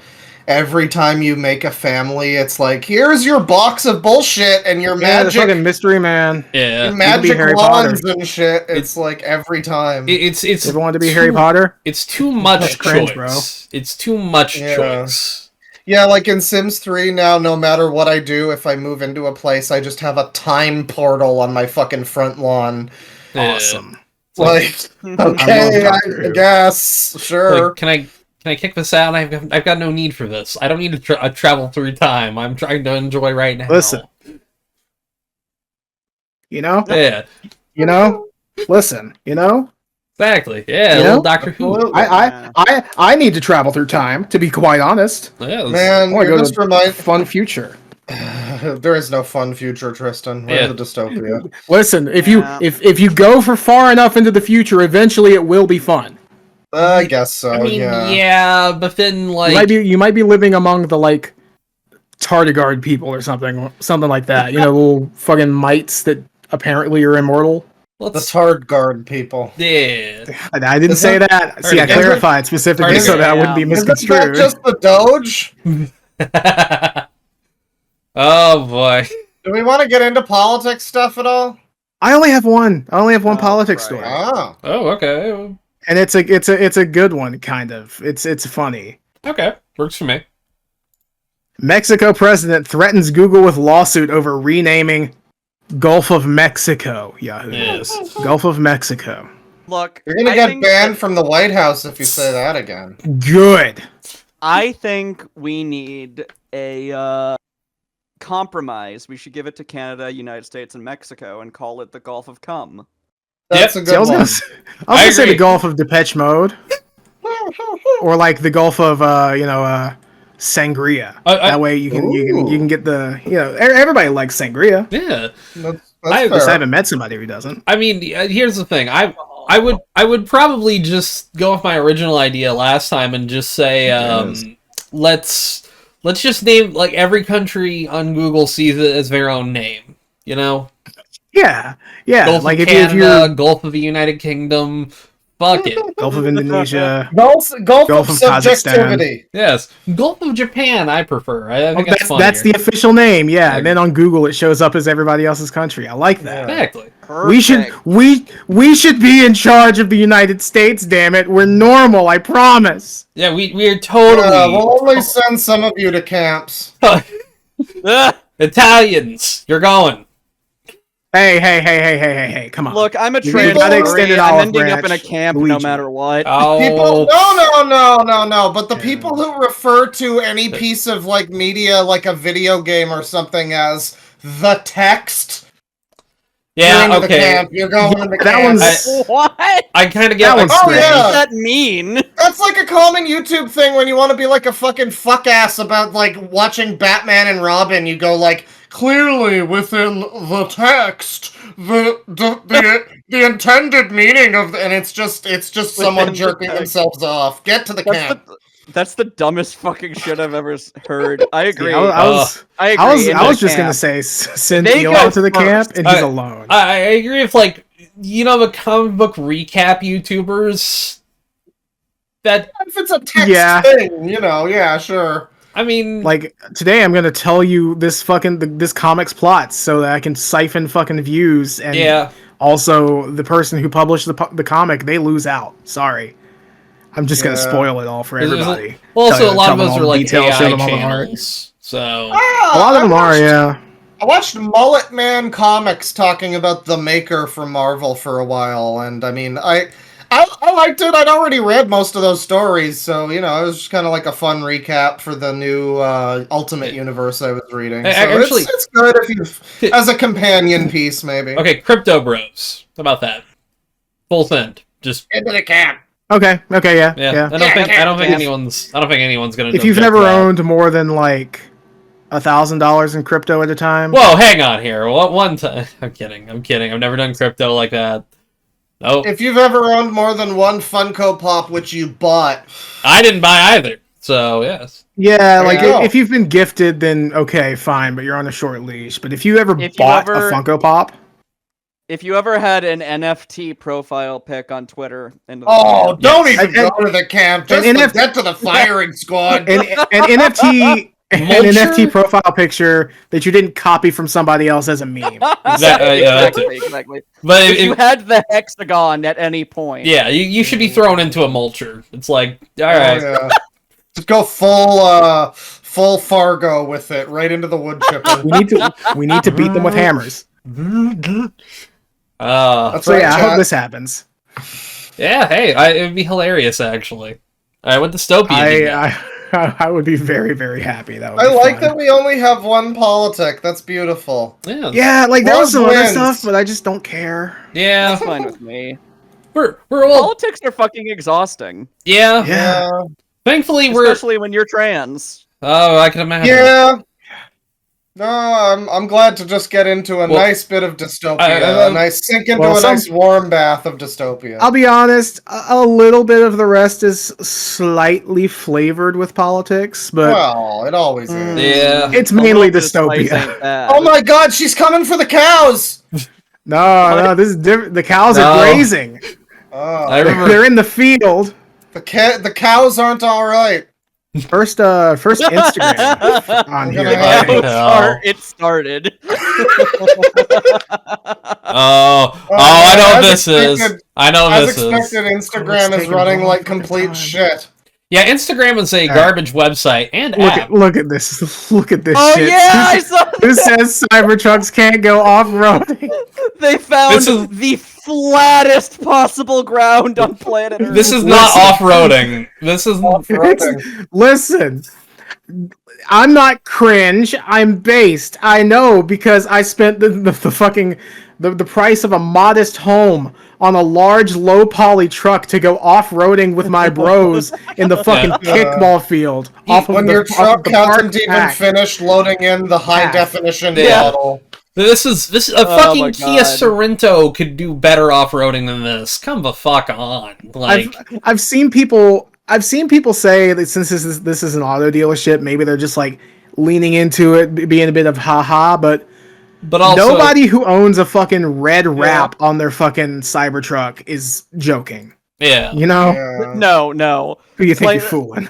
Every time you make a family, it's like, here's your box of bullshit and your Yeah, the magic, fucking mystery man. Yeah. your be magic Harry wands and shit. It's like every time. It's You ever wanted to be Harry Potter? It's too much That's cringe, choice. It's too much Yeah. choice. Yeah, like in Sims 3 now, no matter what I do, if I move into a place, I just have a time portal on my fucking front lawn. Yeah. Awesome. Like, love okay, Doctor I Who. guess, sure. Like, can I kick this out? I've got no need for this. I don't need to travel through time. I'm trying to enjoy right now. Listen. Yeah. Listen. Exactly. Yeah. You Little know? Doctor Who. Absolutely. I need to travel through time, to be quite honest. Yeah. Let's- Man, I want to you're go just to a remind. fun future. There is no fun future, Tristan. We're Yeah. in the dystopia. Listen, if Yeah. you go for far enough into the future, eventually it will be fun. I guess so. I mean, yeah. yeah, but then like You might be living among the like tardigrade people or something like that. Little fucking mites that apparently are immortal. The Tard Guard people. Yeah. I didn't say that. See, I Already- clarified specifically so that wouldn't be Isn't misconstrued. that just the Doge? Oh boy. Do we want to get into politics stuff at all? I only have one. I only have one politics right. story, Oh. Oh, okay. and it's a good one, kind of. It's funny. Okay. Works for me. Mexico president threatens Google with lawsuit over renaming Gulf of Mexico. Yahoo. Yes. Gulf of Mexico. Look, You're gonna I get think banned that- from the White House if you say that again. Good. I think we need a compromise. We should give it to Canada, United States, and Mexico, and call it the Gulf of Cum. That's Yep. a See, I good was one. gonna say the agree. Gulf of Depeche Mode, or like the Gulf of sangria. That way you can get the everybody likes sangria. Yeah. That's I Just fair. haven't met somebody who doesn't. I mean, here's the thing. I would probably just go with my original idea last time and just say, let's just name like every country on Google sees it as their own name. You know, Yeah. Gulf Like of if Canada, you're Gulf of the United Kingdom. Fuck it. Gulf of Indonesia. Gulf Gulf of of Kazakhstan. subjectivity. Yes, Gulf of Japan. I prefer. I think That's the official name, yeah. And then on Google it shows up as everybody else's country. I like that. exactly. Perfect. We should be in charge of the United States, damn it. We're normal, I promise. Yeah, we're totally We'll only send some of you to camps. Italians. You're going. Hey, come on. Look, I'm a You trans. gotta extend it I'm olive ending up in a branch, camp no Luigi. matter what. People, Oh, no. But the people who refer to any piece of like media, like a video game or something, as the text. yeah. You're in the Okay. camp. You're going in the That camp. one's- What? I kind of That get. one's Oh, strange. yeah. What does that mean? That's like a common YouTube thing when you want to be like a fucking fuck ass about like watching Batman and Robin. You go like, clearly within the text, the intended meaning of and it's just someone Within the jerking text. themselves off. Get to the camp. That's the dumbest fucking shit I've ever heard. I agree. I was agree. I was just gonna say send They Eel go out to the first. camp and he's alone. I agree with like the comic book recap YouTubers. That If it's a text Yeah. thing, yeah, sure. I mean, Like today, I'm gonna tell you this this comic's plot so that I can siphon fucking views, and yeah. also the person who published the comic, they lose out. Sorry, I'm just gonna Yeah. spoil it all for There's everybody. Also, a lot tell of them those all are the like details, show AI them all the art. channels. So A lot of them are, yeah. I watched Mullet Man Comics talking about the Maker from Marvel for a while, and I mean, I liked it. I'd already read most of those stories, so it was just kind of like a fun recap for the new Ultimate Universe I was reading. So Actually- it's good if you, as a companion piece, maybe. okay, Crypto Bros. How about that? Full send. Just Into the camp. Okay, yeah. yeah. I don't think anyone's gonna. If you've object never to that. owned more than like $1,000 in crypto at a time, Whoa, hang on here. One time. I'm kidding. I've never done crypto like that. No, If you've ever owned more than one Funko Pop, which you bought, I didn't buy either. So yes. yeah, There like you go. if you've been gifted, then okay, fine, but you're on a short leash. But if you ever If you bought ever- a Funko Pop, If you ever had an NFT profile pic on Twitter, and oh, don't even And- go to the camp. Just and to if- get to the firing squad. an NFT. An Mulcher? NFT profile picture that you didn't copy from somebody else as a meme. Yeah, that's it. exactly. But If you had the hexagon at any point, yeah, you should be thrown into a mulcher. It's like, all right. Oh, yeah. Just go full Fargo with it, right into the wood chipper. We need to beat them with hammers. That's So right, yeah, I chat. hope this happens. Yeah, hey, it would be hilarious actually. All right, what dystopia? I would be very, very happy. That would I be like fun. that we only have one politic. That's beautiful. Yeah, Yeah, like there was some Love other wins. stuff, but I just don't care. yeah. that's fine with me. We're all Politics are fucking exhausting, yeah. Yeah. Thankfully, we're. especially when you're trans. Oh, I can imagine. Yeah. No, I'm glad to just get into a Well, nice bit of dystopia. A nice sink into well, a some- nice warm bath of dystopia. I'll be honest, a little bit of the rest is slightly flavored with politics, but Well, it always is. Yeah. it's A mainly little bit of spice dystopia. ain't bad. Oh my god, she's coming for the cows! No, this is different. The cows No. are grazing. Oh, I remember. They're in the field. the cows aren't all right. First Instagram on I'm here. gonna buddy. have- hell? It started. I know what as this is. expected- I know As this is. expected, It's Instagram is taking running long like for the complete time. shit. Yeah, Instagram is a Alright. garbage website and app. Look at this. Look at this Oh shit. yeah, I saw Who says Cybertrucks can't go off-roading? they found This is- the flattest possible ground on planet Earth. This is not off-roading. This is Listen, I'm not cringe. I'm based. I know because I spent the fucking the price of a modest home on a large low poly truck to go off-roading with my bros in the fucking kickball field. Off of When the, your off of truck the park hasn't even pack. finished loading in the high Pack. definition Yeah. model. this is a Oh fucking my Kia God. Sorento could do better off-roading than this. Come the fuck on. Like I've seen people say that since this is an auto dealership, maybe they're just like leaning into it, being a bit of haha, but also nobody who owns a fucking red wrap on their fucking Cybertruck is joking. Yeah. You know? Yeah. No. Who you think Like- you're fooling?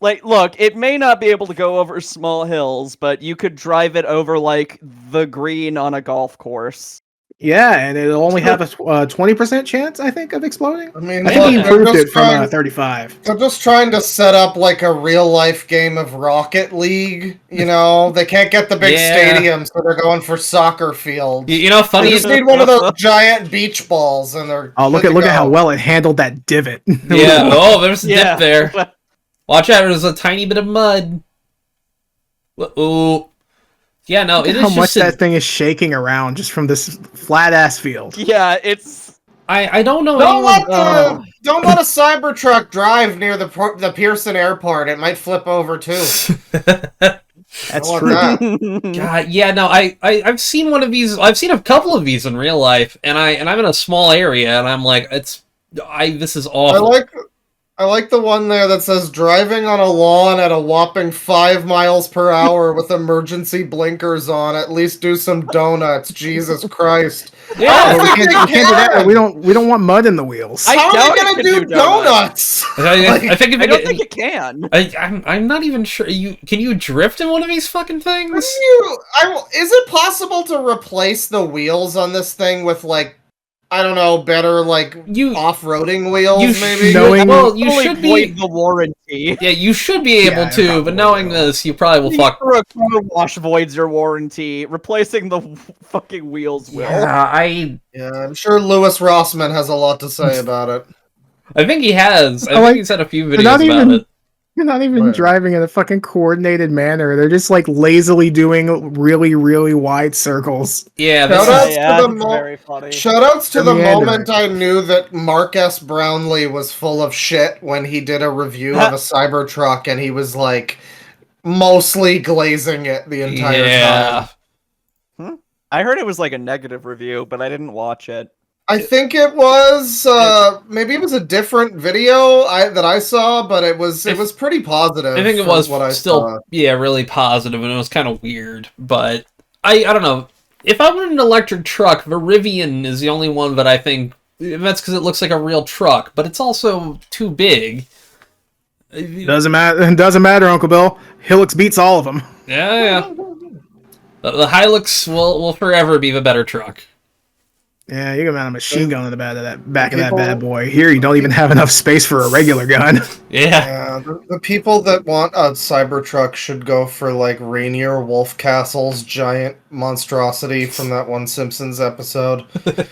Like, look, it may not be able to go over small hills, but you could drive it over, like, the green on a golf course. Yeah, and it'll only have a 20% chance, I think, of exploding. I mean, I think he look, they're improved just it from trying- 35. They're just trying to set up like a real life game of Rocket League. You know, they can't get the big Yeah. stadium, so they're going for soccer fields. You know, They funny. just need one of those giant beach balls, and they're Oh, look good at to how go. well it handled that divot. Yeah. Oh, there's a Yeah. dip there. Watch out! There's a tiny bit of mud. Oh. Yeah. No. Look It at is how much just. that thing is shaking around just from this flat ass field. Yeah, it's... I don't know Don't anyone. don't let a Cybertruck drive near the Pearson Airport. It might flip over too. That's want true. that. God, yeah, no, I've seen one of these. I've seen a couple of these in real life, and I'm in a small area, and I'm like, this is awful. I like the one there that says driving on a lawn at a whopping 5 miles per hour with emergency blinkers on. At least do some donuts. Jesus Christ. Yeah, Well, we can't do that. can. We don't want mud in the wheels. I How are doubt you it gonna can do do donuts? I think if I it don't get- think it can. I'm not even sure. Can you drift in one of these fucking things? Is it possible to replace the wheels on this thing with like, I don't know, better like You off-roading wheels? you Maybe. knowing- well, you Only should void be. the warranty. Yeah, you should be able Yeah, to, probably but knowing will. this, you probably will The fuck. car wash voids your warranty. Replacing the fucking wheels will. Yeah, I'm sure Louis Rossman has a lot to say about it. I think he has. I I think like- he's had a few they're not videos about even- it. You're not even Right. driving in a fucking coordinated manner. They're just like lazily doing really, really wide circles. Yeah, Shout this out is, to Yeah, the it's very funny. Shoutouts to the Meandering. moment I knew that Mark S. Brownlee was full of shit when he did a review of a Cybertruck and he was like mostly glazing it the entire yeah. time. I heard it was like a negative review, but I didn't watch it. I think it was maybe it was a different video that I saw, but it was pretty positive. I think it from was what I still saw. really positive, and it was kind of weird. But I don't know. If I wanted an electric truck, the Rivian is the only one that I think. That's because it looks like a real truck, but it's also too big. Doesn't matter, Uncle Bill. Hilux beats all of them. Yeah. The Hilux will forever be the better truck. Yeah, you can mount a machine gun in the back of that bad boy. Here, you don't even have enough space for a regular gun. Yeah. Yeah, the people that want a Cybertruck should go for like Rainier Wolfcastle's giant monstrosity from that one Simpsons episode.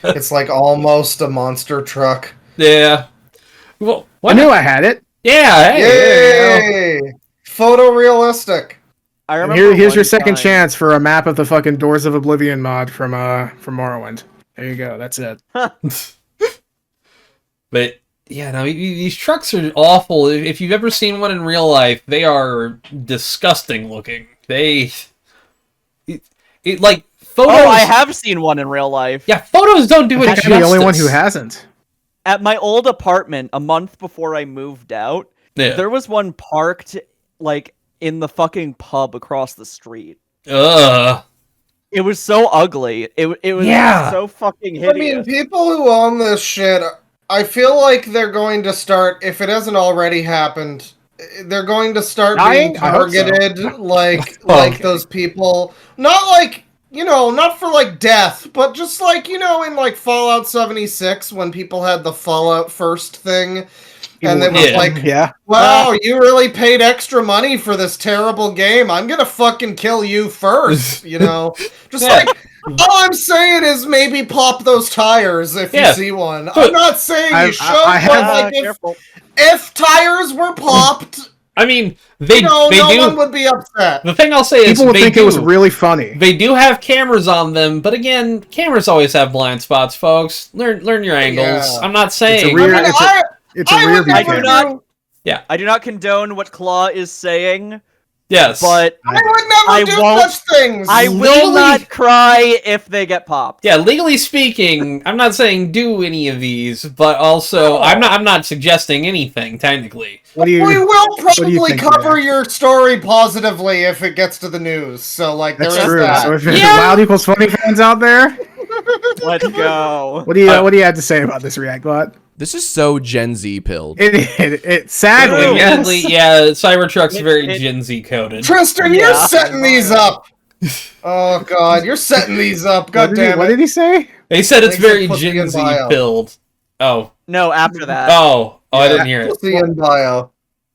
It's like almost a monster truck. Yeah. Well, I knew I had it. Yeah. Hey, there you go. Yay! Photorealistic. I And remember. here's your one second time- chance for a map of the fucking Doors of Oblivion mod from Morrowind. There you go. That's it. But yeah, no, these trucks are awful. If you've ever seen one in real life, they are disgusting looking. It like photos. Oh, I have seen one in real life. Yeah, photos don't do it I'm justice. the only one who hasn't. At my old apartment, a month before I moved out, Yeah. there was one parked like in the fucking pub across the street. Ugh. It was so ugly. It was so fucking hideous. I mean, people who own this shit, I feel like they're going to start, if it hasn't already happened, they're going to start being Dying? I hope so. targeted like those people. Not like, not for like death, but just like, in like Fallout 76 when people had the Fallout First thing. And it was like, wow, you really paid extra money for this terrible game. I'm gonna fucking kill you first, Just like, all I'm saying is maybe pop those tires if you see one. I'm not saying you should, but like, if tires were popped, I mean, no one would be upset. The thing I'll say is people would think it was really funny. They do have cameras on them, but again, cameras always have blind spots, folks. Learn your angles. Yeah. I'm not saying It's a rear view camera. I do not condone what Claw is saying. Yes. But I would never do such things. I will not cry if they get popped. Yeah, legally speaking, I'm not saying do any of these, but also I'm not suggesting anything technically. We will probably cover your story positively if it gets to the news. So like that's there true. is that. So if there's Loud Equals Funny fans out there, let's go. What do you have to say about this React Bot? This is so Gen Z pilled. It sadly, yeah, Cybertruck's very Gen Z coded. Tristan, you're setting these up. Oh god, you're setting these up. God damn it. What did he say? He said it's very Gen Z pilled. Oh. No, after that. Oh, I didn't hear it. Pussy in bio.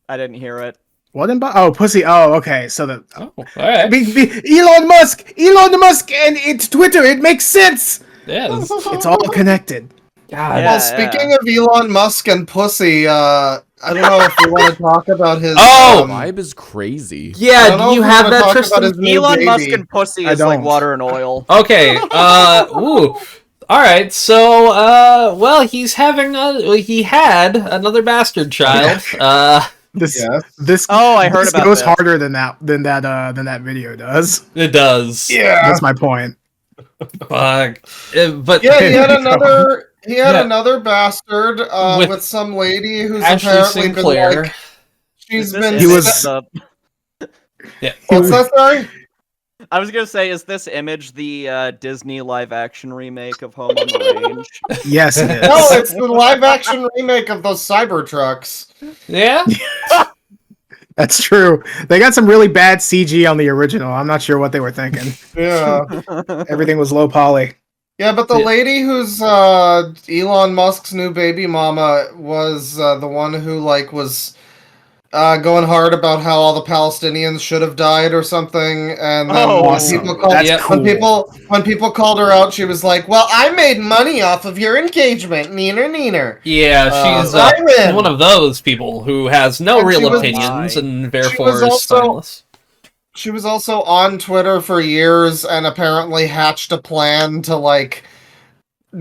I didn't hear it. What in bio? Oh, pussy. Oh, okay. So the all right. Elon Musk, and it's Twitter. It makes sense. Yeah, it's all connected. God. Well, speaking of Elon Musk and pussy, I don't know if we want to talk about his. Vibe is crazy. Yeah, do you have that, Tristan? Elon Musk and pussy is like water and oil. Okay. Ooh. All right. So, well, he had another bastard child. This. I heard about goes this. harder than that video does. It does. Yeah, that's my point. Fuck. But yeah, he had another bastard with some lady who's Ashley apparently Sinclair. been like, she's been. He was. Yeah. What's that? Sorry. I was gonna say, is this image the Disney live-action remake of Home on the Range? Yes, it is. No, it's the live-action remake of those Cybertrucks. Yeah. That's true. They got some really bad CG on the original. I'm not sure what they were thinking. Yeah. Everything was low poly. Yeah, but the lady who's Elon Musk's new baby mama was the one who like was going hard about how all the Palestinians should have died or something, and then when people called her out, she was like, "Well, I made money off of your engagement, neener." Yeah, she's one of those people who has no real opinions and therefore is spineless. She was also on Twitter for years and apparently hatched a plan to like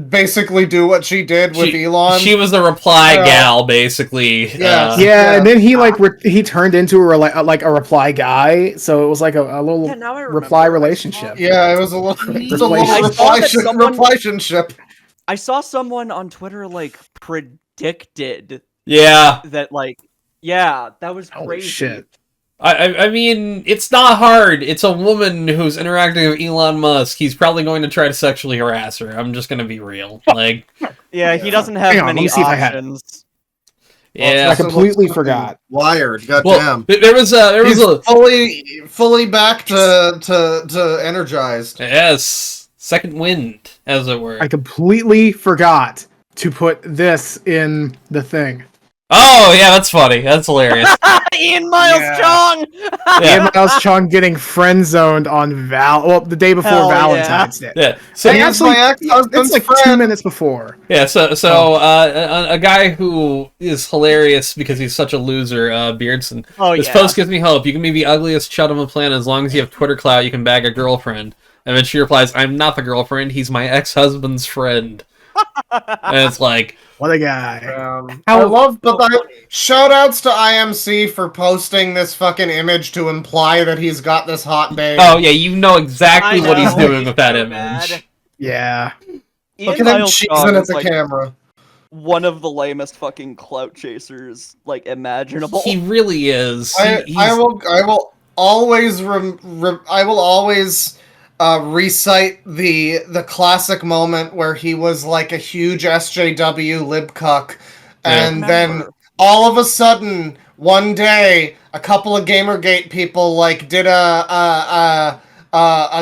basically do what she did with Elon. She was the reply gal, basically. And then he he turned into a reply guy, so it was like a little reply relationship. Yeah, it was a little reply-ship. I saw someone on Twitter like predicted. Yeah. That that was crazy. Holy shit. I mean, it's not hard. It's a woman who's interacting with Elon Musk. He's probably going to try to sexually harass her. I'm just going to be real. Like, he doesn't have many options. Yeah, I completely forgot. Wired, goddamn. Well, there was a fully back to energized. Yes, second wind, as it were. I completely forgot to put this in the thing. Oh, yeah, that's funny. That's hilarious. Ian Miles Chong! Ian Miles Chong getting friend-zoned on the day before Valentine's Day. Yeah. So it's like 2 minutes before. Yeah, so a guy who is hilarious because he's such a loser, Beardson. This post gives me hope. You can be the ugliest chud on the planet as long as you have Twitter clout, you can bag a girlfriend. And then she replies, I'm not the girlfriend, he's my ex-husband's friend. And it's like, what a guy. Shout outs to IMC for posting this fucking image to imply that he's got this hot babe. Oh yeah, you know exactly what he's doing with that image. Yeah. Look at him cheesing at the camera. One of the lamest fucking clout chasers imaginable. He really is. I will always recite the classic moment where he was like a huge SJW libcuck, and then all of a sudden one day a couple of Gamergate people like did a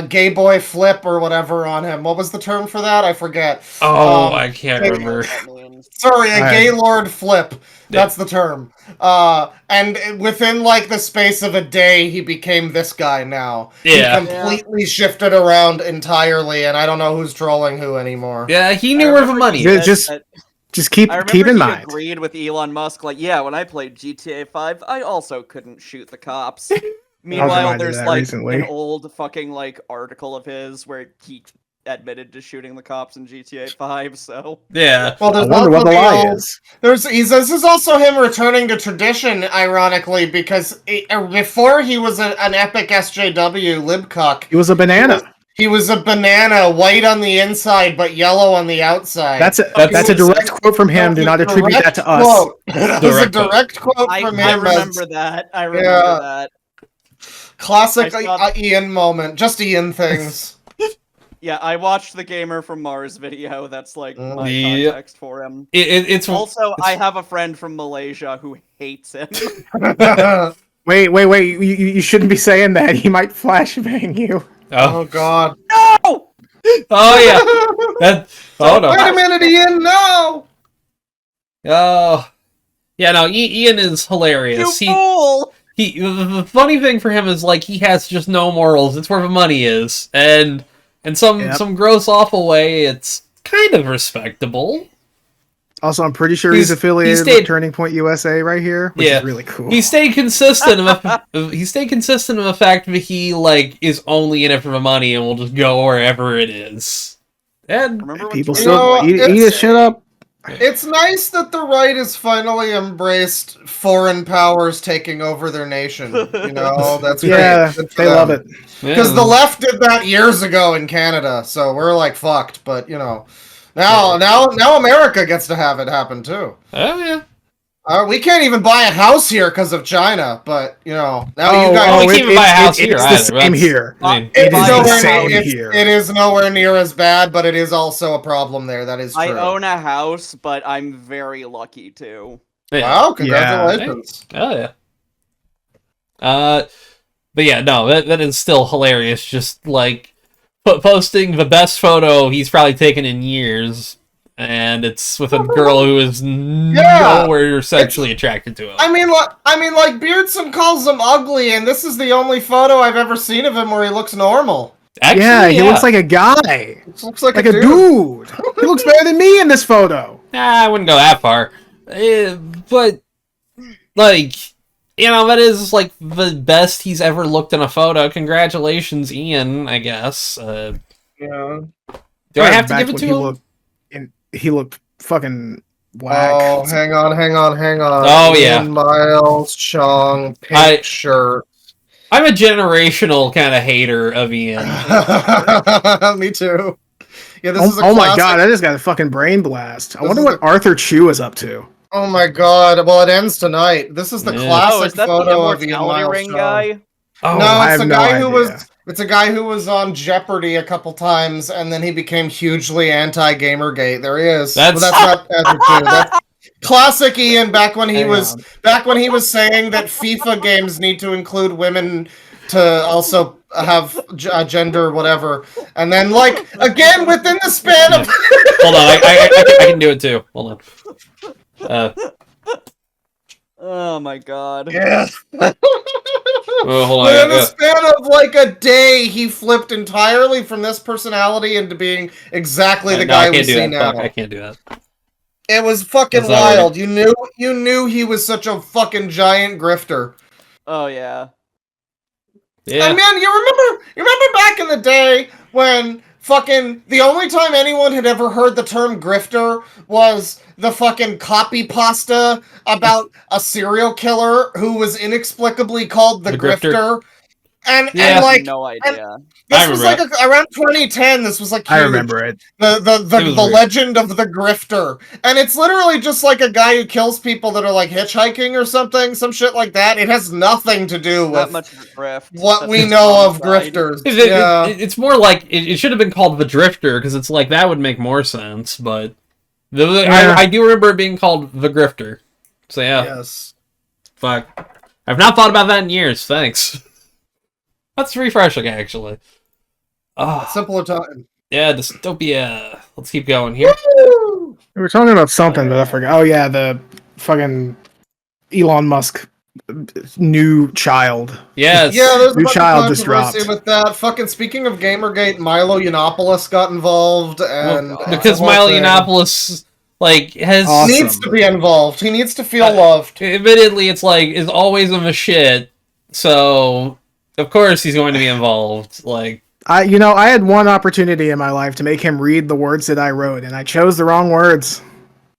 gay boy flip or whatever on him. What was the term for that? I forget. I can't remember. Sorry, a Gaylord flip. That's the term. And within like the space of a day, he became this guy now. Yeah. He completely shifted around entirely, and I don't know who's trolling who anymore. Yeah, he knew where the money is. Just keep in mind. Agreed with Elon Musk. Like, yeah, when I played GTA 5, I also couldn't shoot the cops. Meanwhile, there's like an old fucking like article of his where he admitted to shooting the cops in GTA 5. So yeah. Well, I wonder what the lie is. This is also him returning to tradition, ironically, because before he was an epic SJW libcuck. He was a banana. He was a banana, white on the inside but yellow on the outside. That's a direct quote from him. Do not attribute that to us. That was a direct quote from him. I remember that. I remember that. Classic Ian moment. Just Ian things. Yeah, I watched the Gamer from Mars video. That's like my context for him. It's I have a friend from Malaysia who hates him. Wait! You shouldn't be saying that. He might flashbang you. Oh God! No! Oh yeah! No! Wait a minute, Ian! No! Oh, yeah. No, Ian is hilarious. You fool! The funny thing for him is like he has just no morals. It's where the money is, and in some gross, awful way, it's kind of respectable. Also, I'm pretty sure he's affiliated with Turning Point USA right here, which is really cool. He stayed consistent. He stayed consistent in the fact that he like is only in it for the money and will just go wherever it is. And people still eat his shit up. It's nice that the right has finally embraced foreign powers taking over their nation. You know, that's great. Yeah, they love it. Because the left did that years ago in Canada, so we're like fucked. But you know, now America gets to have it happen too. Oh yeah. We can't even buy a house here because of China, but you know now you guys. We can't even buy a house here. It's the same here. It is nowhere near as bad, but it is also a problem there. That is true. I own a house, but I'm very lucky too. Wow! Congratulations. Oh yeah. But yeah, no, that is still hilarious. Just like posting the best photo he's probably taken in years. And it's with a girl who is nowhere sexually attracted to him. I mean, like Beardson calls him ugly, and this is the only photo I've ever seen of him where he looks normal. Actually, he looks like a guy. He looks like a dude. He looks better than me in this photo. I wouldn't go that far, but like, you know, that is like the best he's ever looked in a photo. Congratulations, Ian. I guess. Yeah. Do I have to give it to him? He looked fucking whack. Oh, hang on. Oh, yeah. Miles Chong, pink shirt. I'm a generational kind of hater of Ian. Me too. Yeah, this is a classic. My god, I just got a fucking brain blast. I wonder what Arthur Chu is up to. Oh my god, well it ends tonight. This is the classic photo of Ian Miles ring guy? Oh, no, it's a guy who was... It's a guy who was on Jeopardy a couple times, and then he became hugely anti-Gamergate. There he is. That's not Arthur Chu. That's classic Ian. Back when he was saying that FIFA games need to include women to also have gender whatever, and then like again within the span of. Hold on, I can do it too. Hold on. Oh my god. Yeah. Oh, hold on. Within the span of like a day, he flipped entirely from this personality into being exactly the guy we see now. I can't do that. It was fucking wild. You knew he was such a fucking giant grifter. Oh yeah. Yeah. And man, you remember back in the day when fucking the only time anyone had ever heard the term grifter was the fucking copy pasta about a serial killer who was inexplicably called the grifter. And Yeah. I have like no idea. this I was remember like around 2010. This was like huge. I remember it. It was The weird. legend of the grifter, and it's literally just like a guy who kills people that are like hitchhiking or something, some shit like that. It has nothing to do Not with much of a grift. what That's we just know of homicide. grifters. It's more like it should have been called the Drifter because it's like that would make more sense. But I do remember it being called the Grifter. So yeah, Yes. fuck. I've not thought about that in years. Thanks. That's refreshing, actually. Simpler time. Yeah, dystopia. Let's keep going here. Woo! We were talking about something, but I forgot. Oh yeah, the fucking Elon Musk new child. Yes. Yeah, there's a New bunch child of just controversy dropped. with that. Fucking speaking of Gamergate, Milo Yiannopoulos got involved, and God. because the whole Milo thing Yiannopoulos has Awesome. needs to be involved. He needs to feel loved. admittedly, it's like is always in the shit. So of course he's going to be involved. Like I had one opportunity in my life to make him read the words that I wrote, and I chose the wrong words.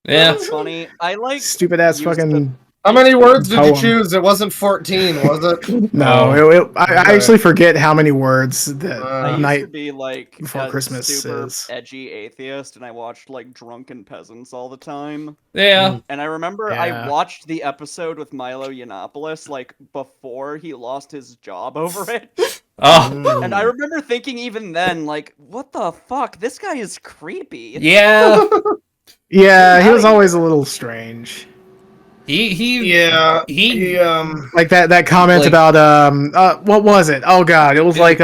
yeah. It's funny. I like Stupid ass used fucking. How many words did you Poem. choose? It wasn't 14, was it? No, Oh. I Okay. actually forget how many words that I used night to be like before a Christmas super is. edgy atheist, and I watched like Drunken Peasants all the time. Yeah. And I remember Yeah. I watched the episode with Milo Yiannopoulos like before he lost his job over it. Oh. And I remember thinking even then, like, what the fuck? This guy is creepy. Yeah. Yeah, he was Outta always a here. little strange. Yeah. He Like that comment Like- about what was it? Oh god, it was like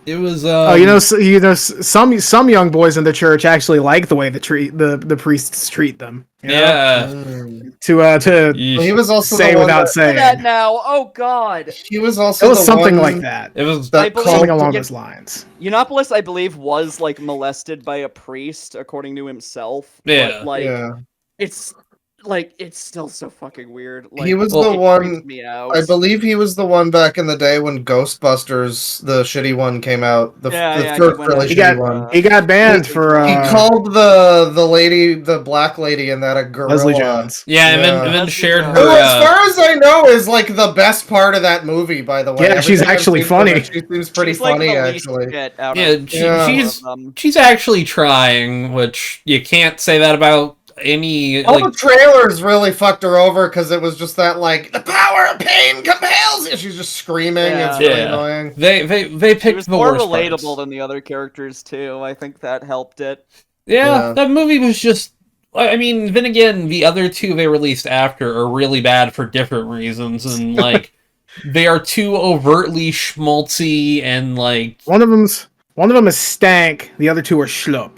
it was some young boys in the church actually like the way the priests treat them. you know? yeah. To Yeesh. He was also say the one without that, Say that saying. now. Oh god. he was also It was the something one like that. It was that I believe- called Something along to those lines. Yiannopoulos, I believe, was like molested by a priest, according to himself. Yeah. But, like, yeah. it's still so fucking weird. Like, He was well, the it one. creeps me out. I believe he was the one back in the day when Ghostbusters, the shitty one, came out. The he first went really after, shitty one. He got banned for He called the black lady in that a gorilla. Leslie Jones. yeah, and Yeah. then shared her. Who, as far as I know, is like the best part of that movie. By the way, Yeah, she's Everything I've actually seen from funny. it, She seems pretty She's, like, funny, the least actually. bit out Yeah, of Yeah. all she's of them. she's actually trying, which you can't say that about any All like. the trailers really fucked her over because it was just that like the power of pain compels you. She's just screaming. Yeah. It's really Yeah. annoying. They She picked was the more worst relatable parts. than the other characters too. I think that helped it. Yeah, Yeah. that movie was just. I mean, then again, the other two they released after are really bad for different reasons, and like they are too overtly schmaltzy and like. One of them is stank. The other two are schlup.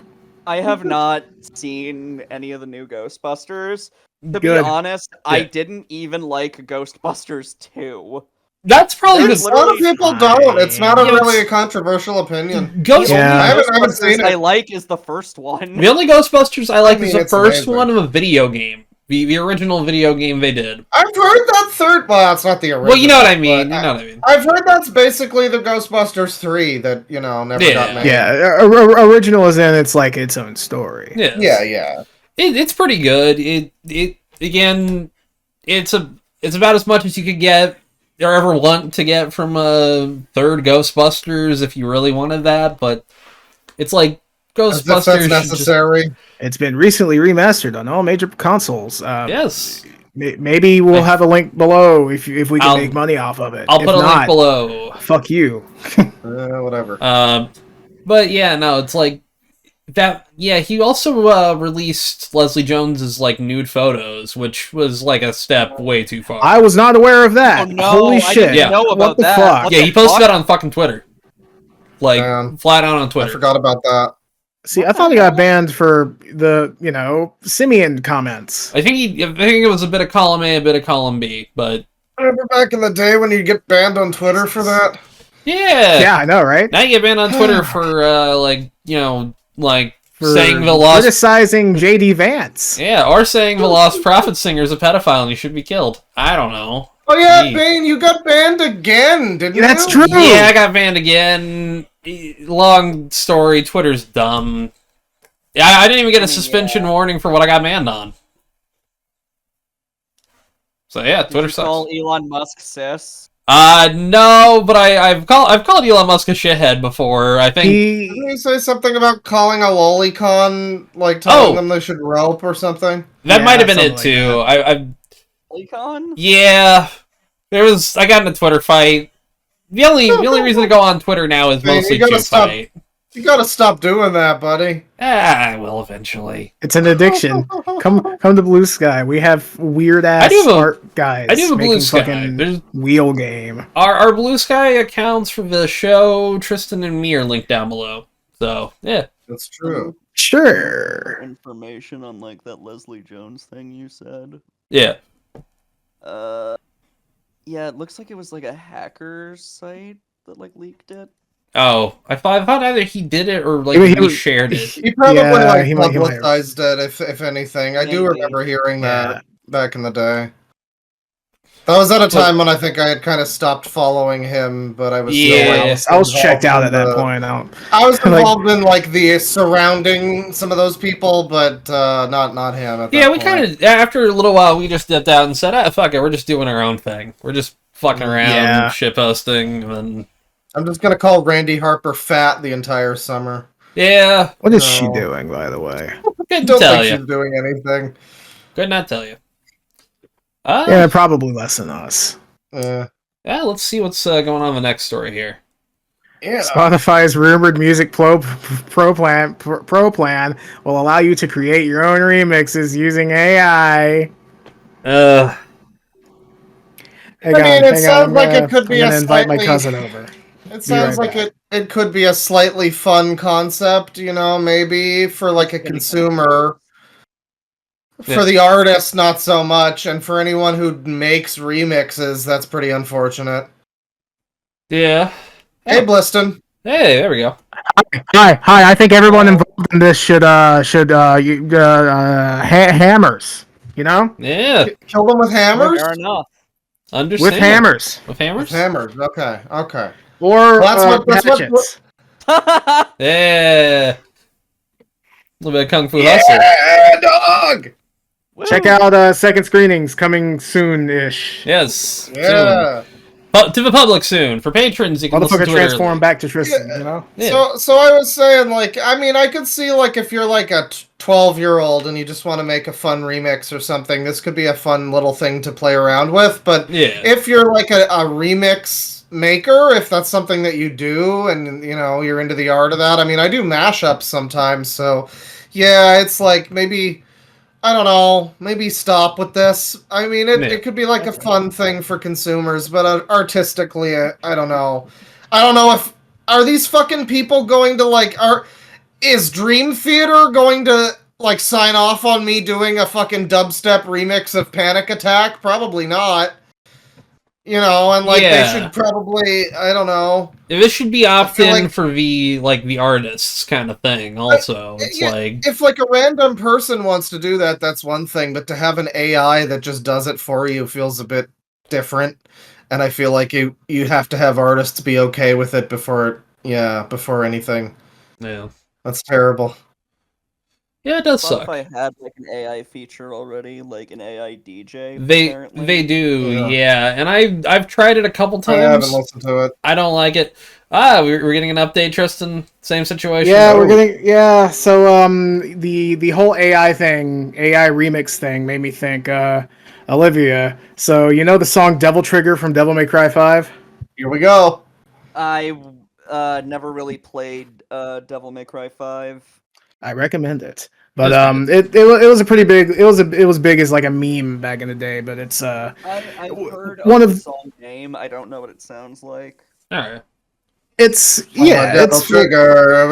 I have not seen any of the new Ghostbusters. To Good. be honest, I Yeah. didn't even like Ghostbusters 2. That's probably There's A lot of literally- people don't. It's not Yeah, really a it's- controversial opinion. Ghost. Yeah. I haven't seen Ghostbusters I it. like is the first one. The only Ghostbusters I like I mean, is the it's first amazing. one of a video game. The original video game they did. I've heard that third. Well, it's not the original. Well, you know what I mean. but You know what I mean. I've heard that's basically the Ghostbusters 3 that never Yeah. got made. Yeah, original is in it's like its own story. Yes. Yeah. It's pretty good. It again, it's about as much as you could get or ever want to get from a third Ghostbusters if you really wanted that, but it's like As if Ghostbusters that's should necessary. It's been recently remastered on all major consoles. yes. Maybe we'll have a link below if we can I'll- make money off of it. I'll If put a link not, below. Fuck you. Whatever. But yeah, no, it's like that. Yeah, he also released Leslie Jones's like nude photos, which was like a step way too far. I was not aware of that. Oh, no, Holy I shit! didn't Yeah. know about what the that. fuck? What yeah, the he posted fuck? that on fucking Twitter, like flat out on I Twitter. forgot about that. See, I thought he got banned for the simian comments. I think it was a bit of column A, a bit of column B, but Remember back in the day when you'd get banned on Twitter for that? yeah, Yeah, I know, right? Now you get banned on Twitter for For saying the lost, criticizing JD Vance. or saying the Lost Prophet singer is a pedophile and he should be killed. I don't know. Oh yeah, Gee. Bane, you got banned again, didn't That's you? true. Yeah, I got banned again. Long story. Twitter's dumb. Yeah, I didn't even get a suspension warning for what I got banned on. So yeah, Did Twitter you call sucks. Elon Musk cis? No, but I've called Elon Musk a shithead before. I think Didn't you say something about calling a lolicon, like telling them they should rope or something? that Yeah, might have been it something too. like Icon? Yeah, I got in a Twitter fight. The only reason to go on Twitter now is Man, mostly you gotta to stop. fight. You gotta stop doing that, buddy. I will eventually. It's an addiction. Come to Blue Sky. We have weird ass art guys. I do have a Blue making Sky. fucking There's wheel game. our Blue Sky accounts for the show. Tristan and me are linked down below. So yeah, That's true. Sure. Information on like that Leslie Jones thing you said. yeah. Yeah, it looks like it was like a hacker site that like leaked it. Oh, I thought either he did it or like He we was- shared it. He probably Yeah, he might- publicized it, if anything. I do Maybe. remember hearing Yeah. that back in the day. That was at a time when I think I had kind of stopped following him, but I was Yeah. still, I was checked out at that involved in point. I was like- involved in like the surrounding some of those people, but not him. At Yeah, that we point. kind of after a little while we just dipped out and said, "Ah, fuck it, we're just doing our own thing. We're just fucking around, Yeah. shit posting, and I'm just gonna call Randy Harper fat the entire summer. yeah, What is she No. doing, by the way? couldn't Don't tell think you. she's doing anything. Could not tell you. Yeah, probably less than us. Yeah, let's see what's going on in the next story here. Yeah. Spotify's rumored music pro plan will allow you to create your own remixes using AI. It sounds like it could be I'm a gonna invite my slightly- cousin over. It sounds right like back. it could be a slightly fun concept, maybe for like a consumer. Yeah. For the artist, not so much, and for anyone who makes remixes, that's pretty unfortunate. Yeah. Hey, Bliston. Hey, there we go. Hi. I think everyone involved in this should hammers. You know, Yeah. Kill them with hammers? Fair enough. Understand. with hammers With hammers. With hammers, okay. or That's what- hatchets. Yeah. A little bit of Kung Fu Hustle. Yeah, dog! Check out second screenings coming soon-ish. Yes. Yeah. To the public soon. For patrons, you can listen Motherfucker to it transform early. back to Tristan. You know. Yeah. So I was saying, I could see, if you're, a 12-year-old and you just want to make a fun remix or something, this could be a fun little thing to play around with, but Yeah. if you're, a remix maker, if that's something that you do, and, you're into the art of that, I do mashups sometimes, so, yeah, it's maybe... I don't know. Maybe stop with this. It could be a fun thing for consumers, but artistically, I don't know. I don't know if are these fucking people going to is Dream Theater going to sign off on me doing a fucking dubstep remix of Panic Attack? Probably not. They should probably, I don't know. This should be opt-in feel for the artists kind of thing. Also, it's Yeah, if a random person wants to do that, that's one thing. But to have an AI that just does it for you feels a bit different. And I feel like you have to have artists be okay with it before anything. Yeah. That's terrible. Yeah, it does suck. Spotify had an AI feature already, an AI DJ. They apparently. do, Yeah. yeah. And I've tried it a couple I haven't times. listened to it. I don't like it. We're getting an update, Tristan. Same situation. Yeah, Oh. we're getting So the whole AI thing, AI remix thing, made me think Olivia. So the song "Devil Trigger" from Devil May Cry 5. Here we go. I never really played Devil May Cry 5. I recommend it. But That's it was a pretty big. It was big as a meme back in the day. But it's I've heard one of of- the song name. I don't know what it sounds like. All right. it's Devil it's Trigger.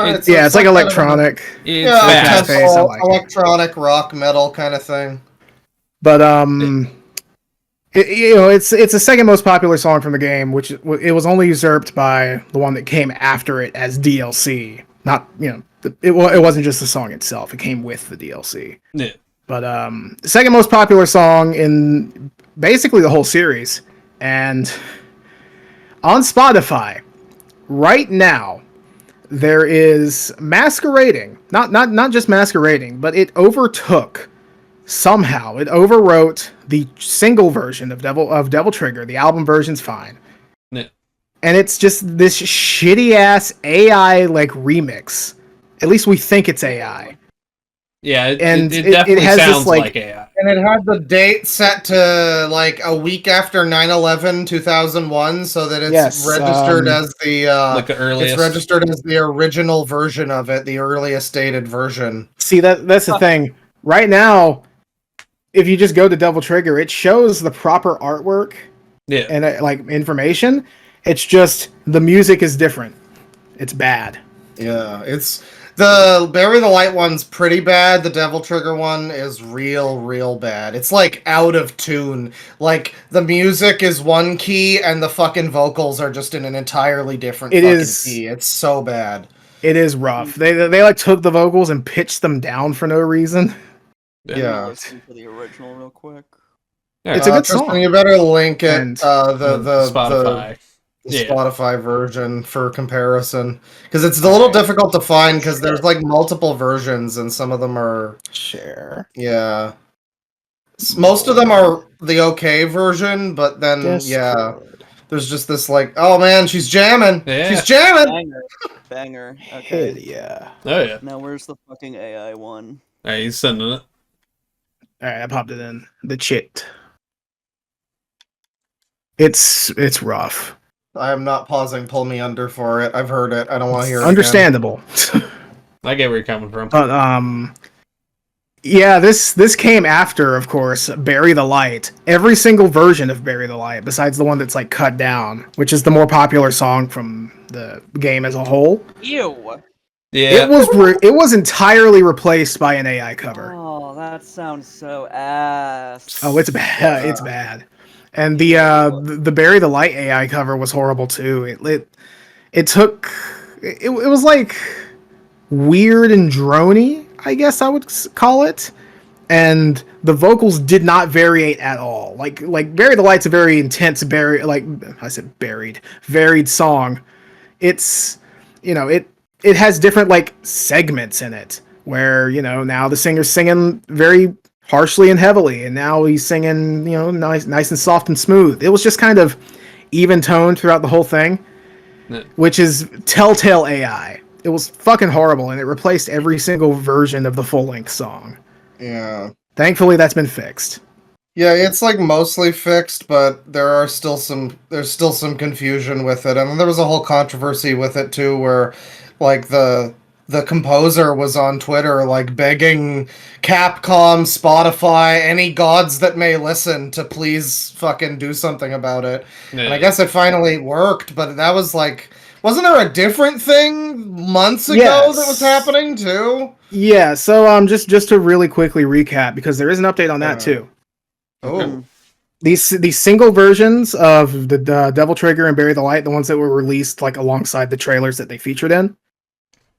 it's like electronic. It's Yeah, fast. fast. I tempo, like it. electronic rock metal kind of thing. But it's the second most popular song from the game, which it was only usurped by the one that came after it as DLC. Not it wasn't just the song itself; it came with the DLC. Yeah. But the second most popular song in basically the whole series, and on Spotify right now there is masquerading, not just masquerading, but it overtook somehow it overwrote the single version of Devil Trigger. The album version's fine. Yeah. And it's just this shitty ass AI like remix. At least we think it's AI. Yeah, And it it definitely has this, sounds like- like AI. And it had the date set to like a week after 9/11, 2001, so that it's Yes, registered as the Like the earliest. it's registered as the original version of it, the earliest dated version. See, that's the thing. Right now, if you just go to Devil Trigger, it shows the proper artwork Yeah. and like information. It's just the music is different. It's bad. Yeah, it's the Bury the Light one's pretty bad. The Devil Trigger one is real bad. It's like out of tune. Like the music is one key and the fucking vocals are just in an entirely different key. It's so bad. It is rough. They like took the vocals and pitched them down for no reason. Yeah. Listen to the original real quick. It's a good Tristan, song. you better link it. And The Spotify. the Yeah. Spotify version for comparison, because it's a little difficult to find because there's like multiple versions and some of them are Share. yeah. Most of them are the okay version, but then yeah, Discord. there's just this like, oh man, she's jamming. Yeah. She's jamming. Banger. Hell Okay. yeah. Oh yeah. Now where's the fucking AI one? Alright, he's sending it. Alright, I popped it in. The chit. It's rough. I am not pausing. Pull me under for it. I've heard it. I don't want to hear it. Understandable. I get where you're coming from. But yeah, this came after, of course, Bury the Light. Every single version of Bury the Light, besides the one that's like cut down, which is the more popular song from the game as a whole. Ew. Yeah. It was entirely replaced by an AI cover. Oh, that sounds so ass. Oh, it's bad. It's bad. And the Bury the Light AI cover was horrible too. It was like weird and drony, I guess I would call it. And the vocals did not variate at all. Like Bury the Light's a very intense varied song. It's, you know, it has different like segments in it where, you know, now the singer's singing very harshly and heavily, and now he's singing, you know, nice and soft and smooth. It was just kind of even toned throughout the whole thing, which is telltale AI. It was fucking horrible, and it replaced every single version of the full-length song. Yeah. Thankfully, that's been fixed. Yeah, it's like mostly fixed, but there's still some confusion with it. And there was a whole controversy with it too, where like the composer was on Twitter like begging Capcom, Spotify, any gods that may listen to please fucking do something about it. Yeah. And I guess it finally worked, but that was like, wasn't there a different thing months ago Yes. that was happening too? Yeah, so just to really quickly recap, because there is an update on that too. Oh. These single versions of the Devil Trigger and Bury the Light, the ones that were released like alongside the trailers that they featured in,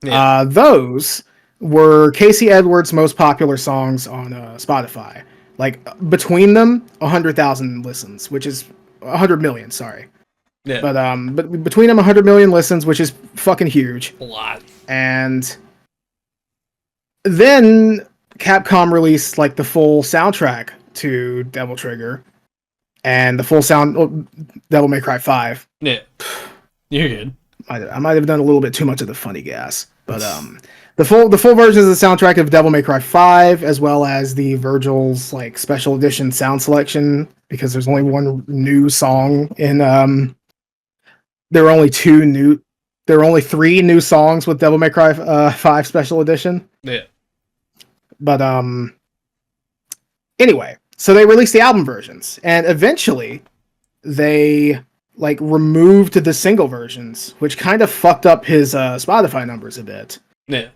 those were Casey Edwards' most popular songs on Spotify. Like between them, 100,000 listens, which is 100 million. Sorry, Yeah. but between them, 100 million listens, which is fucking huge. A lot. And then Capcom released like the full soundtrack to Devil Trigger, and the full Devil May Cry 5. Yeah. You're good. I might have done a little bit too much of the funny gas, but the full version of the soundtrack of Devil May Cry 5, as well as the Virgil's like special edition sound selection, because there's only one new song in there are only three new songs with Devil May Cry 5 special edition. Yeah. But anyway, so they released the album versions, and eventually they like removed the single versions, which kind of fucked up his Spotify numbers a bit. Yeah.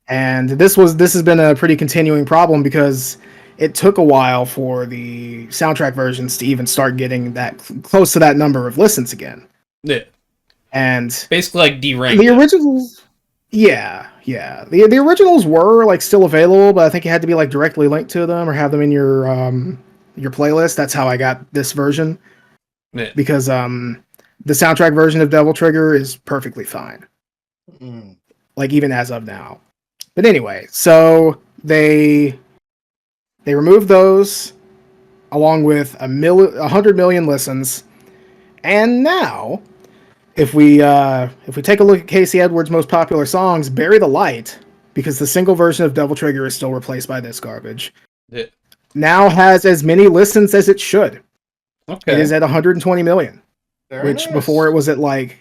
And this has been a pretty continuing problem because it took a while for the soundtrack versions to even start getting that close to that number of listens again. Yeah. And Basically like deranked. the originals, yeah. The originals were like still available, but I think you had to be like directly linked to them or have them in your playlist. That's how I got this version. Yeah. Because the soundtrack version of Devil Trigger is perfectly fine. Mm. Like even as of now. But anyway, so they They removed those along with 100 million listens. And now, if we take a look at Casey Edwards' most popular songs, "Bury the Light," because the single version of Devil Trigger is still replaced by this garbage, Yeah. now has as many listens as it should. Okay. It is at 120 million, Very which nice. before it was at like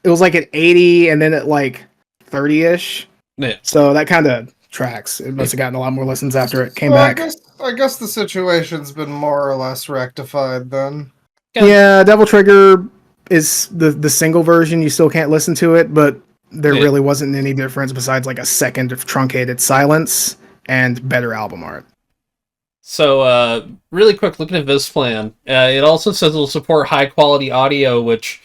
80 and then at like 30-ish. Yeah. So that kind of tracks. It must have gotten a lot more listens after it came So back. I guess the situation's been more or less rectified then. Yeah, Devil Trigger is the single version. You still can't listen to it, but there Yeah. really wasn't any difference besides like a second of truncated silence and better album art. So, really quick, looking at this plan, it also says it'll support high-quality audio, which,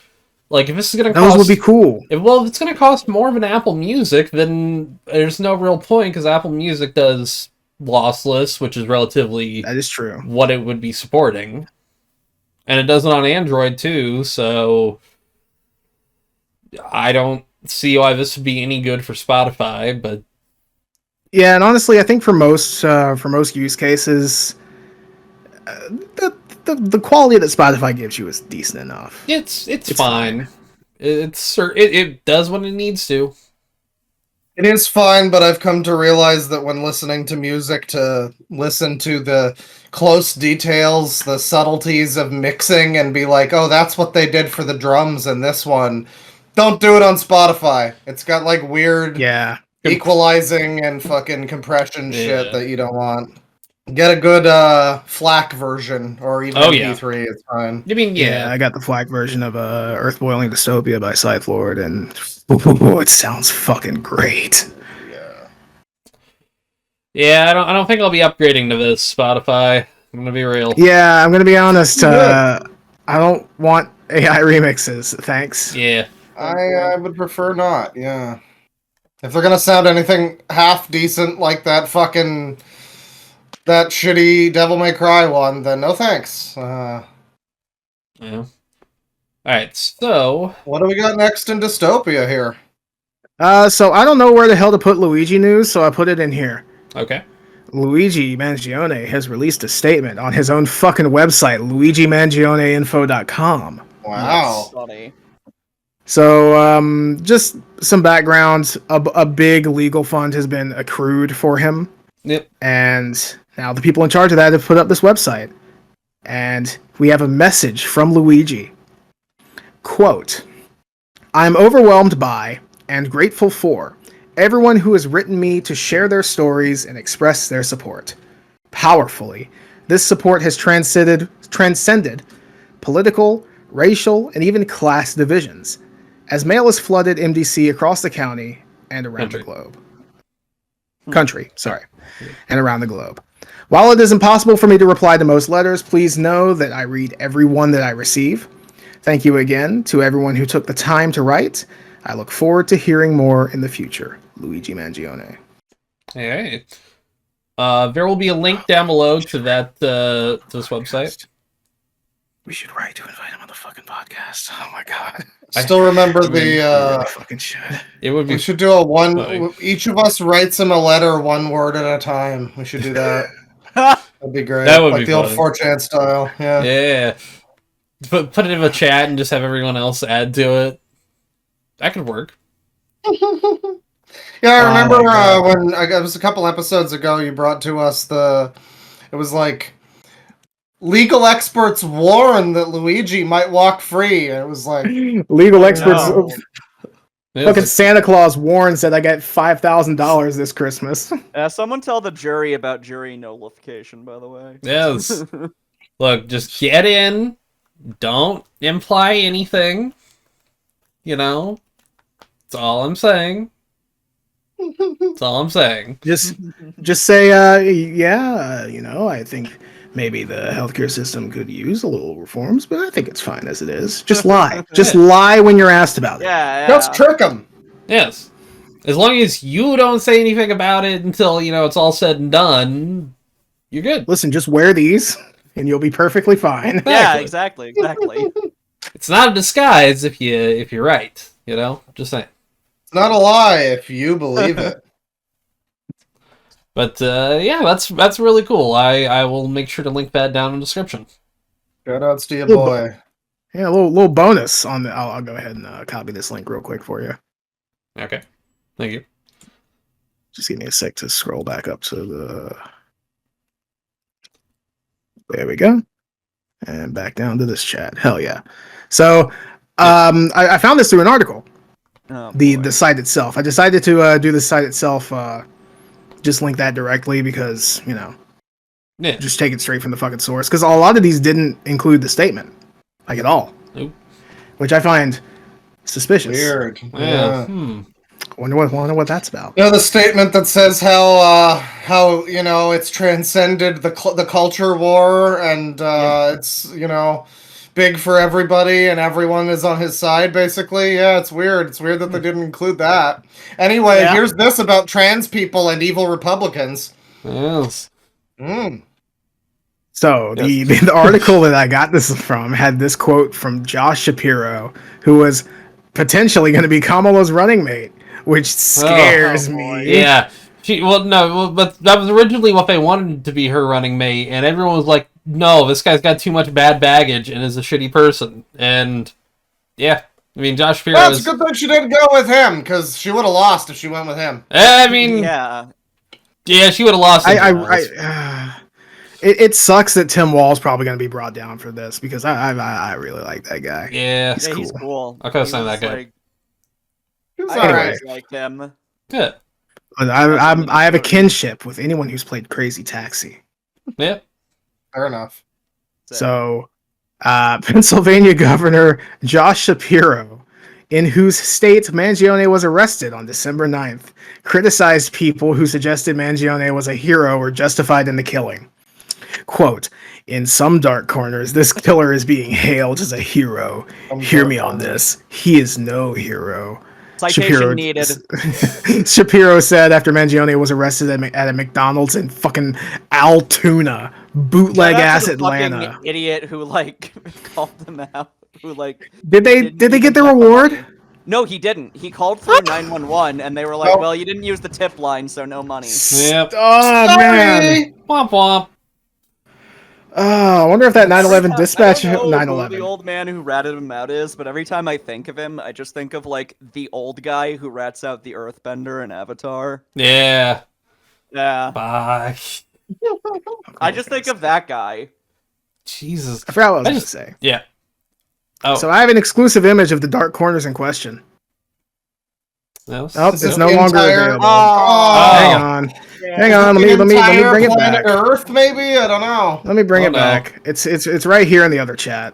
like, if this is going to cost... Those would be cool. If it's going to cost more than Apple Music, then there's no real point, because Apple Music does lossless, which is relatively That is true. what it would be supporting. And it does it on Android, too, so... I don't see why this would be any good for Spotify, but... Yeah, and honestly, I think for most use cases, the quality that Spotify gives you is decent enough. It's fine. It does what it needs to. It is fine, but I've come to realize that when listening to music, to listen to the close details, the subtleties of mixing, and be like, oh, that's what they did for the drums in this one. Don't do it on Spotify. It's got like weird equalizing and fucking compression shit that you don't want. Get a good FLAC version, or even MP3, it's fine. I mean, Yeah, I got the FLAC version of Earth Boiling Dystopia by Scythelord, and it sounds fucking great. Yeah, I don't think I'll be upgrading to this Spotify. I'm gonna be real. Yeah, I'm gonna be honest. I don't want AI remixes. Thanks. Yeah. I would prefer not, yeah. If they're gonna sound anything half decent like that shitty Devil May Cry one, then no thanks. Yeah. Alright, so... What do we got next in Dystopia here? So I don't know where the hell to put Luigi news, so I put it in here. Okay. Luigi Mangione has released a statement on his own fucking website, luigimangioneinfo.com. Wow. Funny. So, just some background. A big legal fund has been accrued for him. Yep. And now the people in charge of that have put up this website. And we have a message from Luigi. Quote, "I'm overwhelmed by and grateful for everyone who has written me to share their stories and express their support. Powerfully, this support has transcended political, racial, and even class divisions, as mail has flooded MDC across the county and around the globe. Country, sorry. And around the globe. While it is impossible for me to reply to most letters, please know that I read every one that I receive. Thank you again to everyone who took the time to write. I look forward to hearing more in the future. Luigi Mangione." Alright. There will be a link down below to that to this website. We should write to invite him on the fucking podcast. Oh my god. I still remember We the fucking should. It would be we should do a one funny. each of us writes him a letter one word at a time. We should do that. That'd be great. That would like be the old funny. 4chan style. Yeah. Yeah. Put it in a chat and just have everyone else add to it. That could work. Yeah, I remember my God. when it was a couple episodes ago you brought to us it was like legal experts warn that Luigi might walk free. And it was like Legal experts. no. Fucking Santa Claus warns that I get $5,000 this Christmas. Someone tell the jury about jury nullification, by the way. Yes. Look, just get in. Don't imply anything. You know? That's all I'm saying. That's all I'm saying. Just say, I think maybe the healthcare system could use a little reforms, but I think it's fine as it is. Just lie. Just lie when you're asked about it. Yeah. Just trick him. Yes. As long as you don't say anything about it until, it's all said and done, you're good. Listen, just wear these, and you'll be perfectly fine. Yeah, exactly. It's not a disguise if you're right, Just saying. It's not a lie if you believe it. But yeah, that's really cool. I will make sure to link that down in the description. Shoutouts to your Little boy. Yeah, a little bonus on the. I'll go ahead and copy this link real quick for you. Okay, thank you. Just give me a sec to scroll back up to the. There we go, and back down to this chat. Hell yeah! So, I found this through an article. The site itself. I decided to do the site itself. Just link that directly because Yeah. just take it straight from the fucking source. Because a lot of these didn't include the statement, like at all, Nope. which I find suspicious. Weird. Yeah. Wonder what that's about. The statement that says how it's transcended the culture war and it's big for everybody and everyone is on his side basically. Yeah, it's weird. It's weird that they didn't include that. Anyway, here's this about trans people and evil Republicans. Yes. So the article that I got this from had this quote from Josh Shapiro, who was potentially going to be Kamala's running mate, which scares me. Yeah. But that was originally what they wanted to be her running mate, and everyone was like, no, this guy's got too much bad baggage and is a shitty person. And, yeah. I mean, Josh Shapiro Well, it's a good thing she didn't go with him, because she would have lost if she went with him. I mean... Yeah, she would have lost. It sucks that Tim Wall's probably going to be brought down for this, because I really like that guy. Yeah. He's cool. I'll co-sign that guy. He's I alright. always liked him. Good. I have a kinship with anyone who's played Crazy Taxi. Yeah. Fair enough. So, Pennsylvania Governor Josh Shapiro, in whose state Mangione was arrested on December 9th, criticized people who suggested Mangione was a hero or justified in the killing. Quote, in some dark corners, this killer is being hailed as a hero. Hear me on this. He is no hero. Citation needed. Shapiro said after Mangione was arrested at a McDonald's in fucking Altoona, bootleg ass Atlanta. Fucking idiot who called them out. Who did they get their reward? No, he didn't. He called through 911 and they were like, "Well, you didn't use the tip line, so no money." Yep. Oh man. Womp womp. I wonder if that 911 dispatch. I don't know 911. who the old man who ratted him out is, but every time I think of him, I just think of the old guy who rats out the Earthbender in Avatar. Yeah. Yeah. Bye. I just think of that guy. Jesus. I forgot what I was going to say. Yeah. Oh. So I have an exclusive image of the dark corners in question. It's no longer available. Hang on. Hang on. Let me bring it back. Earth, maybe? I don't know. Let me bring it back. It's right here in the other chat.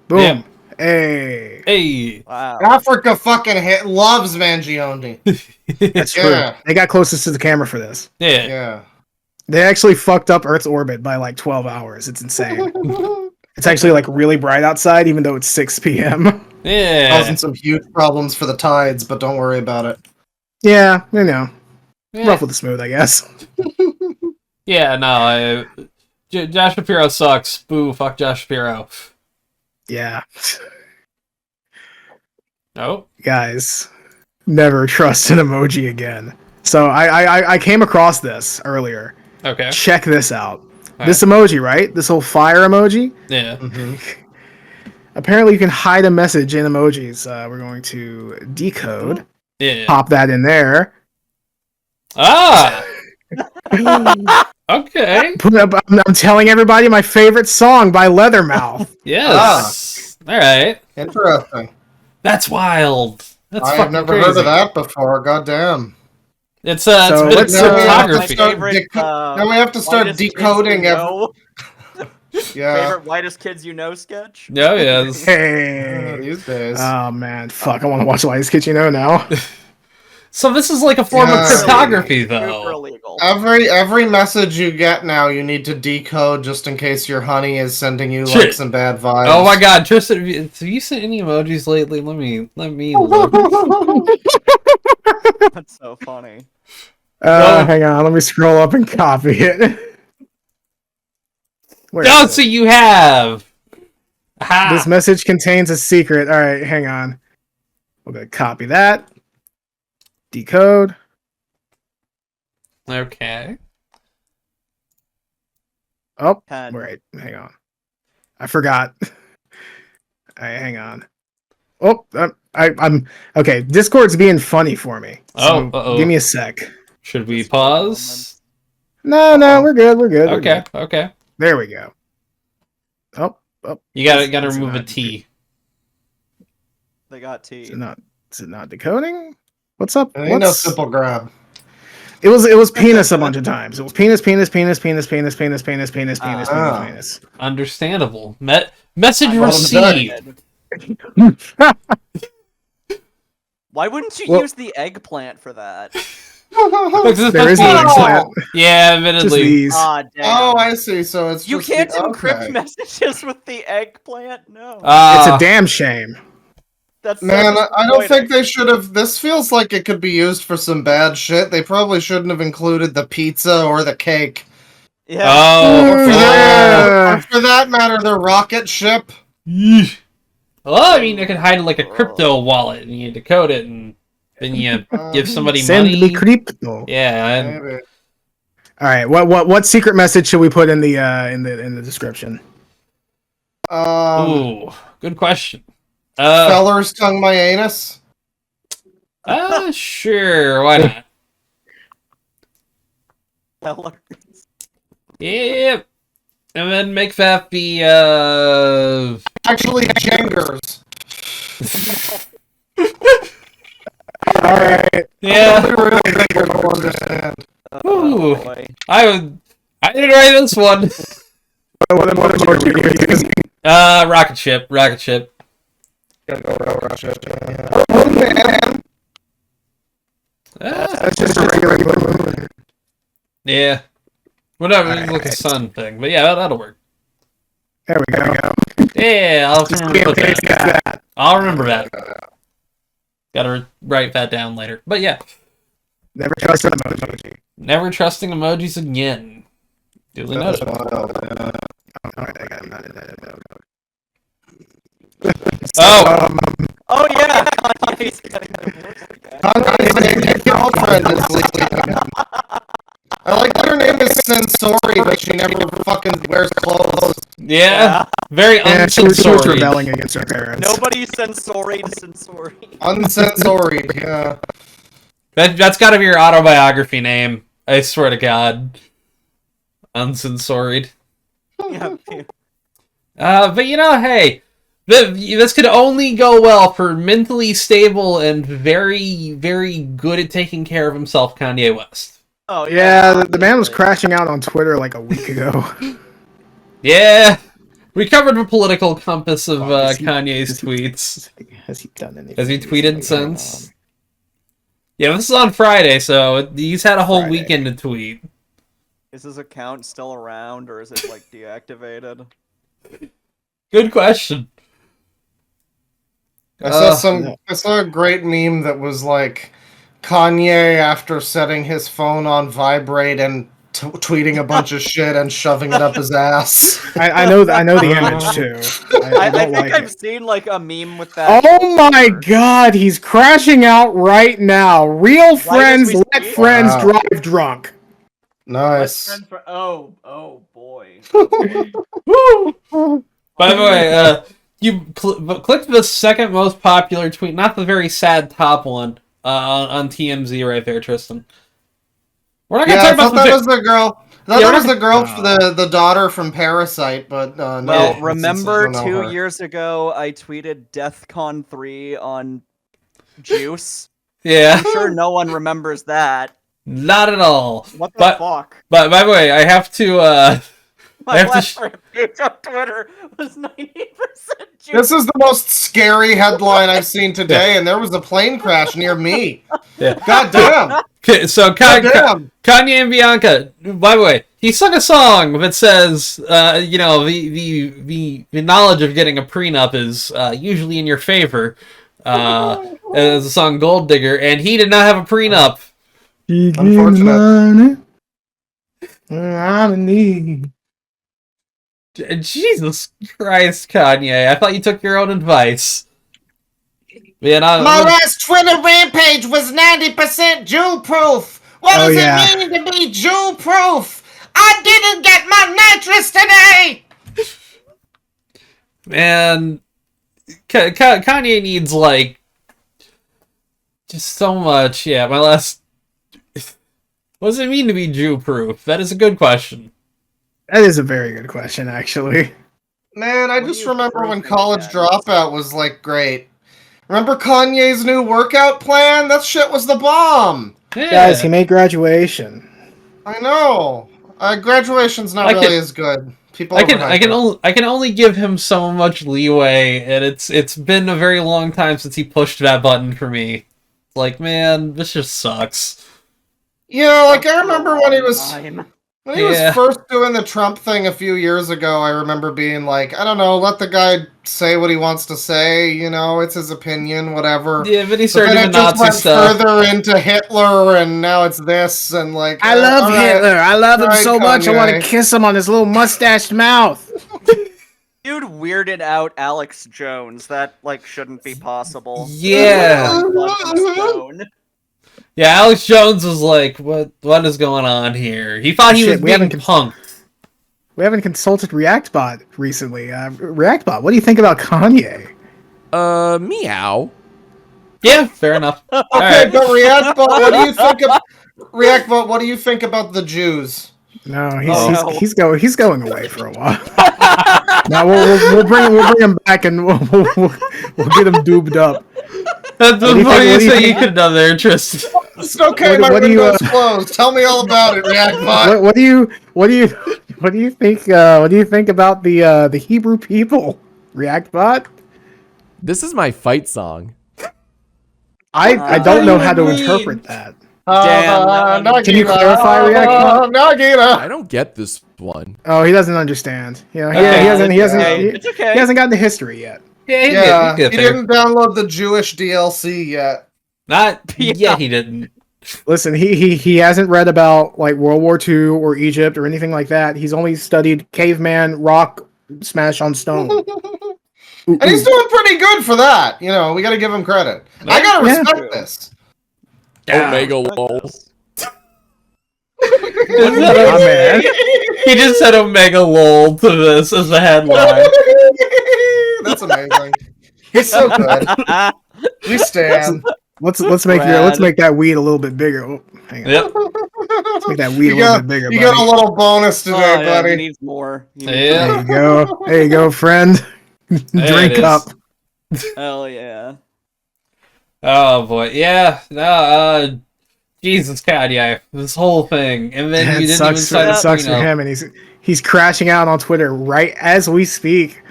Boom. Yeah. Hey. Wow. Africa fucking loves Mangione. That's true. They got closest to the camera for this. Yeah. They actually fucked up Earth's orbit by 12 hours. It's insane. It's actually really bright outside, even though it's 6 p.m. Yeah. Causing some huge problems for the tides, but don't worry about it. Yeah, Yeah. rough with the smooth, I guess. Yeah, no, Josh Shapiro sucks. Boo, fuck Josh Shapiro. Yeah. Oh. Guys, never trust an emoji again. So I came across this earlier. Okay. Check this out. All This emoji, right? This whole fire emoji? Yeah. Apparently you can hide a message in emojis. We're going to decode. Yeah. Pop that in there. Ah! Okay. I'm telling everybody my favorite song by Leathermouth. Yes. All right. Interesting. That's wild. That's I have fucking never crazy. heard of that before. Goddamn. It's a bit of let's, cryptography. Now we have to start decoding Favorite whitest kids you know sketch? Oh, yes. Hey. These days. Oh man, fuck! I want to watch Lightest Kitchen now. So this is like a form of cryptography, Super though. illegal. Every message you get now, you need to decode just in case your honey is sending you Shit. some bad vibes. Oh my god, Tristan, have you sent any emojis lately? Let me look. That's so funny. Hang on, let me scroll up and copy it. Where Oh, is so it? you have. Aha. This message contains a secret. All right, hang on. We're gonna copy that. Decode. Okay. Oh, 10. wait, hang on. I forgot. Hang on. Oh, I'm okay. Discord's being funny for me. So Oh, give me a sec. Should we Discord pause? No, Uh-oh. we're good. We're good. We're Okay, good. okay. There we go. Oh. You gotta Is it remove a not- T. They got T. Is it not decoding? What's up? It ain't no simple grab. It was penis a bunch of times. It was penis. Understandable. Message I'm received. Why wouldn't you Well- use the eggplant for that? There is an eggplant. Yeah, Just admittedly. these. Ah, damn. Oh, I see. So it's You just can't the, encrypt okay. messages with the eggplant? No. It's a damn shame. That's so Man, I don't think disappointing. they should have. This feels like it could be used for some bad shit. They probably shouldn't have included the pizza or the cake. Yeah. Oh, Or for, Yeah. or for that matter, the rocket ship. Well, I mean, it could hide like a crypto wallet, and you decode it, and then you give somebody Send money. me crypto. Yeah, and Maybe. All right. What secret message should we put in the description? ooh, good question. Fellers tongue my anus. Sure, why not? Hell, Yep. And then make that the Actually, Jengers. All right. yeah. I really think you'll understand. Ooh. boy. I didn't write this one. What emoji are we using? Rocket ship. Oh, man. That's just a regular emoji. Yeah. Whatever, it's like a Alright. sun thing. But yeah, that'll work. There we go. Yeah, I'll have to remember to put Paste that. that. I'll remember that. Gotta write that down later. But yeah, Never trust an emoji. never trusting emojis again. Duly noted. All right, I got it. Oh! Oh, yeah! Kanye's girlfriend is sleeping. I like that her name is Sensori, but she never fucking wears clothes. Yeah, very Yeah, she was unsensoried. rebelling against her parents. Nobody sensoried sensori. Unsensoried, yeah. That's gotta be your autobiography name. I swear to God. Unsensoried. Yeah. But you know, hey, this could only go well for mentally stable and very, very good at taking care of himself, Kanye West. Oh, Yeah, the man was crashing out on Twitter like a week ago. Yeah, we covered the political compass of Has he- Kanye's tweets. Has he done anything? Has he tweeted since? Yeah, this is on Friday, so he's had a whole Friday. weekend to tweet. Is his account still around, or is it, like, deactivated? Good question. I saw a great meme that was like Kanye after setting his phone on vibrate and tweeting a bunch of shit and shoving it up his ass. I know the image too. I I don't think like I've it. seen, like, a meme with that. Oh my god, he's crashing out right now. Real friends we let see? friends Wow. drive drunk. Nice. Oh, boy. By the way, you clicked the second most popular tweet, not the very sad top one, on TMZ right there, Tristan. We're not gonna Yeah, I talk about thought that the was the girl. I thought Yeah, that we're was the girl for the daughter from Parasite, but no. Well, since remember I don't know 2 her. years ago, I tweeted DEFCON 3 on Juice? yeah, I'm sure no one remembers that. not at all. What the But- fuck? But by the way, I have to. I My have to last page on Twitter was 98% Juice. This is the most scary headline I've seen today, and there was a plane crash near me. Yeah. God damn! Okay, so God damn! Kanye and Bianca. By the way, he sung a song that says, you know, the knowledge of getting a prenup is usually in your favor. As the song Gold Digger, and he did not have a prenup. Unfortunate. I'm in need. Jesus Christ, Kanye! I thought you took your own advice. Yeah, My last Twitter rampage was 90% Jew proof. What Oh, does yeah. it mean to be Jew-proof? I didn't get my nitrous today! Man, Kanye needs, like, just so much. Yeah, my last... What does it mean to be Jew-proof? That is a good question. That is a very good question, actually. Man, I What do just you remember when proof College against? Dropout was, like, great. Remember Kanye's new workout plan? That shit was the bomb! Yeah. Guys, he made Graduation. I know. Graduation's not I really can- as good. People I can overhype it. I can only give him so much leeway, and it's been a very long time since he pushed that button for me. Like, man, this just sucks. Yeah, like I remember when he was Yeah. first doing the Trump thing a few years ago. I remember being like, I don't know, let the guy say what he wants to say. You know, it's his opinion, whatever. Yeah, but he But started then doing it just Nazi went stuff. further into Hitler, and now it's this, and like I love all right. Hitler. I love him Alright, so much. I want to Kanye. kiss him on his little mustached mouth. Dude weirded out Alex Jones. That like shouldn't be possible. Yeah. Stone. Yeah, Alex Jones was like, what is going on here? He thought he Shit, was we being haven't punked. We haven't consulted ReactBot recently. ReactBot, what do you think about Kanye? Meow. Yeah, fair enough. Okay, Alright. but ReactBot, what do you think of ReactBot? What do you think about the Jews? No, Oh. he's going away for a while. Now we'll bring him back and we'll get him duped up. That's the What do you think- what funniest do you thing you think- could have done there, Tristan. It's okay, my what do you, window's closed. Tell me all about it, ReactBot. what do you think about the Hebrew people? ReactBot? This is my fight song. I What don't do know you how to mean? interpret that. Damn, Can you clarify, ReactBot? Nagina. I don't get this one. Oh, he doesn't understand. You know, he Okay. hasn't It's okay. he hasn't gotten to history yet. Yeah, he he didn't download the Jewish DLC yet. Not Yeah. yeah, he didn't. Listen, he hasn't read about like World War II or Egypt or anything like that. He's only studied caveman rock smash on stone. And he's doing pretty good for that. You know, we got to give him credit. I gotta Yeah. respect this. Omega lol. Oh, man. He just said Omega lol to this as a headline. That's amazing. He's so good. We stand. Let's make that weed a little bit bigger. Oh, hang on. Yep. Let's make that weed You a little got, bit bigger, you buddy. got a little bonus today, Oh, yeah, he buddy. needs more. He needs Yeah. There you go. There you go, friend. Drink it is. up. more. Hell yeah. Oh boy, yeah. No, Jesus, Kanye, this whole thing, and then you It didn't sucks, even sign it up. sucks for him, and he's crashing out on Twitter right as we speak.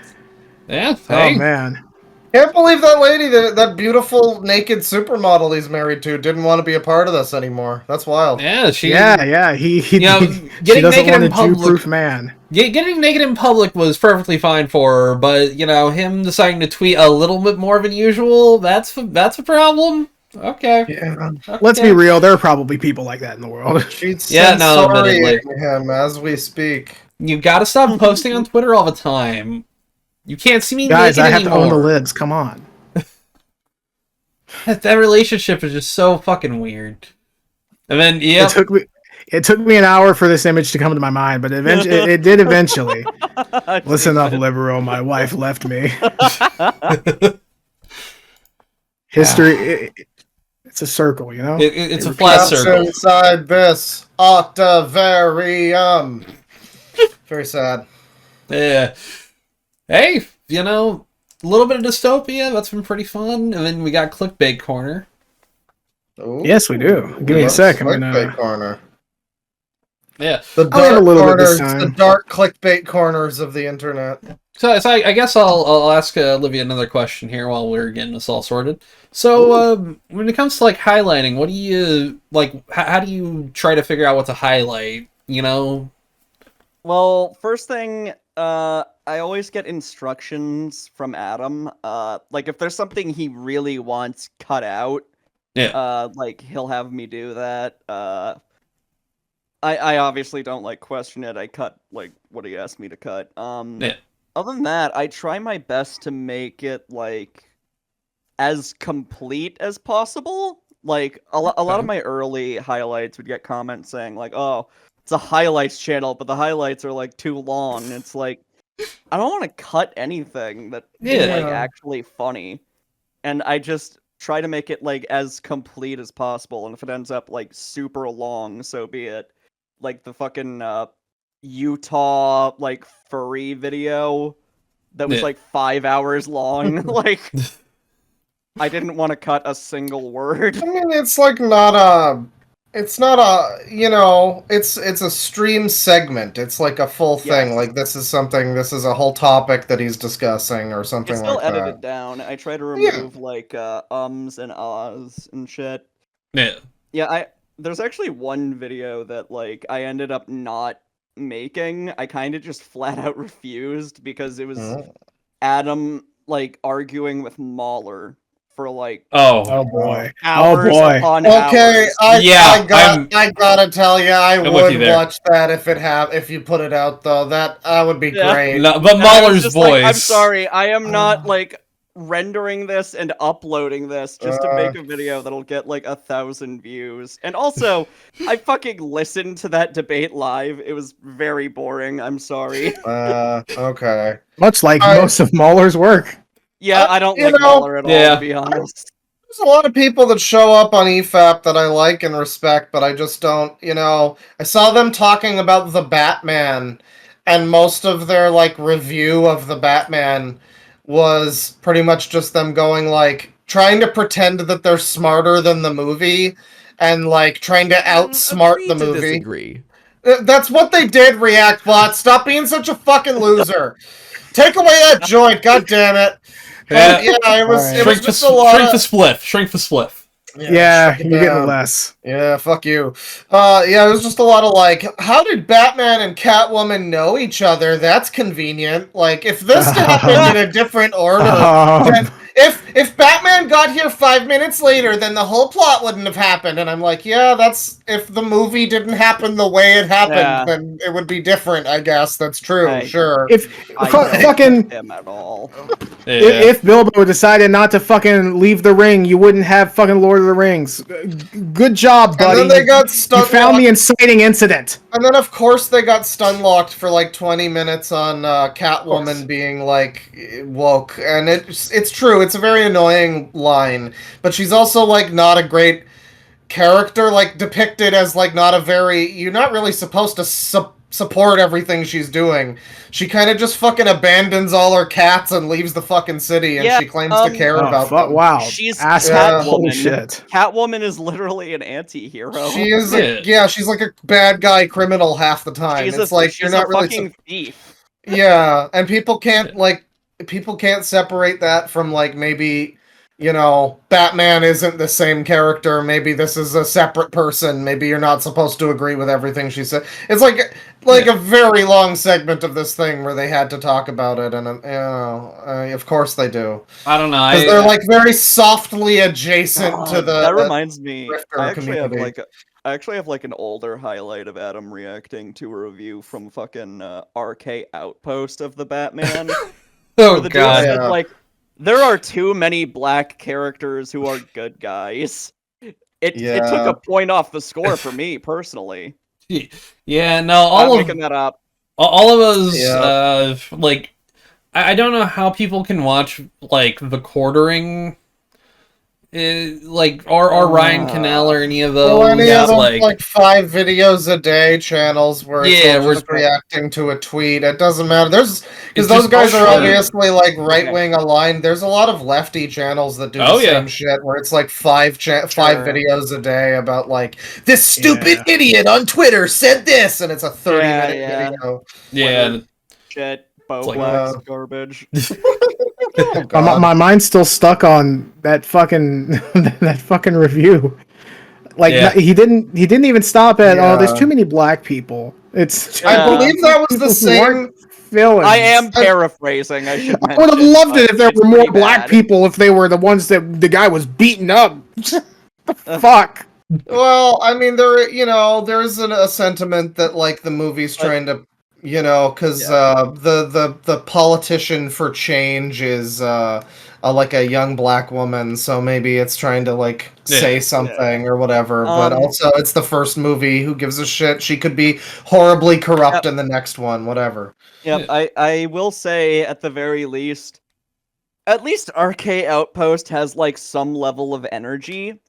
Yeah, Oh hey. man. Can't believe that lady, that beautiful naked supermodel he's married to, didn't want to be a part of this anymore. That's wild. Yeah, she. Yeah. He You know, she getting doesn't naked want in a public. Jew-proof man. Getting naked in public was perfectly fine for her, but you know, him deciding to tweet a little bit more than usual—that's a problem. Okay. Yeah. Okay. Let's be real. There are probably people like that in the world. She's Yeah, no, censoring admittedly. him as we speak. You gotta stop posting on Twitter all the time. You can't see me Guys, naked I have to own the anymore. libs. Come on. That relationship is just so fucking weird. And then, yeah, It took me an hour for this image to come to my mind, but eventually it did eventually. Listen up, liberal. My wife left me. History. It's a circle, you know. it's a flat What's circle. inside this octavarium? Very sad. Yeah. Hey, you know, a little bit of dystopia. That's been pretty fun. And then we got Clickbait Corner. Ooh. Yes, we do. Give me a What's sec. I'm clickbait gonna. corner. Yeah. The I'll have a dark little bit this corners, the time. dark clickbait corners of the internet. So I guess I'll ask Olivia another question here while we're getting this all sorted. So when it comes to like highlighting, what do you like? How do you try to figure out what to highlight? You know? Well, first thing, I always get instructions from Adam. Like if there's something he really wants cut out, Yeah. like he'll have me do that. I obviously don't like question it. I cut like what he asked me to cut. Yeah. Other than that, I try my best to make it like as complete as possible. like a lot of my early highlights would get comments saying like, "Oh, it's a highlights channel, but the highlights are like too long." And it's like, I don't want to cut anything that is like Yeah. actually funny, and I just try to make it like as complete as possible. And if it ends up like super long, so be it. Like the fucking Utah like furry video that was Yeah. like 5 hours long. Like, I didn't want to cut a single word. I mean, it's like not a. It's not a, you know, it's a stream segment. It's like a full thing. Yes. Like this is a whole topic that he's discussing or It's something still like edited that. down. I try to Yeah. remove like ums and ahs and shit. Yeah. Yeah, there's actually one video that like I ended up not making. I kind of just flat out refused because it was Mm. Adam like arguing with Mahler for like Oh boy. hours boy. upon Okay, hours. Yeah, I gotta tell you, I I'm with would you there. watch that if you put it out though. That would be Yeah. great. No, but And I was Mahler's just voice. like, I'm sorry, I am not like rendering this and uploading this just to make a video that'll get like 1,000 views. And also, I fucking listened to that debate live. It was very boring. I'm sorry. Okay. Much like I- most of Mahler's work. Yeah, I don't you like know, Mahler at all, yeah. to be honest. There's a lot of people that show up on EFAP that I like and respect, but I just don't, you know, I saw them talking about the Batman, and most of their, like, review of the Batman was pretty much just them going, like, trying to pretend that they're smarter than the movie, and, like, trying to outsmart Agree the to movie. disagree. That's what they did, React Bot. Stop being such a fucking loser. Take away that joint, god damn it. But, Yeah. yeah, it was Shrink just a lot the of... spliff. Shrink the spliff. Yeah, shut it you're down. getting less. Yeah, fuck you. Yeah, it was just a lot of like, how did Batman and Catwoman know each other? That's convenient. Like, if this happened in a different order, then if Batman got here 5 minutes later, then the whole plot wouldn't have happened. And I'm like, yeah, that's if the movie didn't happen the way it happened, Yeah. then it would be different. I guess that's true. Right. Sure. If I fu- don't fucking like him at all. Yeah. if Bilbo decided not to fucking leave the ring, you wouldn't have fucking Lord of the Rings. Good job, buddy. And then they got You stuck. found the inciting incident. And then, of course, they got stun locked for like 20 minutes on Catwoman being like woke, and it's true. It's a very annoying line, but she's also like not a great character, like depicted as like not a very. You're not really supposed to support everything she's doing. She kind of just fucking abandons all her cats and leaves the fucking city, and Yeah, she claims to care about them. Wow. She's Asshole. Catwoman. Holy shit. Catwoman is literally an anti-hero. She is, Yeah. she's like a bad guy criminal half the time. It's like she's you're not a really. fucking thief. Yeah, and people can't separate that from like maybe, you know, Batman isn't the same character. Maybe this is a separate person. Maybe you're not supposed to agree with everything she said. It's like a very long segment of this thing where they had to talk about it, and you know, of course they do, I don't know. because they're like very softly adjacent to the. That reminds me. Grifter I community. actually have like an older highlight of Adam reacting to a review from fucking RK Outpost of the Batman. Oh where the dude god. said, Yeah. like, there are too many black characters who are good guys. It took Yeah. a point off the score for me personally. Yeah. No. I'm All making that up. of us. Yeah. Like, I don't know how people can watch like the quartering. Like or Ryan Canal or any of those. Well, any of those, like, like 5 videos a day channels where it's Yeah, all we're- just reacting to a tweet. It doesn't matter. Because It's those just guys are bullshit. obviously like right wing aligned. There's a lot of lefty channels that do the Oh, yeah. same shit where it's like 5 Sure. videos a day about like this stupid idiot on Twitter said this, and it's a 30-minute Yeah. video. yeah. Shit, Bo like- Black's garbage. Oh, My, God. my mind's still stuck on that fucking that fucking review. Like Yeah. he didn't even stop at Yeah. there's too many black people. It's I believe that was the People same. weren't villains. I am paraphrasing. I should. I would have mention, loved it but if there it's were more pretty black bad. people if they were the ones that the guy was beating up. The fuck. Well, I mean, there's a sentiment that like the movie's trying to, because the politician for change is like a young black woman, so maybe it's trying to like say something or whatever. But also, it's the first movie. Who gives a shit? She could be horribly corrupt in the next one. Whatever. Yep. I will say at the very least, at least RK Outpost has like some level of energy.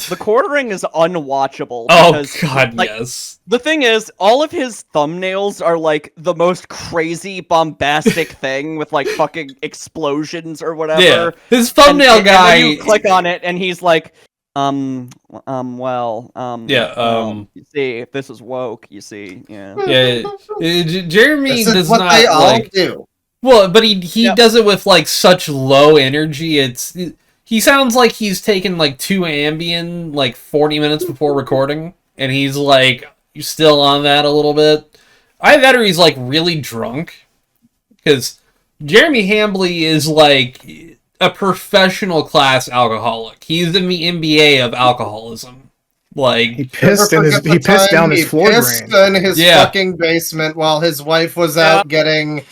The Quartering is unwatchable. Because, God, like, yes. The thing is, all of his thumbnails are like the most crazy, bombastic thing with like fucking explosions or whatever. Yeah, his thumbnail guy. And then you click on it, and he's like, you see, this is woke. You see, yeah. Jeremy This is does what not they all like. do. Well, but he does it with like such low energy. He sounds like he's taken like 2 Ambien like 40 minutes before recording, and he's like still on that a little bit. I bet he's like really drunk, because Jeremy Hambley is like a professional class alcoholic. He's in the NBA of alcoholism. Like he pissed down his floor drain. In his fucking basement while his wife was out getting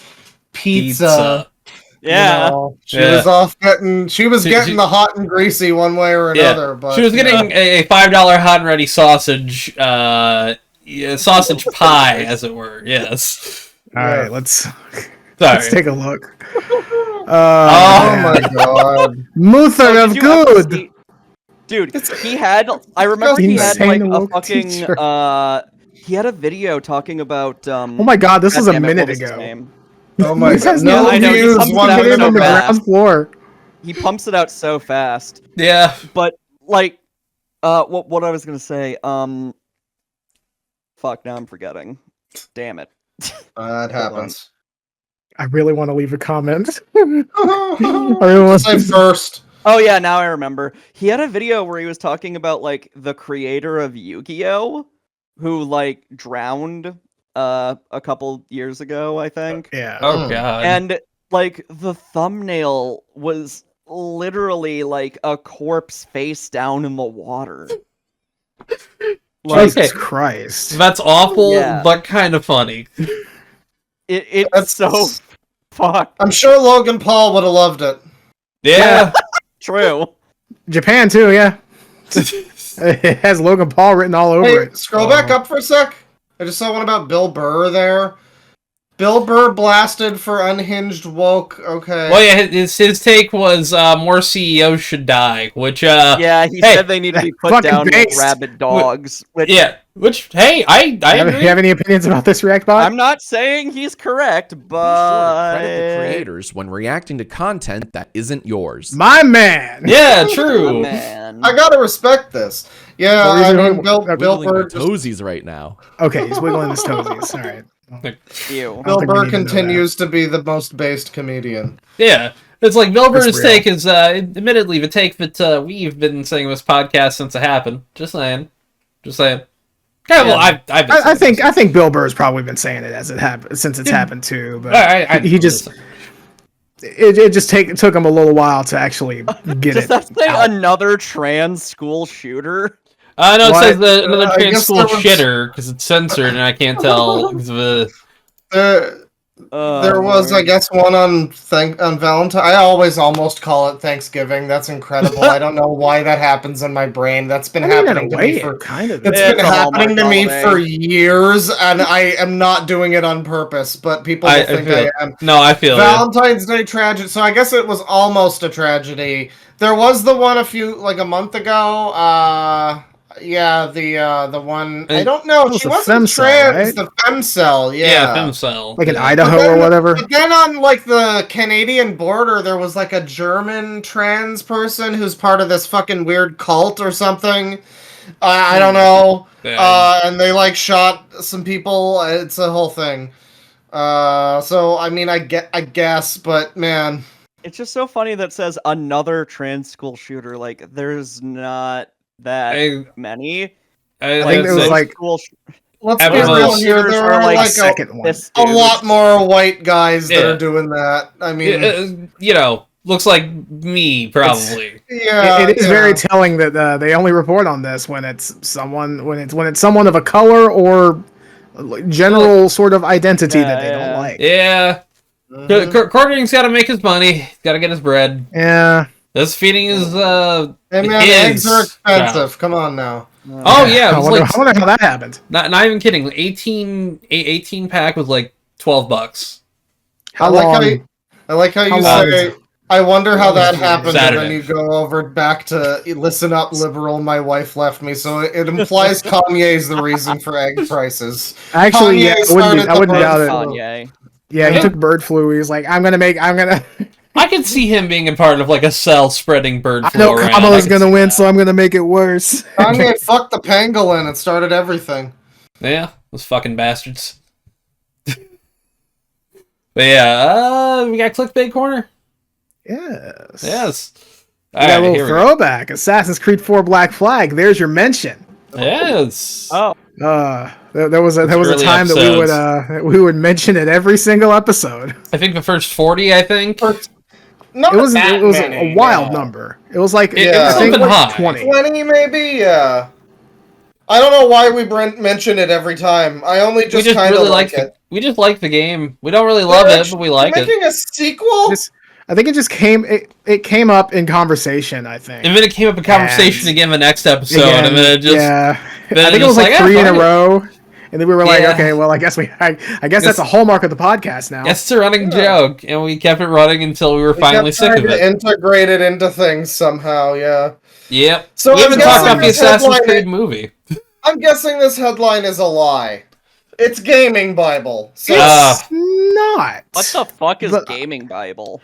pizza. Yeah, she was off getting. She was getting the hot and greasy one way or another. But she was getting a $5 hot and ready sausage, sausage pie, as it were. Yes. All right, let's Sorry. take a look. Oh my god, Muther of good. Dude, he had. I remember he had like a fucking. He had a video talking about. Oh my god, this was a minute ago. Oh my god! No, I know. He pumps it out on the ground floor. He pumps it out so fast. Yeah, but like, what I was gonna say. Fuck! Now I'm forgetting. Damn it. That happens. I really want to leave a comment. Say first. Oh yeah, now I remember. He had a video where he was talking about like the creator of Yu-Gi-Oh, who like drowned a couple years ago, I think. Yeah. Oh god. And like the thumbnail was literally like a corpse face down in the water. Jesus Christ. That's awful, but kind of funny. It's so fucked. I'm sure Logan Paul would have loved it. Yeah. True. Japan too, yeah. It has Logan Paul written all over it. Scroll back up for a sec. I just saw one about Bill Burr there. Bill Burr blasted for unhinged woke. Okay. Well, yeah, his take was more CEOs should die, which he said they need to be put down with rabid dogs. Which I agree. Do you have any opinions about this React bot? I'm not saying he's correct, but credit the creators when reacting to content that isn't yours. My man. Yeah, true. Man. I gotta respect this. Yeah, I mean, Bill Burr toesies right now. Okay, he's wiggling his toesies. All right. Ew. Bill Burr continues to be the most based comedian. Yeah, it's like Bill Burr's take is admittedly the take that we've been saying in this podcast since it happened. Just saying. Okay, well, I think Bill Burr's probably been saying it as it happened since it's happened too, but he just. It just took him a little while to actually get Does it. Does that say another trans school shooter? No, it says another trans school shitter because it's censored and I can't tell. There was, I guess, one on Valentine. I always almost call it Thanksgiving. That's incredible. I don't know why that happens in my brain. That's been happening to me for happening to me for years, and I am not doing it on purpose. But people will think I am. No, I feel Valentine's Day tragedy. So I guess it was almost a tragedy. There was the one a month ago. Yeah, the one I don't know. She wasn't trans. Right? The femcell, yeah, femcell, like in Idaho or whatever. But then on like the Canadian border, there was like a German trans person who's part of this fucking weird cult or something. I don't know. And they like shot some people. It's a whole thing. So I mean, I guess, but man, it's just so funny that it says another trans school shooter. Like, there's not that many. I think it was like let's be real here. There are like a lot more white guys that are doing that. I mean, looks like me probably. It is very telling that they only report on this when it's someone of a color or general sort of identity that they don't like. Yeah. Cornering's got to make his money. He's got to get his bread. Yeah. This feeding is Hey man, eggs are expensive. Come on now. Oh yeah, it was I wonder how that happened. not even kidding. 18 pack was like $12. How I long? like how you say. I wonder how that happened, and then you go over back to listen up, liberal. My wife left me, so it implies Kanye's the reason for egg prices. Actually, Kanye yeah, I wouldn't doubt it. Kanye. Yeah, he took bird flu. He was like, I'm gonna. I could see him being a part of like a cell-spreading bird I flu know around. Kamala's gonna win, so I'm gonna make it worse. Kanye fucked the pangolin and started everything. Yeah, those fucking bastards. But yeah, we got Clickbait Corner. Yes. Yes. We got a little throwback. Assassin's Creed 4 Black Flag. There's your mention. Yes. Oh. There was a time that we would mention it every single episode. I think the first 40. I think Not It was that many, a wild number. It was like It was I think something like high. 20. 20 maybe. Yeah. I don't know why we mention it every time. I only we just just kind of really like like it. we just like the game. We don't really love it, but we like it. Making a sequel? I think it just came. It came up in conversation. I think. And then it came up in conversation again the next episode, and then it just I think it was like 3 in a row, and then we were like, okay, well, I guess that's a hallmark of the podcast now. It's a running joke, and we kept it running until we were finally sick of it. Integrate it into things somehow, yeah. Yep. So we haven't talked about the this Assassin's headline- Creed movie. I'm guessing this headline is a lie. It's Gaming Bible. So It's not. What the fuck is Gaming Bible?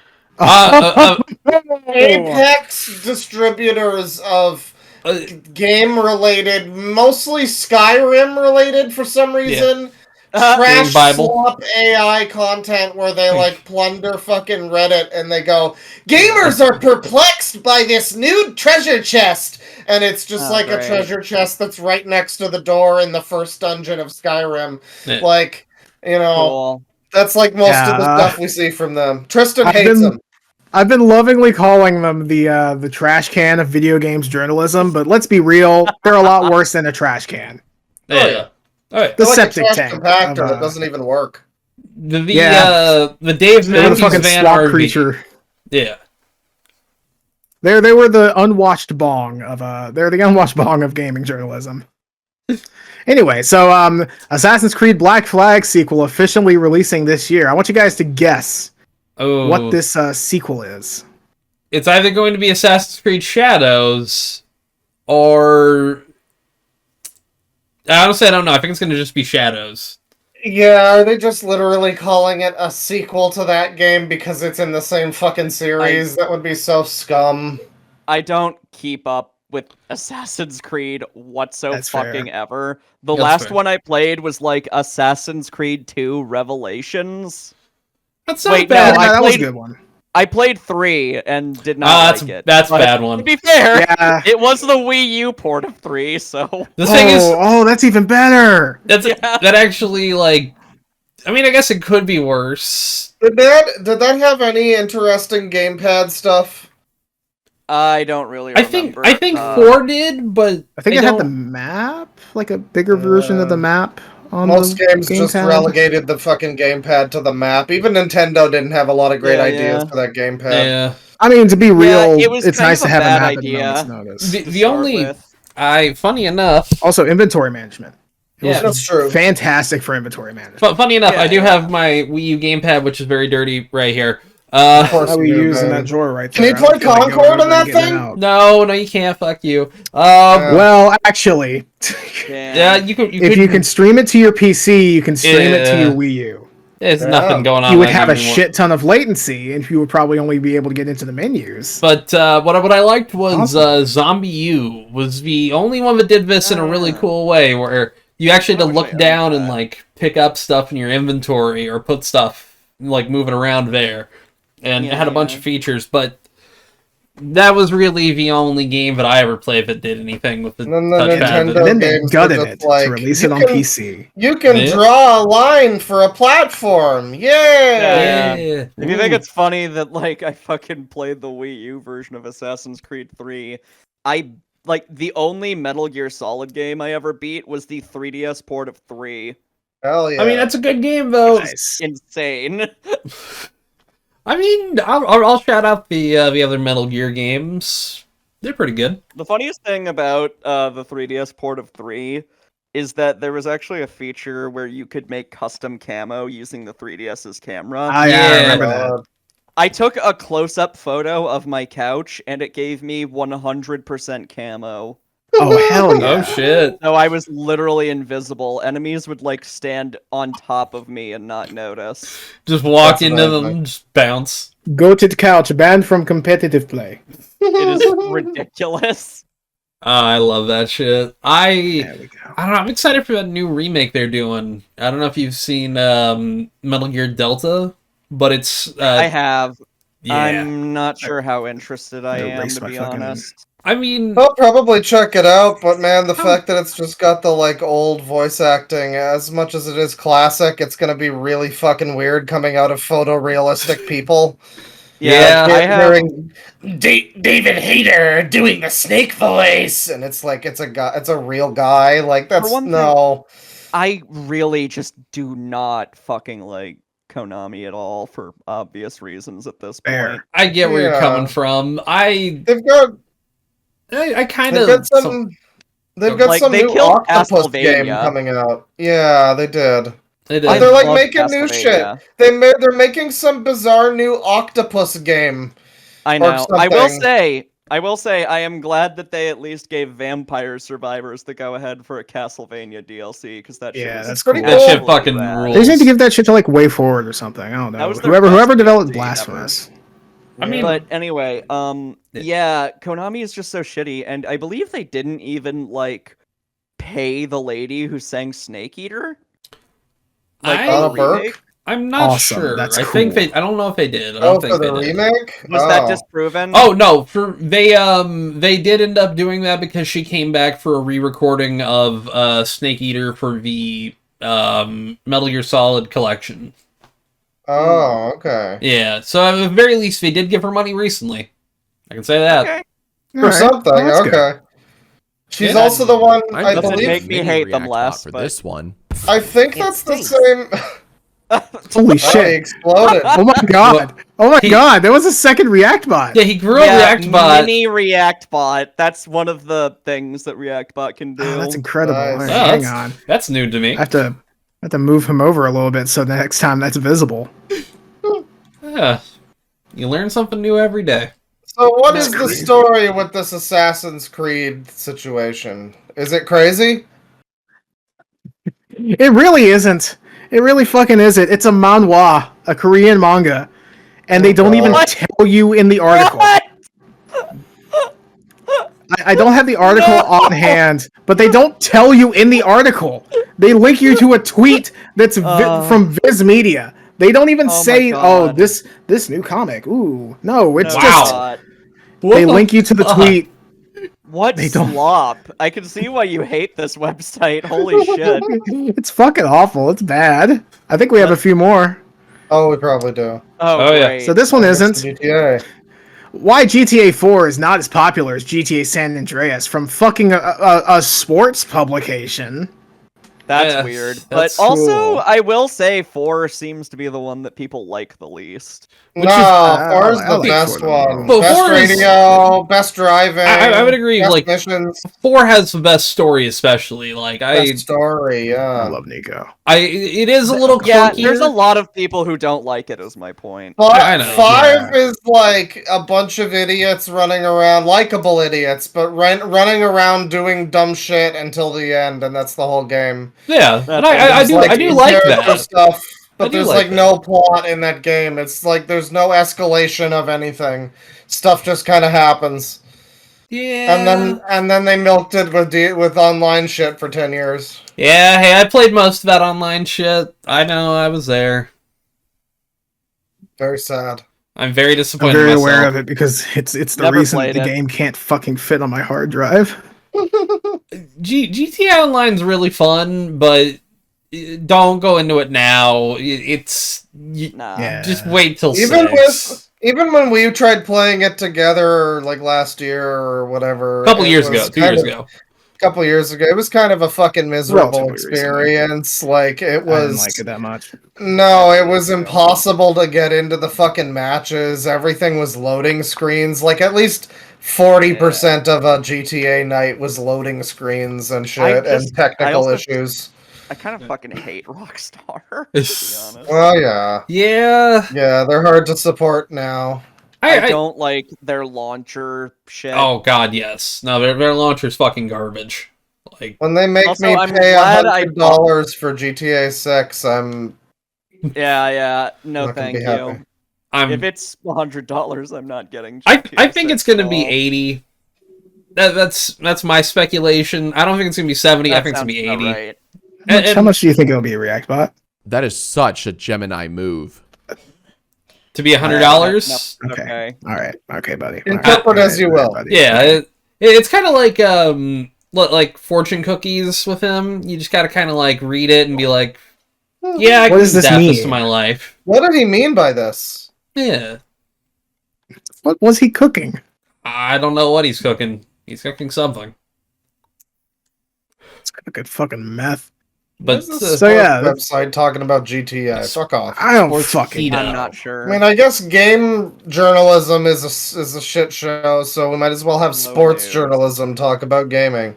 Apex distributors of game-related, mostly Skyrim-related for some reason. Trash slop AI content where they like plunder fucking Reddit and they go, gamers are perplexed by this new treasure chest, and it's just a treasure chest that's right next to the door in the first dungeon of Skyrim. Yeah. Like, you know, that's like most of the stuff we see from them. Tristan hates them. I've been lovingly calling them the trash can of video games journalism, but let's be real, they're a lot worse than a trash can. Yeah. All right. The They're septic like a trash tank compactor that doesn't even work. The Dave they were the Matthews fucking Van swamp RV. creature. Yeah. They were the unwashed bong of gaming journalism. Anyway, so Assassin's Creed Black Flag sequel officially releasing this year. I want you guys to guess what this sequel is. It's either going to be Assassin's Creed Shadows or honestly, I don't know. I think it's going to just be Shadows. Yeah, are they just literally calling it a sequel to that game because it's in the same fucking series? That would be so scum. I don't keep up with Assassin's Creed ever. The last one I played was like Assassin's Creed 2 Revelations. That's not bad. No, that was a good one. I played 3 and did not like it. That's a bad one. To be fair, it was the Wii U port of 3, so... The thing is... Oh, that's even better! That actually, like... I mean, I guess it could be worse. Did that have any interesting gamepad stuff? I don't really remember. I think 4 did, but... I think it had the map? Like a bigger version of the map? Most games just relegated the fucking gamepad to the map. Even Nintendo didn't have a lot of great ideas for that gamepad. Yeah. I mean, to be real, it was it's nice to have a map idea. The only... funny enough... Also, inventory management. That's true. Fantastic for inventory management. But funny enough, I do have my Wii U gamepad, which is very dirty right here. Of course we use in that drawer right there. Can you play Concord on that thing? No, you can't. Fuck you. Well, actually, you could. If you can stream it to your PC, you can stream it to your Wii U. There's nothing going on. You would have a shit ton of latency, and you would probably only be able to get into the menus. But what I liked was Zombie U was the only one that did this in a really cool way, where you actually had to look down and like pick up stuff in your inventory or put stuff like moving around there. And it had a bunch of features, but that was really the only game that I ever played that did anything with the touchpad. And then they gutted it to release it on PC. You can draw a line for a platform. Yeah. If you think it's funny that like I fucking played the Wii U version of Assassin's Creed 3, the only Metal Gear Solid game I ever beat was the 3DS port of 3. Hell yeah. I mean, that's a good game though. Nice. Insane. I mean, I'll shout out the other Metal Gear games. They're pretty good. The funniest thing about the 3DS port of 3 is that there was actually a feature where you could make custom camo using the 3DS's camera. I Yeah. remember that. I took a close-up photo of my couch, and it gave me 100% camo. Oh hell yeah! Oh shit. So I was literally invisible. Enemies would like stand on top of me and not notice. Just walk That's into amazing. them, just bounce. Go to the couch, banned from competitive play. It is ridiculous. I love that shit. There we go. I don't know. I'm excited for that new remake they're doing. I don't know if you've seen Metal Gear Delta, but it's I have. yeah. I'm not sure how interested I Gonna am, erase to my be fucking- honest. I mean, I'll probably check it out, but man, the fact that it's just got the like old voice acting, as much as it is classic, it's gonna be really fucking weird coming out of photorealistic people. Yeah, I have. Hearing David Hayter doing the snake voice, and it's like it's a real guy. Like that's one thing- no. I really just do not fucking like Konami at all for obvious reasons at this Fair. point. I get where you're Yeah. coming from. I kind They've of got some. They've got Like, some they new killed octopus game Castlevania. coming out. Yeah, they did. it But is. they're like love making new shit. Castlevania. They're making some bizarre new octopus game. I or know. I will something. say, I am glad that they at least gave Vampire Survivors the go-ahead for a Castlevania DLC, because that shit Yeah, was that's pretty cool. That cool. shit fucking rad. rules. They just need to give that shit to like Way Forward or something. I don't That know. was their Whoever best developed DLC Blasphemous. I mean, But anyway, yeah, Konami is just so shitty, and I believe they didn't even like pay the lady who sang Snake Eater. Like I- on the Burke? remake? I'm not Awesome, sure. that's I think cool. they. I don't know if they did. I Oh, don't think for the they did. remake? Was Oh. that disproven? Oh no, they did end up doing that because she came back for a re-recording of Snake Eater for the Metal Gear Solid collection. Oh, okay. Yeah, so at the very least they did give her money recently. I can say that. Okay. For Alright, something, well, that's good. okay. She's Yeah. also the one, I'm I Doesn't believe. make me hate them React less, bot for but- this one. I think It that's the stinks. same. Holy Oh, he shit! exploded. Oh my god! Oh my He- god! There was a second React bot. Yeah, he grew a React bot. Mini React bot. That's one of the things that React bot can do. Oh, that's incredible. Nice. Alright, Oh, hang that's- on. That's new to me. I have to move him over a little bit so next time that's visible. Yeah. You learn something new every day. So what is the crazy. story with this Assassin's Creed situation? Is it crazy? It really isn't. It really fucking isn't. It's a manhwa, a Korean manga, and they don't even What? tell you in the article. What? I don't have the article No! on hand, but they don't tell you in the article. They link you to a tweet that's from Viz Media. They don't even Oh my say, "Oh, God. this new comic." Ooh, no, it's No, Wow. just God. they link you to the tweet. What They don't- slop? I can see why you hate this website. Holy shit. It's fucking awful. It's bad. I think we have a few more. Oh, we probably do. Oh, Oh, yeah. great. So this one isn't. GTA. Why GTA 4 is not as popular as GTA San Andreas from fucking a sports publication. That's Yeah, weird. that's But also, cool. I will say 4 seems to be the one that people like the least. No, Which is- 4 is I the like best 4 the one. most. Well, Best 4 is- radio, best driving. I would agree, Best like- missions, 4 has the best story, especially. Like best story. I Yeah. love Nico. it is a little Yeah, clunkier. there's a lot of people who don't like it, is my point. I know, 5 is like a bunch of idiots running around, likable idiots, but running around doing dumb shit until the end, and that's the whole game. Yeah, and I There's, do like character that. stuff, I but do there's like like that. no plot in that game. It's like there's no escalation of anything. Stuff just kind of happens, Yeah. and then they milked it with online shit for 10 years. Yeah, hey, I played most of that online shit. I know, I was there. Very sad. I'm very I'm disappointed very in aware myself. of it because it's the Never reason played the it. game can't fucking fit on my hard drive. GTA Online's really fun, but don't go into it now. Nah. Yeah. Just wait till Even 6. Even when we tried playing it together, like last year or whatever, A couple it years was ago, 2 kind years of- ago. couple years ago. It was kind of a fucking miserable Relatively recently. experience. Like it I didn't was. like it that much. No, it was impossible to get into the fucking matches. Everything was loading screens. Like at least 40% of a GTA night was loading screens and shit and technical issues. I kind of fucking hate Rockstar, to be honest. Well, yeah. Yeah, they're hard to support now. I don't like their launcher shit. Oh god, yes. No, their launcher's fucking garbage. Like When they make Also, me I'm pay glad I $100 for GTA 6, I'm Yeah. No, not gonna thank be you. happy. If it's $100, I'm not getting. I GTA think it's 6 gonna at be all. 80. That's my speculation. I don't think it's gonna be 70. I think it's gonna be 80. Right. How much do you think it'll be, Reactbot? That is such a Gemini move. To be $100. Okay. All right. Okay, buddy. Interpret as you will. Buddy. Yeah, it's kind of like fortune cookies with him. You just gotta kind of like read it and be like, yeah, I What can does this adapt this mean? to my life. What did he mean by this? Yeah, What was he cooking? I don't know what he's cooking. He's cooking something. It's gonna get fucking meth. But What is this So, yeah, website talking about GTA. Fuck off. I don't Sports fucking. keto. I'm not sure. I mean, I guess game journalism is a shit show, so we might as well have sports news. journalism talk about gaming.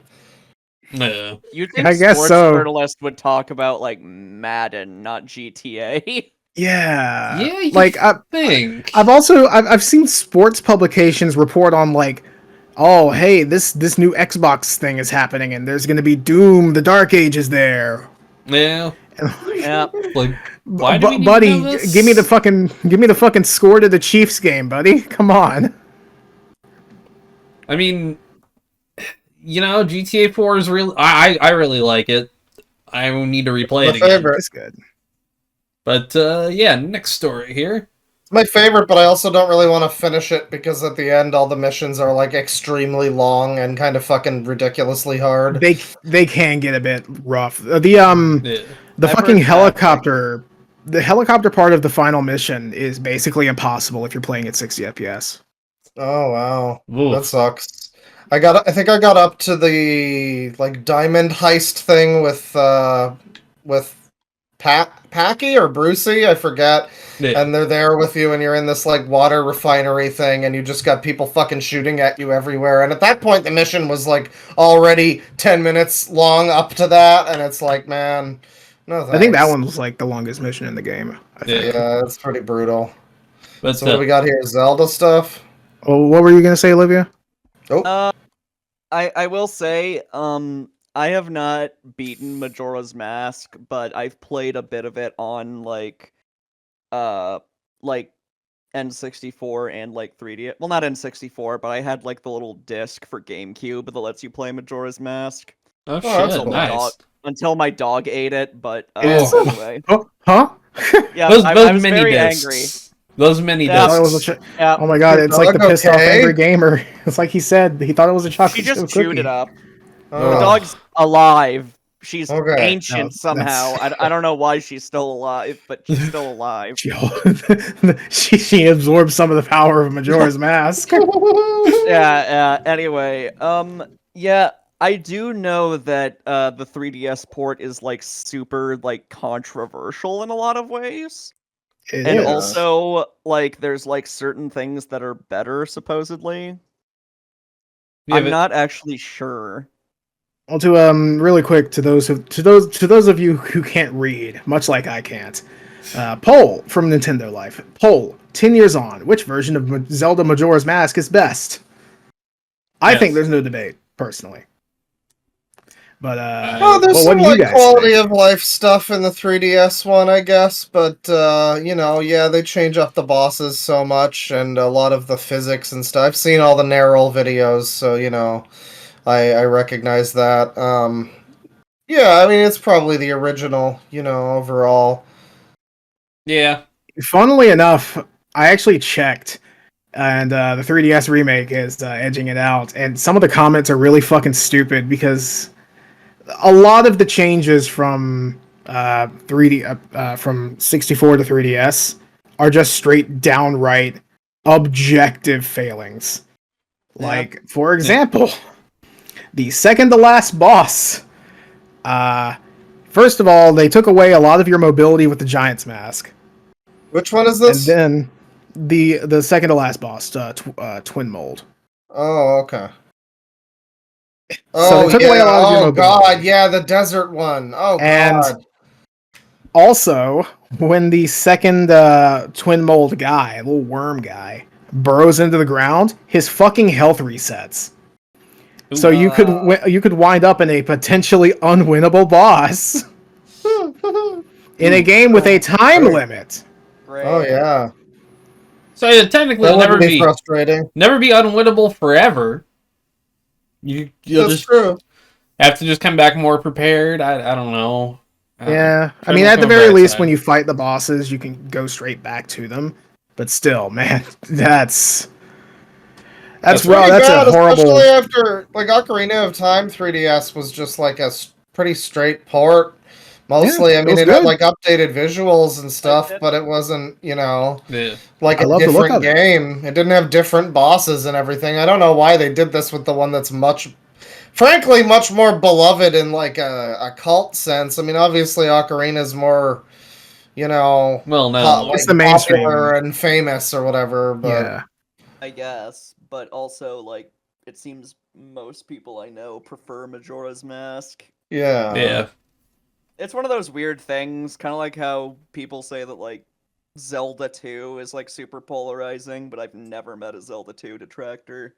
yeah. You'd think I guess sports so. journalists would talk about like Madden, not GTA. Yeah. Yeah, you Like think. I've seen sports publications report on like, oh hey, this new Xbox thing is happening and there's gonna be Doom, the Dark Ages there. Yeah. Yeah. Like, why do we need buddy, to know this? give me the fucking score to the Chiefs game, buddy. Come on. I mean, you know, GTA 4 is real. I really like it. I need to replay it My again. favorite. It's good. But yeah, next story here. It's my favorite, but I also don't really want to finish it because at the end all the missions are like extremely long and kind of fucking ridiculously hard. They can get a bit rough. Yeah. The I've fucking heard helicopter. The helicopter part of the final mission is basically impossible if you're playing at 60 FPS. Oh wow, Oof. that sucks. I think I got up to the like diamond heist thing with Packy or Brucey, I forget. Yeah. And they're there with you, and you're in this like water refinery thing, and you just got people fucking shooting at you everywhere. And at that point, the mission was like already 10 minutes long up to that, and it's like, man, no thanks. I think that one was like the longest mission in the game. I think. Yeah, it's pretty brutal. But So what do we got here? Zelda stuff? Oh, what were you gonna say, Olivia? I will say, I have not beaten Majora's Mask, but I've played a bit of it on like N64 and like 3D. Well, not N64, but I had like the little disc for GameCube that lets you play Majora's Mask. oh that's shit, cool. nice. Until my dog ate it, but Oh. anyway. Oh, huh? Yeah, Those I was mini very discs. angry. Those mini Yeah. I thought it was a discs. Yeah, Oh my god, Your it's like the dog pissed off okay? angry gamer. It's like he said he thought it was a chocolate she just chip chewed cookie. it up. Oh. The dog's alive. She's Okay. ancient No, somehow. I don't know why she's still alive, but she's still alive. she absorbed some of the power of Majora's Mask. Yeah. Anyway, yeah, I do know that the 3DS port is like super like controversial in a lot of ways, It and is. also like there's like certain things that are better supposedly. Yeah, I'm but- not actually sure. Well, to really quick to those of you who can't read, much like I can't. Poll from Nintendo Life. Poll 10 years on. Which version of Zelda Majora's Mask is best? I Yes. think there's no debate, personally. But Oh, there's well, some what do you like guys quality think? of life stuff in the 3DS one, I guess, but you know, yeah, they change up the bosses so much and a lot of the physics and stuff. I've seen all the Narrow videos, so you know, I recognize that. Yeah, I mean, it's probably the original, you know, overall. Yeah. Funnily enough, I actually checked, and the 3DS remake is edging it out, and some of the comments are really fucking stupid because a lot of the changes from 3D from 64 to 3DS are just straight downright objective failings. Like, for example, the second to last boss. First of all, they took away a lot of your mobility with the Giant's Mask. Which one is And this? then the second to last boss, Twin Mold. Oh, okay. So Oh, they took away a lot of your oh mobility. god, yeah, the desert one. Oh And god. also, when the second Twin Mold guy, little worm guy, burrows into the ground, his fucking health resets. So you could wind up in a potentially unwinnable boss in a game with a time limit. Great. Oh yeah. So yeah, technically, That it'll would never be be frustrating. unwinnable forever. You'll That's just true. have to just come back more prepared. I don't know. Yeah, I Try mean, to at look the on the very bright least, side. when you fight the bosses, you can go straight back to them. But still, man, that's That's raw. Pretty That's bad, a horrible. especially after like Ocarina of Time 3DS was just like a pretty straight port. Mostly, Yeah, I it mean, was it had good. like updated visuals and stuff, it. but it wasn't, Yeah. like I a love the look different of it. game. It didn't have different bosses and everything. I don't know why they did this with the one that's frankly, much more beloved in like a cult sense. I mean, obviously, Ocarina's more, Well known. like It's the mainstream. popular and famous or whatever. But Yeah, I guess, but also like it seems most people I know prefer Majora's Mask. yeah, Yeah. It's one of those weird things, kind of like how people say that like Zelda 2 is like super polarizing, but I've never met a Zelda 2 detractor.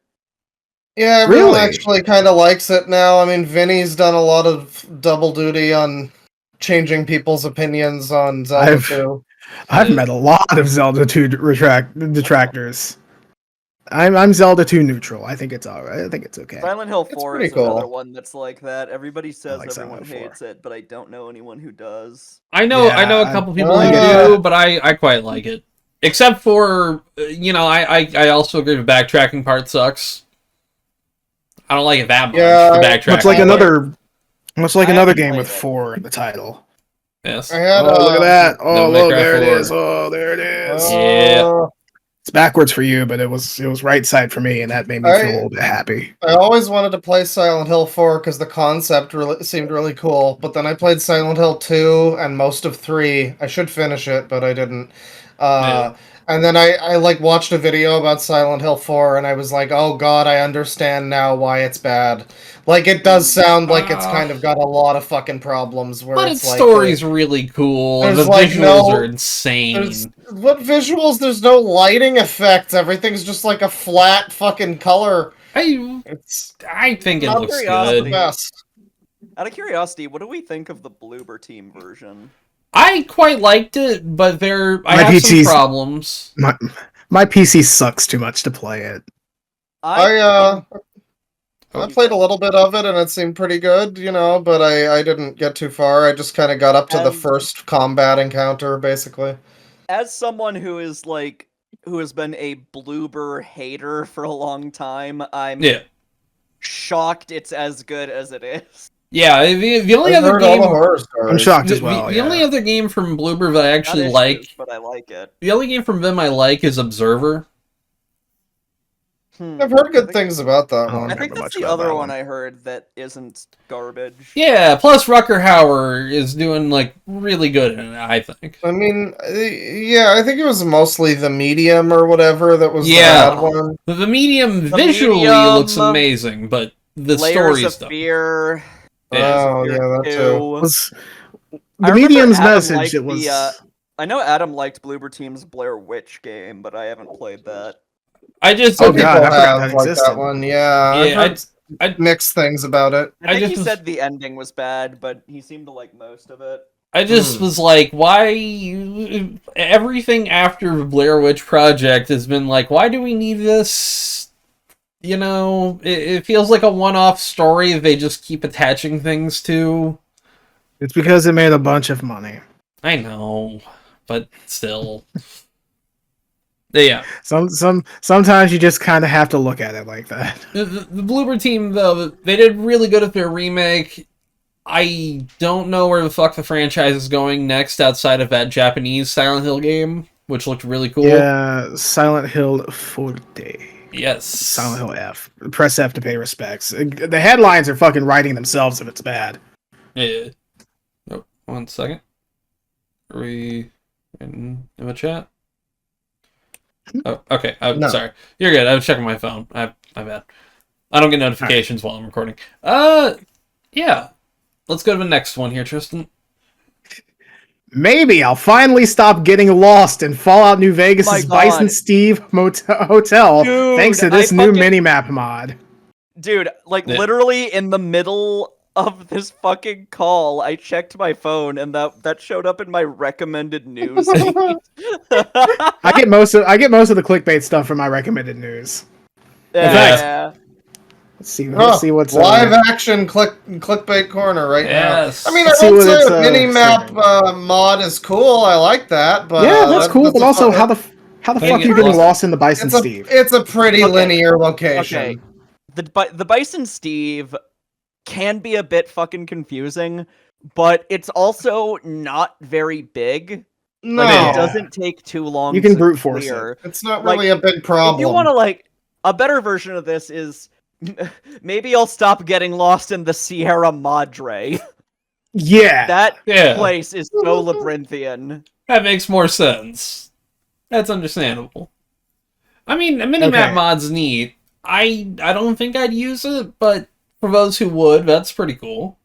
yeah. Everyone Really? actually kind of likes it now. I mean, Vinny's done a lot of double duty on changing people's opinions on Zelda I've 2. I've met a lot of Zelda 2 detractors. I'm Zelda 2 neutral. I think it's alright. I think it's okay. Silent Hill It's 4 pretty is another cool. one that's like that. Everybody says like Silent everyone Hill 4. hates it, but I don't know anyone who does. I know a Yeah, couple people who Yeah. do, but I quite like it. Except for I also agree the backtracking part sucks. I don't like it that much. Yeah, the backtracking. Much like I- another I another haven't game played with it. 4 in the title. Yes. I had Oh, look at that! Oh, Devil May look, Cry there it 4. is. Oh, there it is. Yeah. It's backwards for you, but it was right side for me, and that made me feel a little bit happy. I always wanted to play Silent Hill 4 because the concept really seemed really cool. But then I played Silent Hill 2 and most of 3. I should finish it, but I didn't. And then I like watched a video about Silent Hill 4, and I was like, oh god, I understand now why it's bad. Like, it does sound like it's kind of got a lot of fucking problems. Where But it's its like story's really cool. there's The like visuals no- are insane. what visuals? There's no lighting effects. Everything's just like a flat fucking color. It's I think it Out of looks not the curiosity. good. best. Out of curiosity, what do we think of the Bloober Team version? I quite liked it, but I My have some PC's problems. My PC sucks too much to play it. I played a little bit of it and it seemed pretty good, but I didn't get too far. I just kind of got up to the And- first combat encounter, basically. As someone who has been a Bloober hater for a long time, I'm Yeah. shocked it's as good as it is. Yeah, the only I've other heard all game the horror stories. I'm shocked the, as well. the yeah. only other game from Bloober that I actually Not like issues, but I like it. the only game from them I like is Observer. I've heard good things about that Oh, one. I remember think that's much the about other that one one. I heard that isn't garbage. Yeah, plus Rucker Hauer is doing like really good in it, I think. I mean, yeah, I think it was mostly the medium or whatever that was Yeah. the bad one. The medium The visually Medium, looks amazing, but the Layers story of stuff. Fear. Yeah. Oh, yeah, that too. Was I the remember medium's Adam message? liked It was. I know Adam liked Bloober Team's Blair Witch game, but I haven't played that. I just Oh, Some people God, I forgot have that like existed. that one. Yeah, I've yeah, heard mixed things about it. I think just he was- said the ending was bad, but he seemed to like most of it. I just was like, why? Everything after the Blair Witch Project has been like, why do we need this? It feels like a one-off story they just keep attaching things to. It's because it made a bunch of money. I know, but still. Yeah. Sometimes you just kind of have to look at it like that. The Bloober Team, though, they did really good at their remake. I don't know where the fuck the franchise is going next outside of that Japanese Silent Hill game, which looked really cool. Yeah, Silent Hill 40. Yes. Silent Hill F. Press F to pay respects. The headlines are fucking writing themselves if it's bad. Yeah. Oh, 1 second. Are we in the chat? Oh, okay. I'm No. sorry. You're good. I was checking my phone. My bad. I don't get notifications while I'm recording. Yeah. Let's go to the next one here, Tristan. Maybe I'll finally stop getting lost in Fallout New Vegas' My Bison God. Steve Hotel Dude, thanks to this I new fucking- minimap mod. Dude, like Yeah. literally in the middle of this fucking call, I checked my phone and that showed up in my recommended news feed. I get most of the clickbait stuff from my recommended news. Yeah. Let's see what's live action clickbait corner right Yes. now. I mean, Let's I see would what say it's, a mini map serving. mod is cool. I like that, but yeah, that's cool. But also, how the How fuck you you get getting lost? lost in the Bison Steve? it's a pretty Okay. linear location. Okay. The Bison Steve can be a bit fucking confusing, but it's also not very big. No, Like, Yeah. it doesn't take too long You can to brute force clear. it's not Like, really a big problem. If you want to, like, a better version of this is maybe I'll stop getting lost in the Sierra Madre. Yeah, That Yeah. place is so labyrinthian. That makes more sense. That's understandable. I mean, a minimap Okay. mod's neat. I don't think I'd use it, but for those who would, that's pretty cool.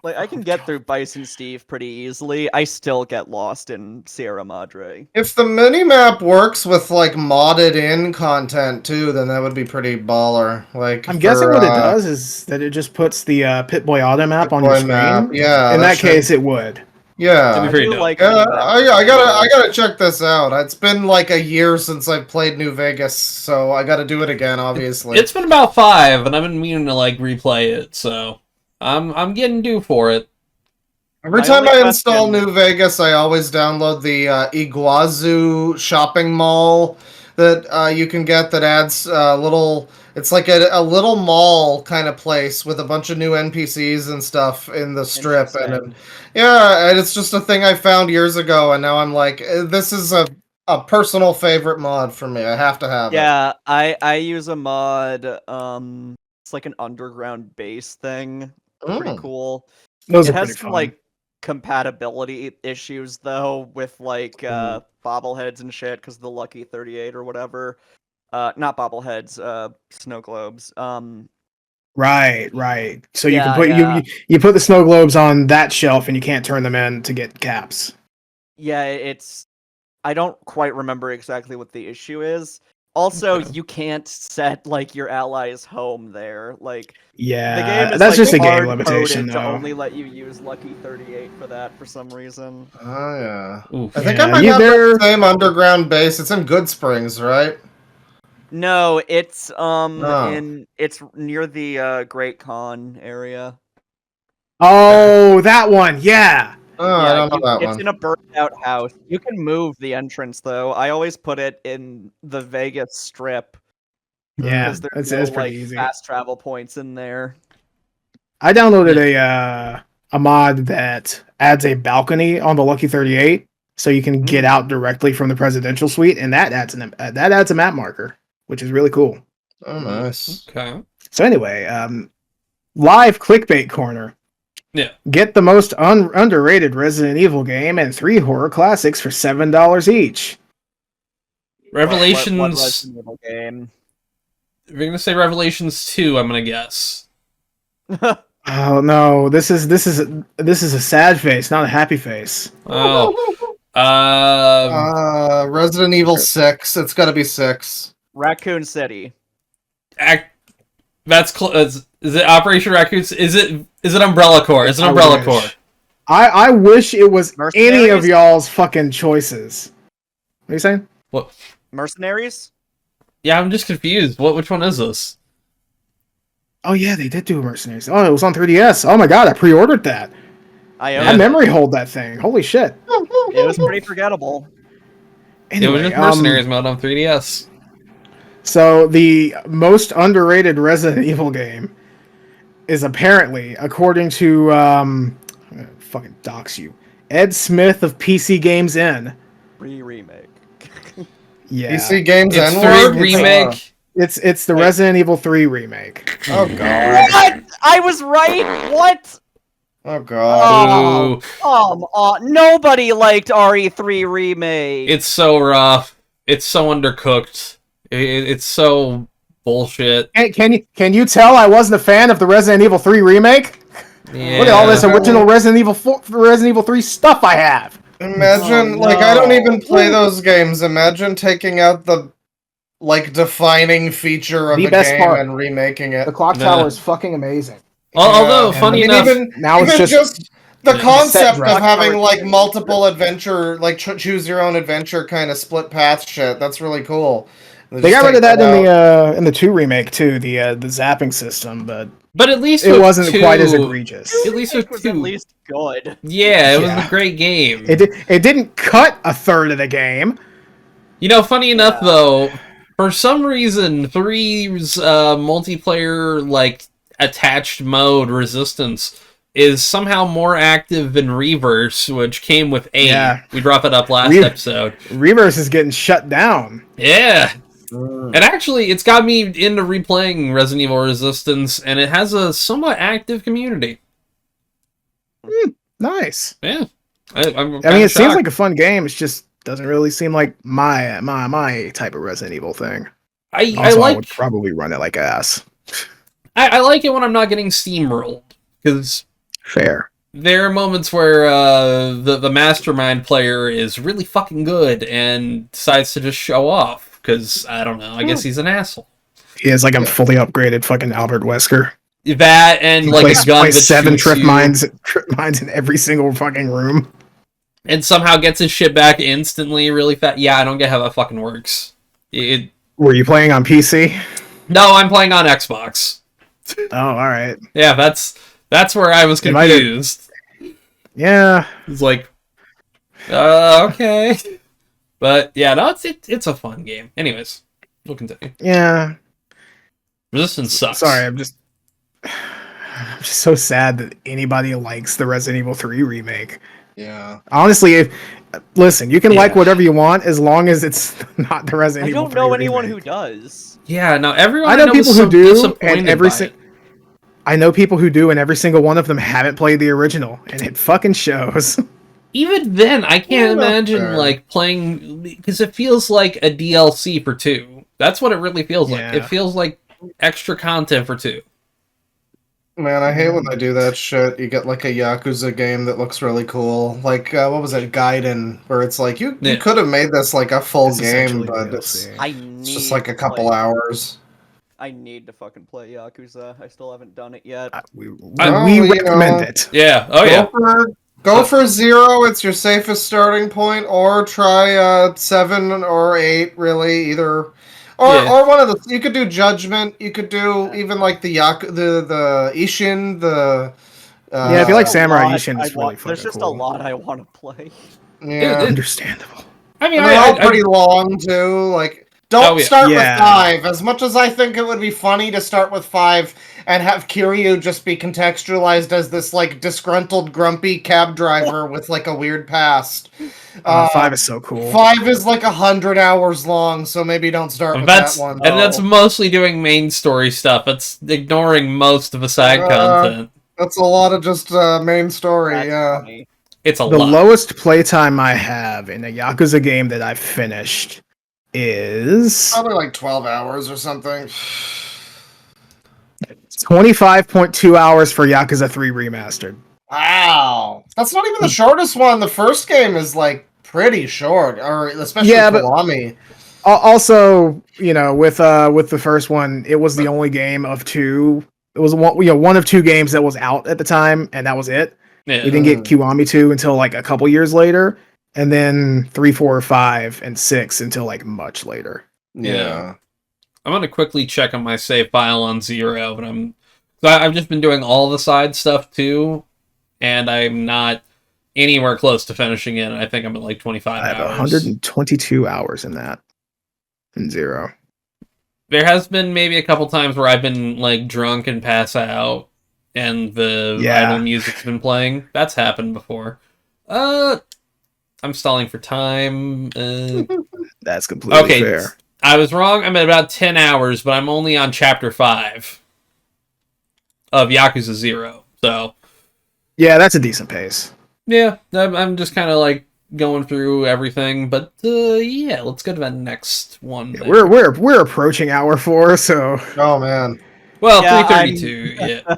Like, I can get through Bison Steve pretty easily. I still get lost in Sierra Madre. If the minimap works with like modded in content too, then that would be pretty baller. Like I'm guessing what it does is that it just puts the Pit-Boy auto map on your Pit-Boy map, screen. yeah, In that that should- case, it would. Yeah. That'd be I pretty do dope. like Yeah, minimap I control. gotta check this out. It's been like a year since I've played New Vegas, so I gotta do it again. Obviously, It's been about 5, and I've been meaning to like replay it, so I'm getting due for it. every My time only I install question- New Vegas, I always download the Iguazu shopping mall that you can get that adds little. It's like a little mall kind of place with a bunch of new NPCs and stuff in the strip, and Interesting. yeah, and it's just a thing I found years ago, and now I'm like, this is a personal favorite mod for me. I have to have it. Yeah, I use a mod. It's like an underground base thing. Pretty Mm. cool. Those It are has pretty some fun. like compatibility issues though with like bobbleheads and shit because the Lucky 38 or whatever. Not bobbleheads, snow globes. Right. So you can Yeah, put yeah. you put the snow globes on that shelf, and you can't turn them in to get caps. Yeah, it's. I don't quite remember exactly what the issue is. Also, Okay. you can't set like your allies' home there. Like the Yeah, game is that's like just a game hard limitation, coded to though. only let you use Lucky 38 for that for some reason. Oh yeah. Oof. I think Yeah, I might you- have they're- the same underground base. It's in Good Springs, right? No, it's Oh. it's near the Great Con area. Oh, that one. Yeah. Oh, I don't know that it's one. in a burnt out house. You can move the entrance though. I always put it in the Vegas Strip Yeah, because there's it's no pretty like easy. fast travel points in there. I downloaded a mod that adds a balcony on the Lucky 38, so you can get out directly from the presidential suite, and that adds a map marker, which is really cool. Oh, nice. Okay. So anyway, live clickbait corner. Yeah. Get the most underrated Resident Evil game and 3 horror classics for $7 each. Revelations. What Resident Evil game? If you're gonna say Revelations 2, I'm gonna guess. Oh no, this is a sad face, not a happy face. Oh. Resident Evil 6. It's got to be 6. Raccoon City. That's is it Operation Raccoon? Is it Umbrella Corps? Is it I Umbrella wish. Corps? I wish it was any of Mercenaries? y'all's fucking choices. What are you saying? What? Mercenaries? Yeah, I'm just confused. Which one is this? Oh yeah, they did do Mercenaries. Oh, it was on 3DS. Oh my god, I pre-ordered that. I Yeah. own I it. memory hold that thing. Holy shit. It was pretty forgettable. Anyway, it was just Mercenaries mode on 3DS. So the most underrated Resident Evil game is apparently, according to I'm gonna fucking dox you, Ed Smith of PC Games N. Remake. Yeah. PC Games It's N-word? 3 remake. It's the Resident Evil 3 remake. Oh god. What? I was right. What? Oh god. Oh, nobody liked RE3 remake. It's so rough. It's so undercooked. It's so bullshit. Can you tell I wasn't a fan of the Resident Evil 3 remake? Yeah. Look at all this original Resident Evil 3 stuff I have. Imagine, Oh, like, I don't no. even play those games. Imagine taking out the, like, defining feature of The a best game part. and remaking it. The clock Yeah. tower is fucking amazing. Although, Yeah. funny I mean, enough, now it's even just the Yeah. concept Set of having, dress. like, multiple adventure, like, choose your own adventure kind of split path shit, that's really cool. They got rid of that in the 2 remake too, the zapping system, but at least it with wasn't 2, quite as egregious. At least with It was 2. at least good. Yeah, it was Yeah. a great game. It didn't cut a third of the game. You know, funny enough Yeah. though, for some reason, 3's multiplayer like attached mode Resistance is somehow more active than Reverse, which came with 8. Yeah. We brought that up last Re- episode. Reverse is getting shut down. Yeah. And actually, it's got me into replaying Resident Evil Resistance, and it has a somewhat active community. Nice. Yeah. I'm I mean, it seems like a fun game. It just doesn't really seem like my type of Resident Evil thing. I Also, I would like probably run it like ass. I like it when I'm not getting steamrolled, because Fair. there are moments where the mastermind player is really fucking good and decides to just show off, because, I don't know, I guess he's an asshole. He is like a fully upgraded fucking Albert Wesker. That and He like plays, a gun that plays 7 shoots trip you, mines in every single fucking room. and somehow gets his shit back instantly really fast. Yeah, I don't get how that fucking works. Were you playing on PC? No, I'm playing on Xbox. Oh, all right. Yeah, that's where I was It might have- confused. Yeah. It's like, okay. But yeah, no, it's a fun game. Anyways, we'll continue. Yeah. Resistance sucks. Sorry, I'm just so sad that anybody likes the Resident Evil 3 remake. Yeah. Honestly, listen, you can like Yeah. whatever you want as long as it's not the Resident I Evil don't 3 know anyone remake. who does. Yeah, no, everyone I know was people so who do, disappointed and every by it. I know people who do, and every single one of them haven't played the original, and it fucking shows. Even then, I can't Yeah, imagine fair. like playing, because it feels like a DLC for 2. That's what it really feels like. Yeah. It feels like extra content for 2. Man, I hate when they do that shit. You get like a Yakuza game that looks really cool. Like, what was it, Gaiden? Where it's like, you Yeah. could have made this like a full It's game, essentially but DLC. it's just like a couple hours. I need to fucking play Yakuza. I still haven't done it yet. We Well, we you recommend know, it. Yeah. Oh yeah. Go for 0. It's your safest starting point, or try 7 or 8. Really, either, Yeah. or one of the. You could do Judgment. You could do even like the the Ishin. The Yeah, if you like There's a Samurai lot Ishin, it's really fucking There's just cool. a lot I want to play. yeah. Understandable. I mean, And they're all pretty long too. Like, don't Oh, yeah. start Yeah. with 5. As much as I think it would be funny to start with 5 and have Kiryu just be contextualized as this like disgruntled, grumpy cab driver with like a weird past. 5 is so cool. 5 is like 100 hours long, so maybe don't start with That's that one. and that's mostly doing main story stuff. It's ignoring most of the side content. That's a lot of just main story. That's Yeah. funny. It's a The lot. lowest playtime I have in a Yakuza game that I've finished is Probably like 12 hours or something. 25.2 hours for Yakuza 3 Remastered. Wow. That's not even the shortest one. The first game is like pretty short, or especially Yeah, but- Kiwami. Also, you know, with the first one, it was the only game of 2. It was one of 2 games that was out at the time, and that was it. Yeah. We didn't get Kiwami 2 until like a couple years later, and then 3, 4, 5, and 6 until like much later. Yeah. I'm gonna quickly check on my save file on 0, but I've just been doing all the side stuff too, and I'm not anywhere close to finishing it. I think I'm at like 25 I have hours. 122 hours in that. In 0. There has been maybe a couple times where I've been like drunk and pass out, and the Yeah. idle music's been playing. That's happened before. I'm stalling for time. That's completely Okay. fair. I was wrong. I'm at about 10 hours, but I'm only on chapter 5 of Yakuza 0. So, Yeah, that's a decent pace. yeah, I'm just kind of like going through everything. But yeah, let's go to the next one. Yeah, we're approaching hour 4, so Oh man. Well, Yeah, 332. Yeah.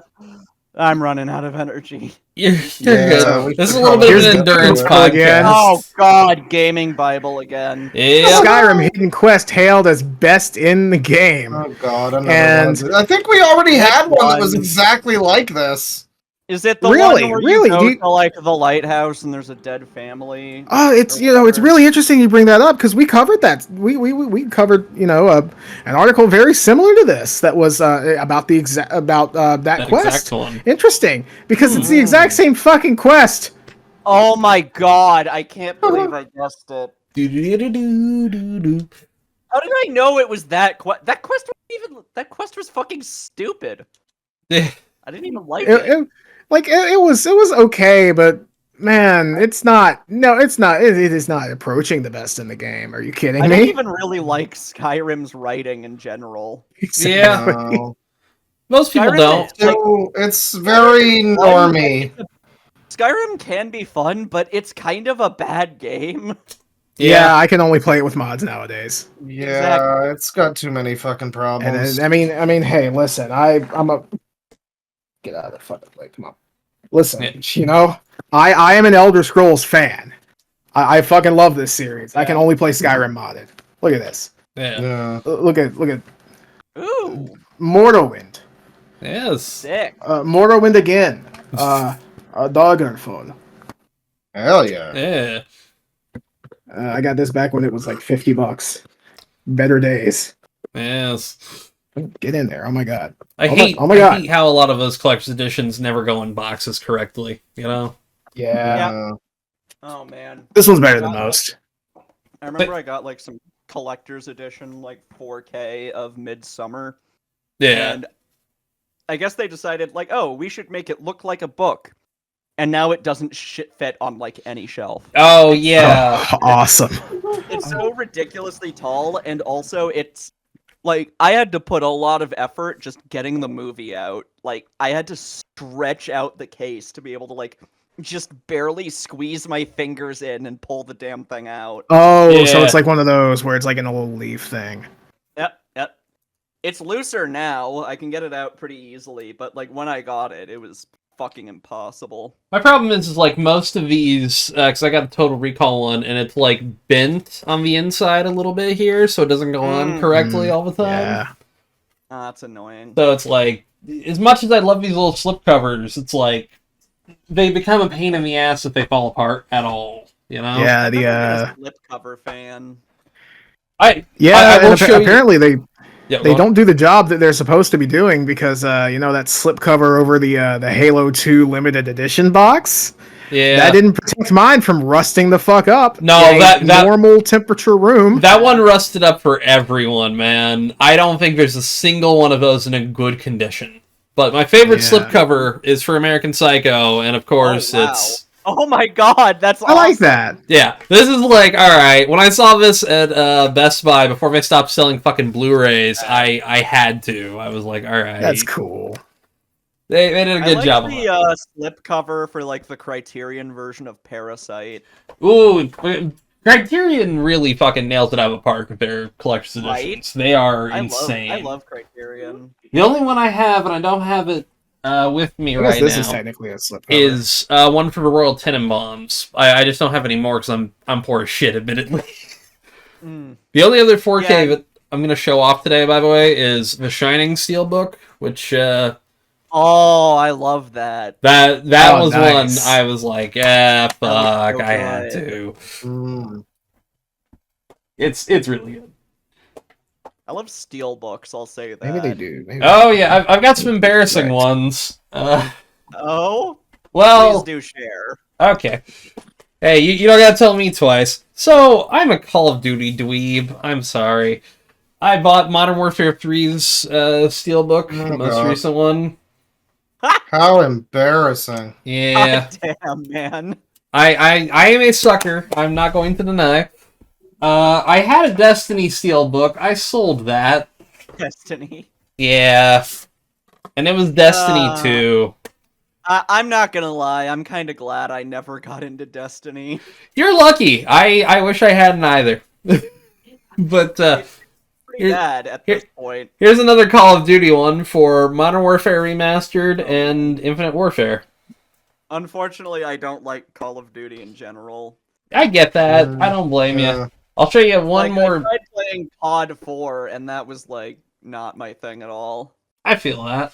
I'm running out of energy. You're Yeah, good. This is a little bit of an endurance podcast. again. Oh God, gaming Bible again. Yeah. Skyrim Hidden Quest hailed as best in the game. Oh god, And- I think we already had one that was one. exactly like this. Is it the Really? one where Really? you Do go you- to like the lighthouse and there's a dead family? Oh, it's it's really interesting you bring that up because we covered that. We covered an article very similar to this that was about the that quest. Exact one. Interesting because it's the exact same fucking quest. Oh my God, I can't believe I guessed it. Do-do-do-do-do-do. How did I know it was that quest? That quest was fucking stupid. Yeah. I didn't even like it. It was okay, but man, it's not. No, it's not. It is not approaching the best in the game. Are you kidding I me? don't even really like Skyrim's writing in general. Yeah. No. Most people Skyrim don't. is- So, it's very normy. Skyrim can be fun, but it's kind of a bad game. Yeah, I can only play it with mods nowadays. Yeah, Exactly. it's got too many fucking And problems. I mean, hey, listen, I'm a get out of the fucking way. Come on, listen. Yeah. I am an Elder Scrolls fan. I fucking love this series. I can only play Skyrim modded. Look at this. Yeah. Yeah. Look at Ooh, Morrowind. Yes. sick. Morrowind again. A Daggerfall. Hell yeah. Yeah. I got this back when it was like $50. Better days. Yes. Get in there. Oh my god. I Oh my- hate. oh my I God. hate how a lot of those collector's editions never go in boxes correctly. You know. Yeah. Oh man, This one's better than most. I remember I got like some collector's edition, like 4K of Midsummer, Yeah. and I guess they decided like, oh, we should make it look like a book, and now it doesn't fit on like any shelf. Oh yeah. Oh, awesome. It's so ridiculously tall, and also it's like I had to put a lot of effort just getting the movie out. Like I had to stretch out the case to be able to like just barely squeeze my fingers in and pull the damn thing out. Oh, so Yeah. it's like one of those where it's like in a little leaf thing. Yep. It's looser now. I can get it out pretty easily, but like when I got it, it was fucking impossible. My problem is like most of these, because I got a Total Recall one, and it's like bent on the inside a little bit here, so it doesn't go on correctly all the time. Yeah. That's annoying. So it's like, as much as I love these little slip covers, it's like they become a pain in the ass if they fall apart at all. You know? Yeah, I've never been the a slip cover fan. I yeah, will and show you- apparently they Yeah, they don't do the job that they're supposed to be doing because that slipcover over the Halo 2 limited edition box Yeah. that didn't protect mine from rusting the fuck up. No, in a that- normal temperature room. That one rusted up for everyone, man. I don't think there's a single one of those in a good condition. But my favorite Yeah. slipcover is for American Psycho, and of course wow. it's... Oh my god, that's I like awesome. that. Yeah, this is like, alright, when I saw this at Best Buy, before they stopped selling fucking Blu-rays, I had to. I was like, alright. That's cool. They did a good I like job on the it. slip cover for like the Criterion version of Parasite. Ooh, Criterion really fucking nails it out of the park with their collector's Right? editions. They are I insane. love Criterion. The only one I have, and I don't have it with me I guess right this now, is technically a slipcover. is one for the Royal Tenenbaums. I just don't have any more because I'm poor as shit, admittedly. Mm. The only other 4K Yeah. that I'm going to show off today, by the way, is The Shining Steelbook, which Oh, I love that. that Oh, was nice. one I was like, fuck, so I had good. to. Mm. It's really good. I love steel books, I'll say that. Maybe they do. Maybe. Oh yeah, I've got some embarrassing Right. ones. Oh? Well, Please do share. okay. Hey, you don't gotta tell me twice. So, I'm a Call of Duty dweeb. I'm sorry. I bought Modern Warfare 3's Steelbook, Oh, the most God. recent one. How embarrassing. Yeah. God damn, man. I am a sucker. I'm not going to deny. I had a Destiny Steelbook. I sold that. Destiny. Yeah. And it was Destiny 2. I'm not gonna lie, I'm kind of glad I never got into Destiny. You're lucky. I wish I hadn't either. But Pretty bad at this point. here's another Call of Duty one for Modern Warfare Remastered and Infinite Warfare. Unfortunately, I don't like Call of Duty in general. I get that. I don't blame you. I'll show you one more. I tried playing COD 4, and that was like not my thing at all. I feel that.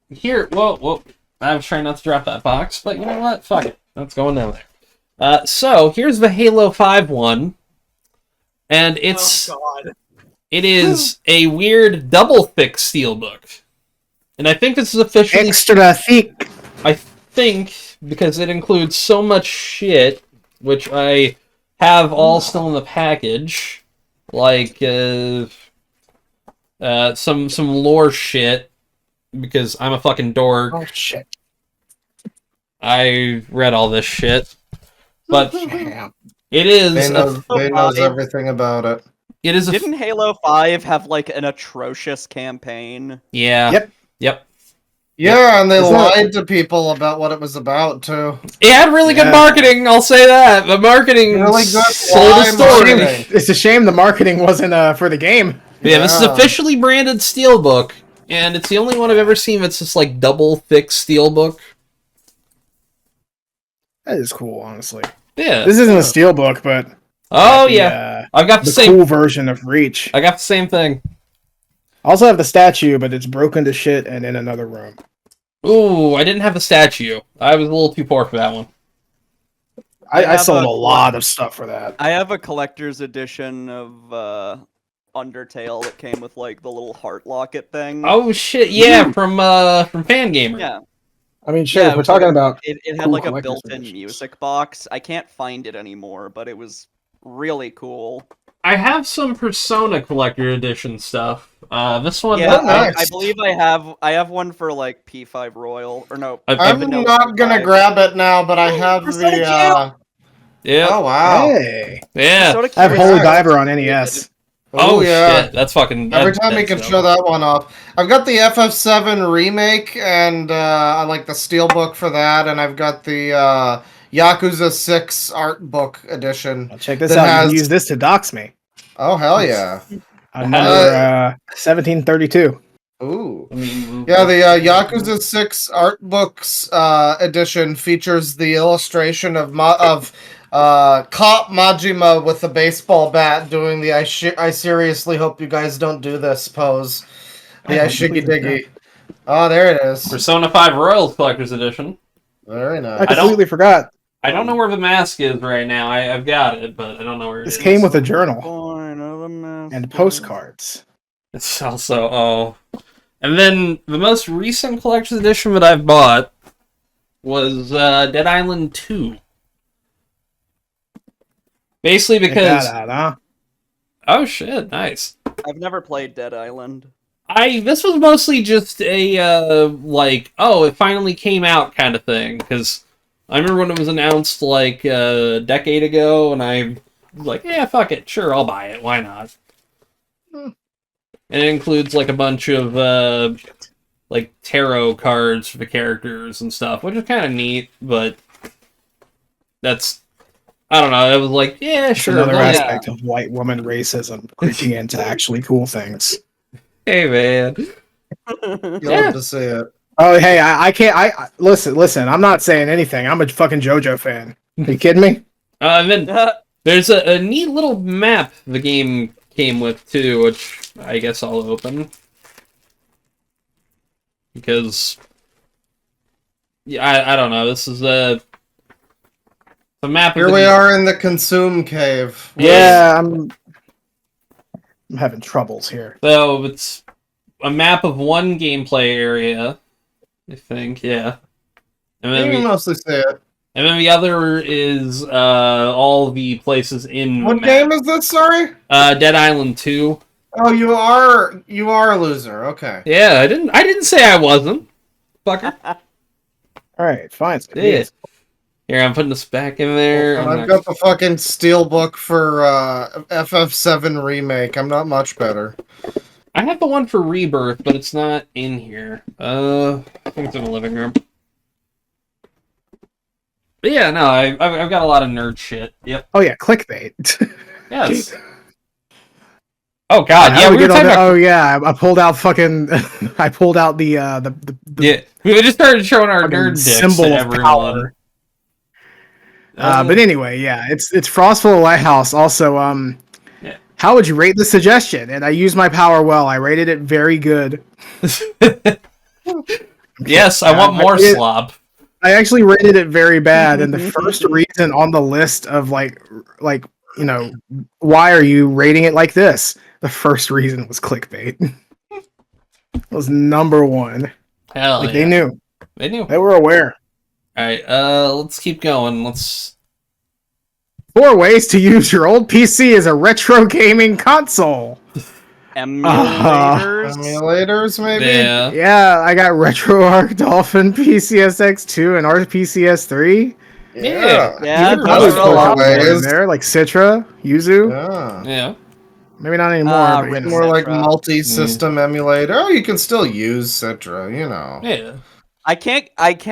Here, whoa. I was trying not to drop that box, but you know what? Fuck it. That's going down there. So here's the Halo 5 one, and it is a weird double thick steelbook, and I think this is officially Extra thick. I think because it includes so much shit, which I have all still in the package, like some lore shit, because I'm a fucking dork. Oh shit! I read all this shit, but Damn. it is. They knows everything about it. It is. Didn't Halo 5 have like an atrocious campaign? Yeah. Yep. Yeah, and they lied to people about what it was about too. It had really good marketing. I'll say that. The marketing Really good sold a story. marketing. It's a shame the marketing wasn't for the game. Yeah, this is officially branded Steelbook, and it's the only one I've ever seen that's just like double thick Steelbook. That is cool, honestly. Yeah. This isn't a steelbook, but Oh the, yeah, I've got the the same. cool version of Reach. I got the same thing. I also have the statue, but it's broken to shit and in another room. Ooh, I didn't have the statue. I was a little too poor for that one. I sold a lot of stuff for that. I have a collector's edition of Undertale that came with like the little heart locket thing. Oh shit! Yeah, from Fangamer. Yeah. I mean, sure, Yeah, if we're talking about It had cool like a collector's built-in editions. music box. I can't find it anymore, but it was really cool. I have some Persona Collector Edition stuff. This one. Yeah, nice. I believe I have one for like P5 Royal or no. I'm Vanilla not gonna P5. grab it now, but I have Persona the. Yeah. Oh wow! Hey, Yeah. Persona I have Q Holy is- Diver on NES. Oh yeah! shit! That's fucking. Every time we can show that one off. I've got the FF7 remake, and I like the steelbook for that, and I've got the Yakuza 6 art book edition. Well, check this that out. You has- can use this to dox me. Oh hell yeah! Number 1732. Ooh. Yeah, the Yakuza 6 art books edition features the illustration of Cop Majima with a baseball bat doing the I seriously hope you guys don't do this pose. The I shiggy diggy. Oh, there it is. Persona 5 Royals Collector's Edition. Very I nice. completely forgot. I don't know where the mask is right now. I've got it, but I don't know where it is. This came with a journal Coin of the master. and postcards. It's also and then the most recent collector's edition that I've bought was Dead Island 2. Basically because Check that out, huh? oh shit, nice. I've never played Dead Island. This was mostly just a like, oh, it finally came out kind of thing, because I remember when it was announced like a decade ago, and I was like, yeah, fuck it, sure, I'll buy it, why not? And it includes like a bunch of like tarot cards for the characters and stuff, which is kind of neat, but that's, I don't know, it was like, yeah, It's sure. another well, yeah. aspect of white woman racism creeping into actually cool things. Hey, man. You'll Yeah. have to see it. Oh, hey, I can't. Listen. I'm not saying anything. I'm a fucking JoJo fan. Are you kidding me? And then there's a neat little map the game came with, too, which I guess I'll open. Because, yeah, I don't know, this is the map of Here the we are in the Consume Cave. Yeah, I'm having troubles here. So, it's a map of one gameplay area, I think, yeah. And You then, can mostly see it. and then the other is all the places in the What map. game is this, sorry? Dead Island 2. Oh, you are a loser, okay. Yeah, I didn't say I wasn't. Fucker. All right, fine. Yeah. Here, I'm putting this back in there. And I'm I've not- got the fucking steelbook for FF7 Remake. I'm not much better. I have the one for Rebirth, but it's not in here. I think it's in the living room. But yeah, no, I've got a lot of nerd shit. Yep. Oh yeah, clickbait. Yes. Oh god, How yeah, do we were get on talking that? about... Oh yeah, I pulled out fucking. I pulled out the Yeah, we just started showing our fucking nerd dicks symbol to of everyone. power. But anyway, yeah, it's Frostful Lighthouse. Also, Yeah. how would you rate the suggestion? And I used my power well. I rated it very good. Yes, I want more it- slop. I actually rated it very bad, and the first reason on the list of like you know, why are you rating it like this? The first reason was clickbait. It was number one. Hell Like yeah. they knew, They knew. they were aware. Alright, let's keep going. Let's... 4 ways to use your old PC as a retro gaming console. Emulators. Emulators, maybe? Yeah. Yeah, I got RetroArch, Dolphin, PCSX2, and RPCS3. Yeah. Yeah, Those those are are a a lot. lot in there, like Citra, Yuzu. Yeah. Yeah. Maybe not anymore. but, you Rip know. More like Citra. multi-system emulator. Oh, you can still use Citra, you know. Yeah. I can't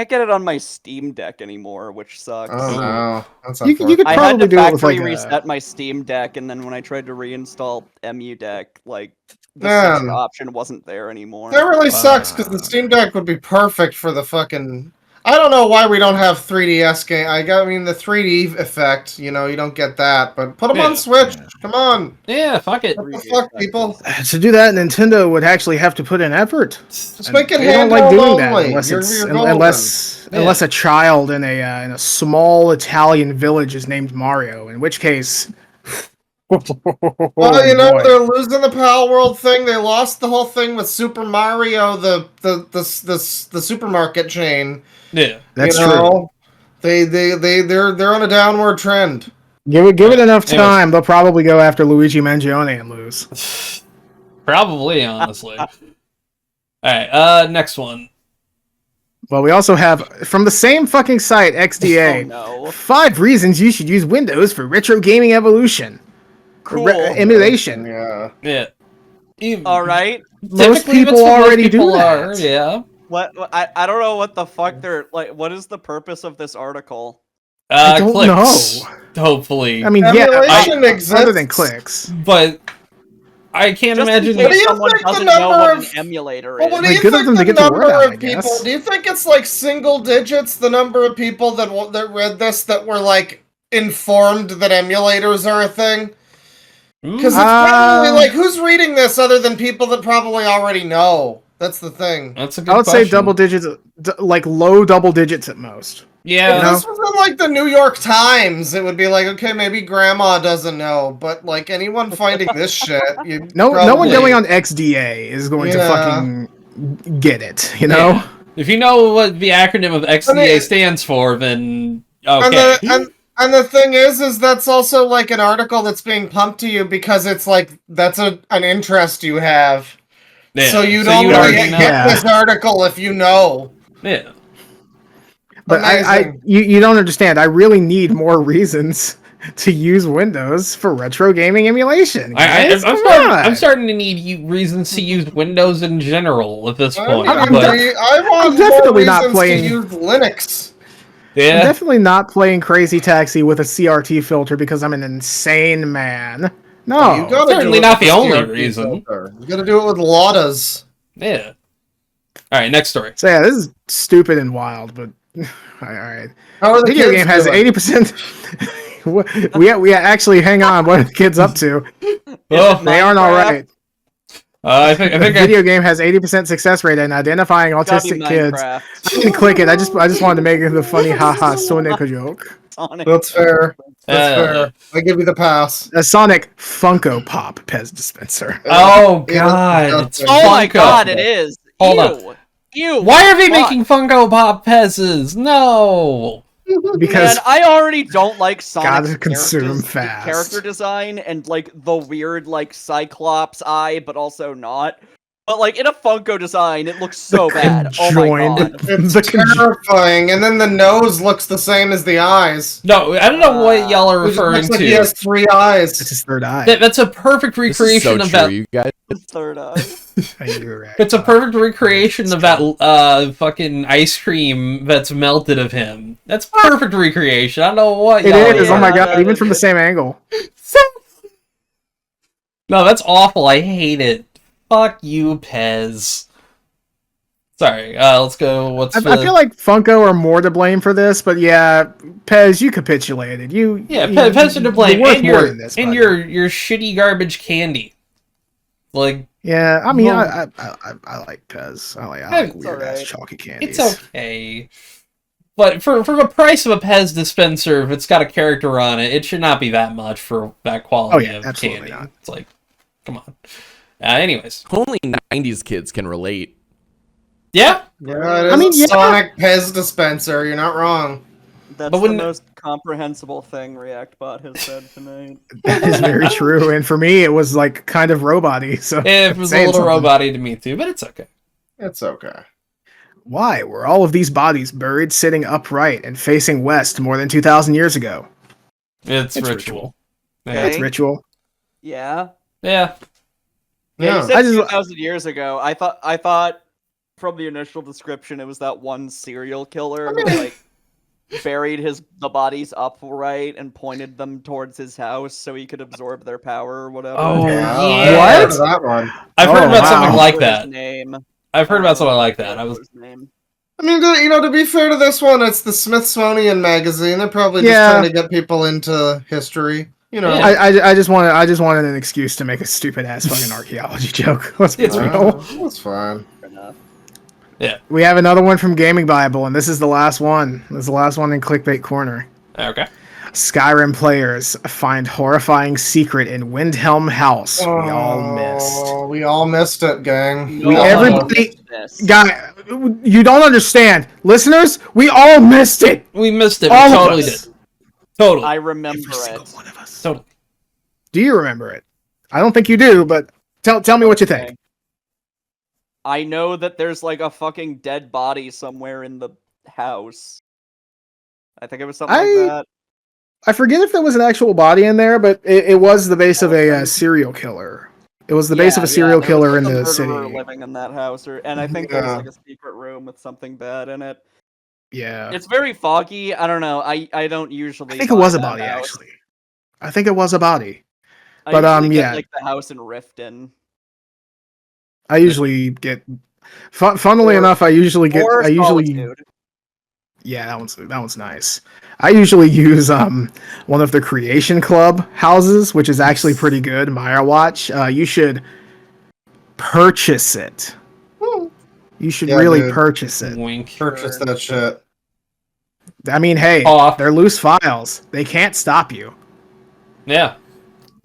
get it on my Steam Deck anymore, which sucks. Oh no, that's You could I had probably to do it with factory like reset my Steam Deck, and then when I tried to reinstall Emu Deck, like the Man. Citra option wasn't there anymore. That really sucks because the Steam Deck would be perfect for the fucking. I don't know why we don't have 3DS game. I mean the 3D effect. You know, you don't get that, but put them Yeah. on Switch. Come on, Yeah, fuck it. what the fuck, people? To do that, Nintendo would actually have to put in effort. Just make it They don't handheld like doing only. that unless You're it's golden. unless a child in a small Italian village is named Mario. In which case, Well, you know boy. they're losing the Pal World thing. They lost the whole thing with Super Mario, the supermarket chain. Yeah. That's you true. know? They're on a downward trend. Give it enough Anyways. time, they'll probably go after Luigi Mangione and lose. Probably, honestly. Alright, next one. Well, we also have from the same fucking site, Oh XDA. no. 5 reasons you should use Windows for retro gaming evolution. Cool. Emulation. Yeah. Yeah. All right. Most Typically, people that's what most already do people that. are, yeah. What I don't know what the fuck they're like. What is the purpose of this article? I don't Clicks, hopefully. I mean, Emulation yeah, exists. other than clicks. But I can't Just imagine... in What do case you someone think the doesn't know number what of- an emulator Well, is. what do Like, you good of think them to the get the number word out, I of people? guess. Do you think it's like single digits? The number of people that read this that were like informed that emulators are a thing? Because it's probably like who's reading this other than people that probably already know. That's the thing. That's a good I would say question. double digits, like low double digits at most. Yeah. If this was in like the New York Times, it would be like, okay, maybe grandma doesn't know, but like anyone finding this shit, you No one probably- going on XDA is going to Yeah. fucking get it, you know? Yeah. If you know what the acronym of XDA it- stands for, then And okay. and the thing is that's also like an article that's being pumped to you because it's like that's an interest you have. Yeah. So you don't you'd really already get know. Yeah. this article if you know. Yeah. But Amazing. you don't understand. I really need more reasons to use Windows for retro gaming emulation. Guys, come on. I'm starting to need reasons to use Windows in general at this point. I I'm want definitely more not reasons playing- to use Linux. I'm yeah. definitely not playing Crazy Taxi with a CRT filter because I'm an insane man. No. You gotta certainly do it not with the only CRT reason. filter. You gotta do it with Laudas. Yeah. All right, next story. So yeah, this is stupid and wild, but all right. How are the Video kids game has doing? 80%. we actually hang on. What are the kids up to? Oh, They aren't all Minecraft? right. I think The video game has 80% success rate in identifying Gotta be autistic kids. Minecraft. I didn't click it. I just wanted to make it the funny haha Sonic joke. Sonic. That's fair. That's Uh, fair. I give you the pass. A Sonic Funko Pop Pez dispenser. Oh Yeah, god, it's that's- Oh my Funko. god, it is. Hold Ew. Ew. Why are they Fuck. making Funko Pop Pez's? No. Because Man, I already don't like Sonic's Gotta consume character- fast. character design and like the weird like Cyclops eye, but also not. But like in a Funko design, it looks so bad. Oh my conjoined- god. It's The conj- terrifying, and then the nose looks the same as the eyes. No, I don't know what y'all are It just referring looks like to. he has 3 It's eyes. his third eye. That's a perfect This is so recreation of that. true, you guys. Third eye. You're right. It's a perfect recreation of that fucking ice cream that's melted of him. That's perfect recreation. I don't know what It y'all is. are- Oh my Yeah, god! that Even is from the it. same angle. No, that's awful. I hate it. Fuck you, Pez. Sorry. Let's go. What's I feel like Funko are more to blame for this, but yeah, Pez, you capitulated. Pez are to blame, You're worth and more your than this, and buddy. your shitty garbage candy. Like Yeah, I mean, Well- I like Pez. I like It's weird ass alright. chalky candies. it's okay. But for the price of a Pez dispenser, if it's got a character on it, it should not be that much for that quality Oh, yeah, of absolutely candy. not. It's like, come on. Anyways, Only 90s kids can relate. yeah. Yeah, it is I mean, a yeah. Sonic Pez dispenser. You're not wrong. That's But the when- most comprehensible thing ReactBot has said tonight. That is very true. And for me, it was like kind of robot-y. So It was a saying little something. robot-y to me too, but it's okay. It's okay. Why were all of these bodies buried sitting upright and facing west more than 2,000 years ago? It's It's ritual. Okay. Yeah. It's ritual. Yeah. Yeah. Yeah, Yeah. you said I just- 2,000 years ago. I thought from the initial description it was that one serial killer who like buried the bodies upright and pointed them towards his house so he could absorb their power or whatever. Oh, Yeah, yeah. I heard What? of that one. I've heard Oh, about wow. something like Remember his that. Name. I've heard about something don't like remember that. I was his name. I mean, to be fair to this one, it's the Smithsonian magazine. They're probably just Yeah. trying to get people into history. You know. Yeah. I just wanted an excuse to make a stupid ass fucking archaeology joke. Let's be It's real. That's fine. Fair enough. We have another one from Gaming Bible, and this is the last one. This is the last one in Clickbait Corner. okay. Skyrim players find horrifying secret in Windhelm House. We all missed. Oh, we all missed it, gang. No We one everybody- missed this. Guy, you don't understand. Listeners, we all missed it. We missed it. We All of totally us. did. Totally. I remember Every single it. one of us. Totally. Do you remember it? I don't think you do, but tell me what you think. Okay. I know that there's like a fucking dead body somewhere in the house. I think it was something like that. I forget if there was an actual body in there, but it was the base of a serial killer. It was the base of a serial there was, killer like, in a the murderer city. living in that house, and I think there was Yeah. like a secret room with something bad in it. Yeah. It's very foggy. I don't know. I don't usually. I think it buy was a that body, house. actually. I think it was a body. I But, usually get, yeah. like the house in Riften. I usually get. Funnily Or- enough, I usually get. Or I usually. Solitude. Yeah, that one's nice. I usually use one of the Creation Club houses, which is actually pretty good. Maya Watch. You should purchase it. You should Yeah, really dude. purchase it. Wink. Purchase that shit. I mean, hey, Off. they're loose files. They can't stop you. Yeah.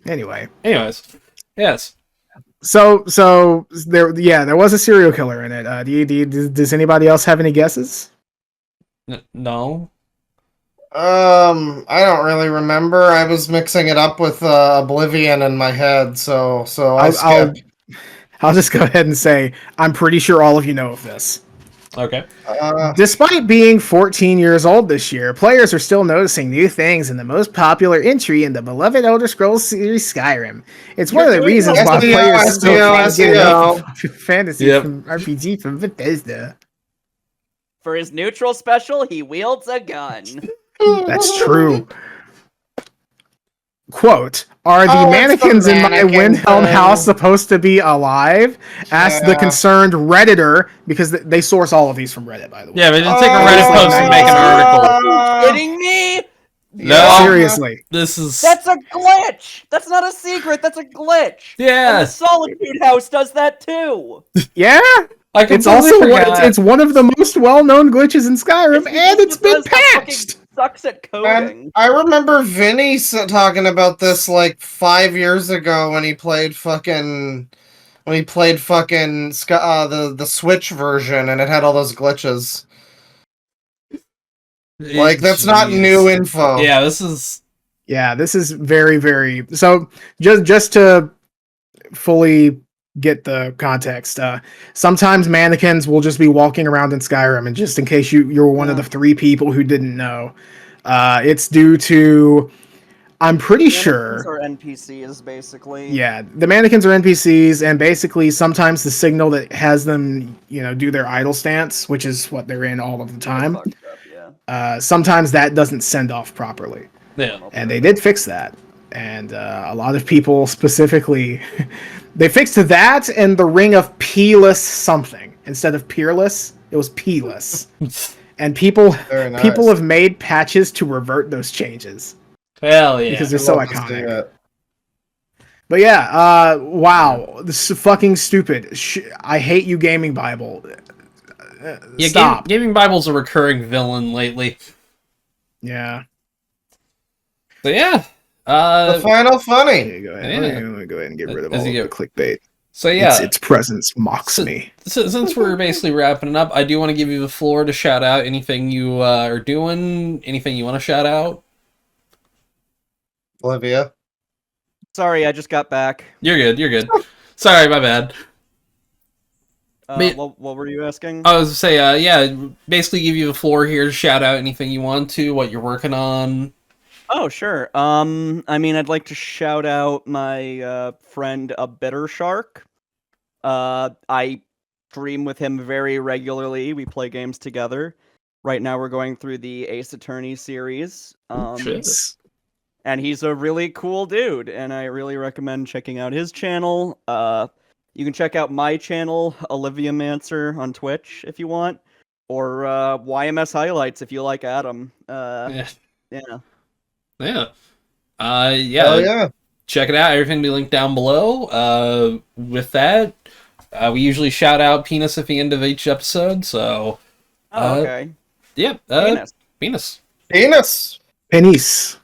Anyway, Anyways. Yes. so there was a serial killer in it. Does anybody else have any guesses? No. I don't really remember. I was mixing it up with Oblivion in my head, so I skipped. I'll just go ahead and say I'm pretty sure all of you know of this. Okay. Despite being 14 years old this year, players are still noticing new things in the most popular entry in the beloved Elder Scrolls series, Skyrim. It's one of the reasons why SEO, players still can't get SEO. enough fantasy Yep. from RPG from Bethesda. For his neutral special, he wields a gun. That's true. Quote, are the Oh, it's the mannequins in my mannequin Windhelm thing. house supposed to be alive? Asked the Yeah. concerned Redditor, because they source all of these from Reddit, by the way. Yeah, but it didn't take a Oh, Reddit post to make an article. Kidding me? No. Seriously. This is. That's a glitch. That's not a secret. That's a glitch. And Yeah. the Solitude House does that too. Yeah, I it's completely also forgot. it's one of the most well-known glitches in Skyrim, It's and it's been because that fucking patched. Sucks at coding. And I remember Vinny talking about this like 5 years ago when he played fucking the Switch version, and it had all those glitches. Like that's not Jeez. new info. Yeah, this is. Yeah, this is very, very. So just to fully get the context. Sometimes mannequins will just be walking around in Skyrim, and just in case you're one of the 3 people who didn't know, it's due to, I'm pretty sure, or NPCs basically. yeah, the mannequins are NPCs, and basically sometimes the signal that has them, do their idle stance, which is what they're in all of the time. Fucked up, yeah. Sometimes that doesn't send off properly, Yeah. and they did fix that. And a lot of people specifically, they fixed that and the ring of P-less something. Instead of peerless, it was P-less. And people have made patches to revert those changes. Hell yeah. Because they're so iconic. But yeah, wow. This is fucking stupid. I hate you, Gaming Bible. Yeah, Stop. Gaming Bible's a recurring villain lately. Yeah. So yeah. The final funny. Go ahead. Yeah. I'm gonna go ahead and get rid of As all you of the clickbait. So yeah. Its presence mocks me. Since we're basically wrapping it up, I do want to give you the floor to shout out anything you are doing, anything you want to shout out. Olivia. Sorry, I just got back. You're good. Sorry, my bad. What were you asking? I was to say, yeah, basically give you the floor here to shout out anything you want to, what you're working on. Oh, sure. I'd like to shout out my friend A Bitter Shark. I stream with him very regularly. We play games together. Right now we're going through the Ace Attorney series. And he's a really cool dude, and I really recommend checking out his channel. You can check out my channel, Olivia Mancer, on Twitch if you want, or YMS Highlights if you like Adam. Yeah. Yeah. Check it out. Everything will be linked down below. With that, we usually shout out Penis at the end of each episode. So, okay. Yeah. Penis. Penis. Penis.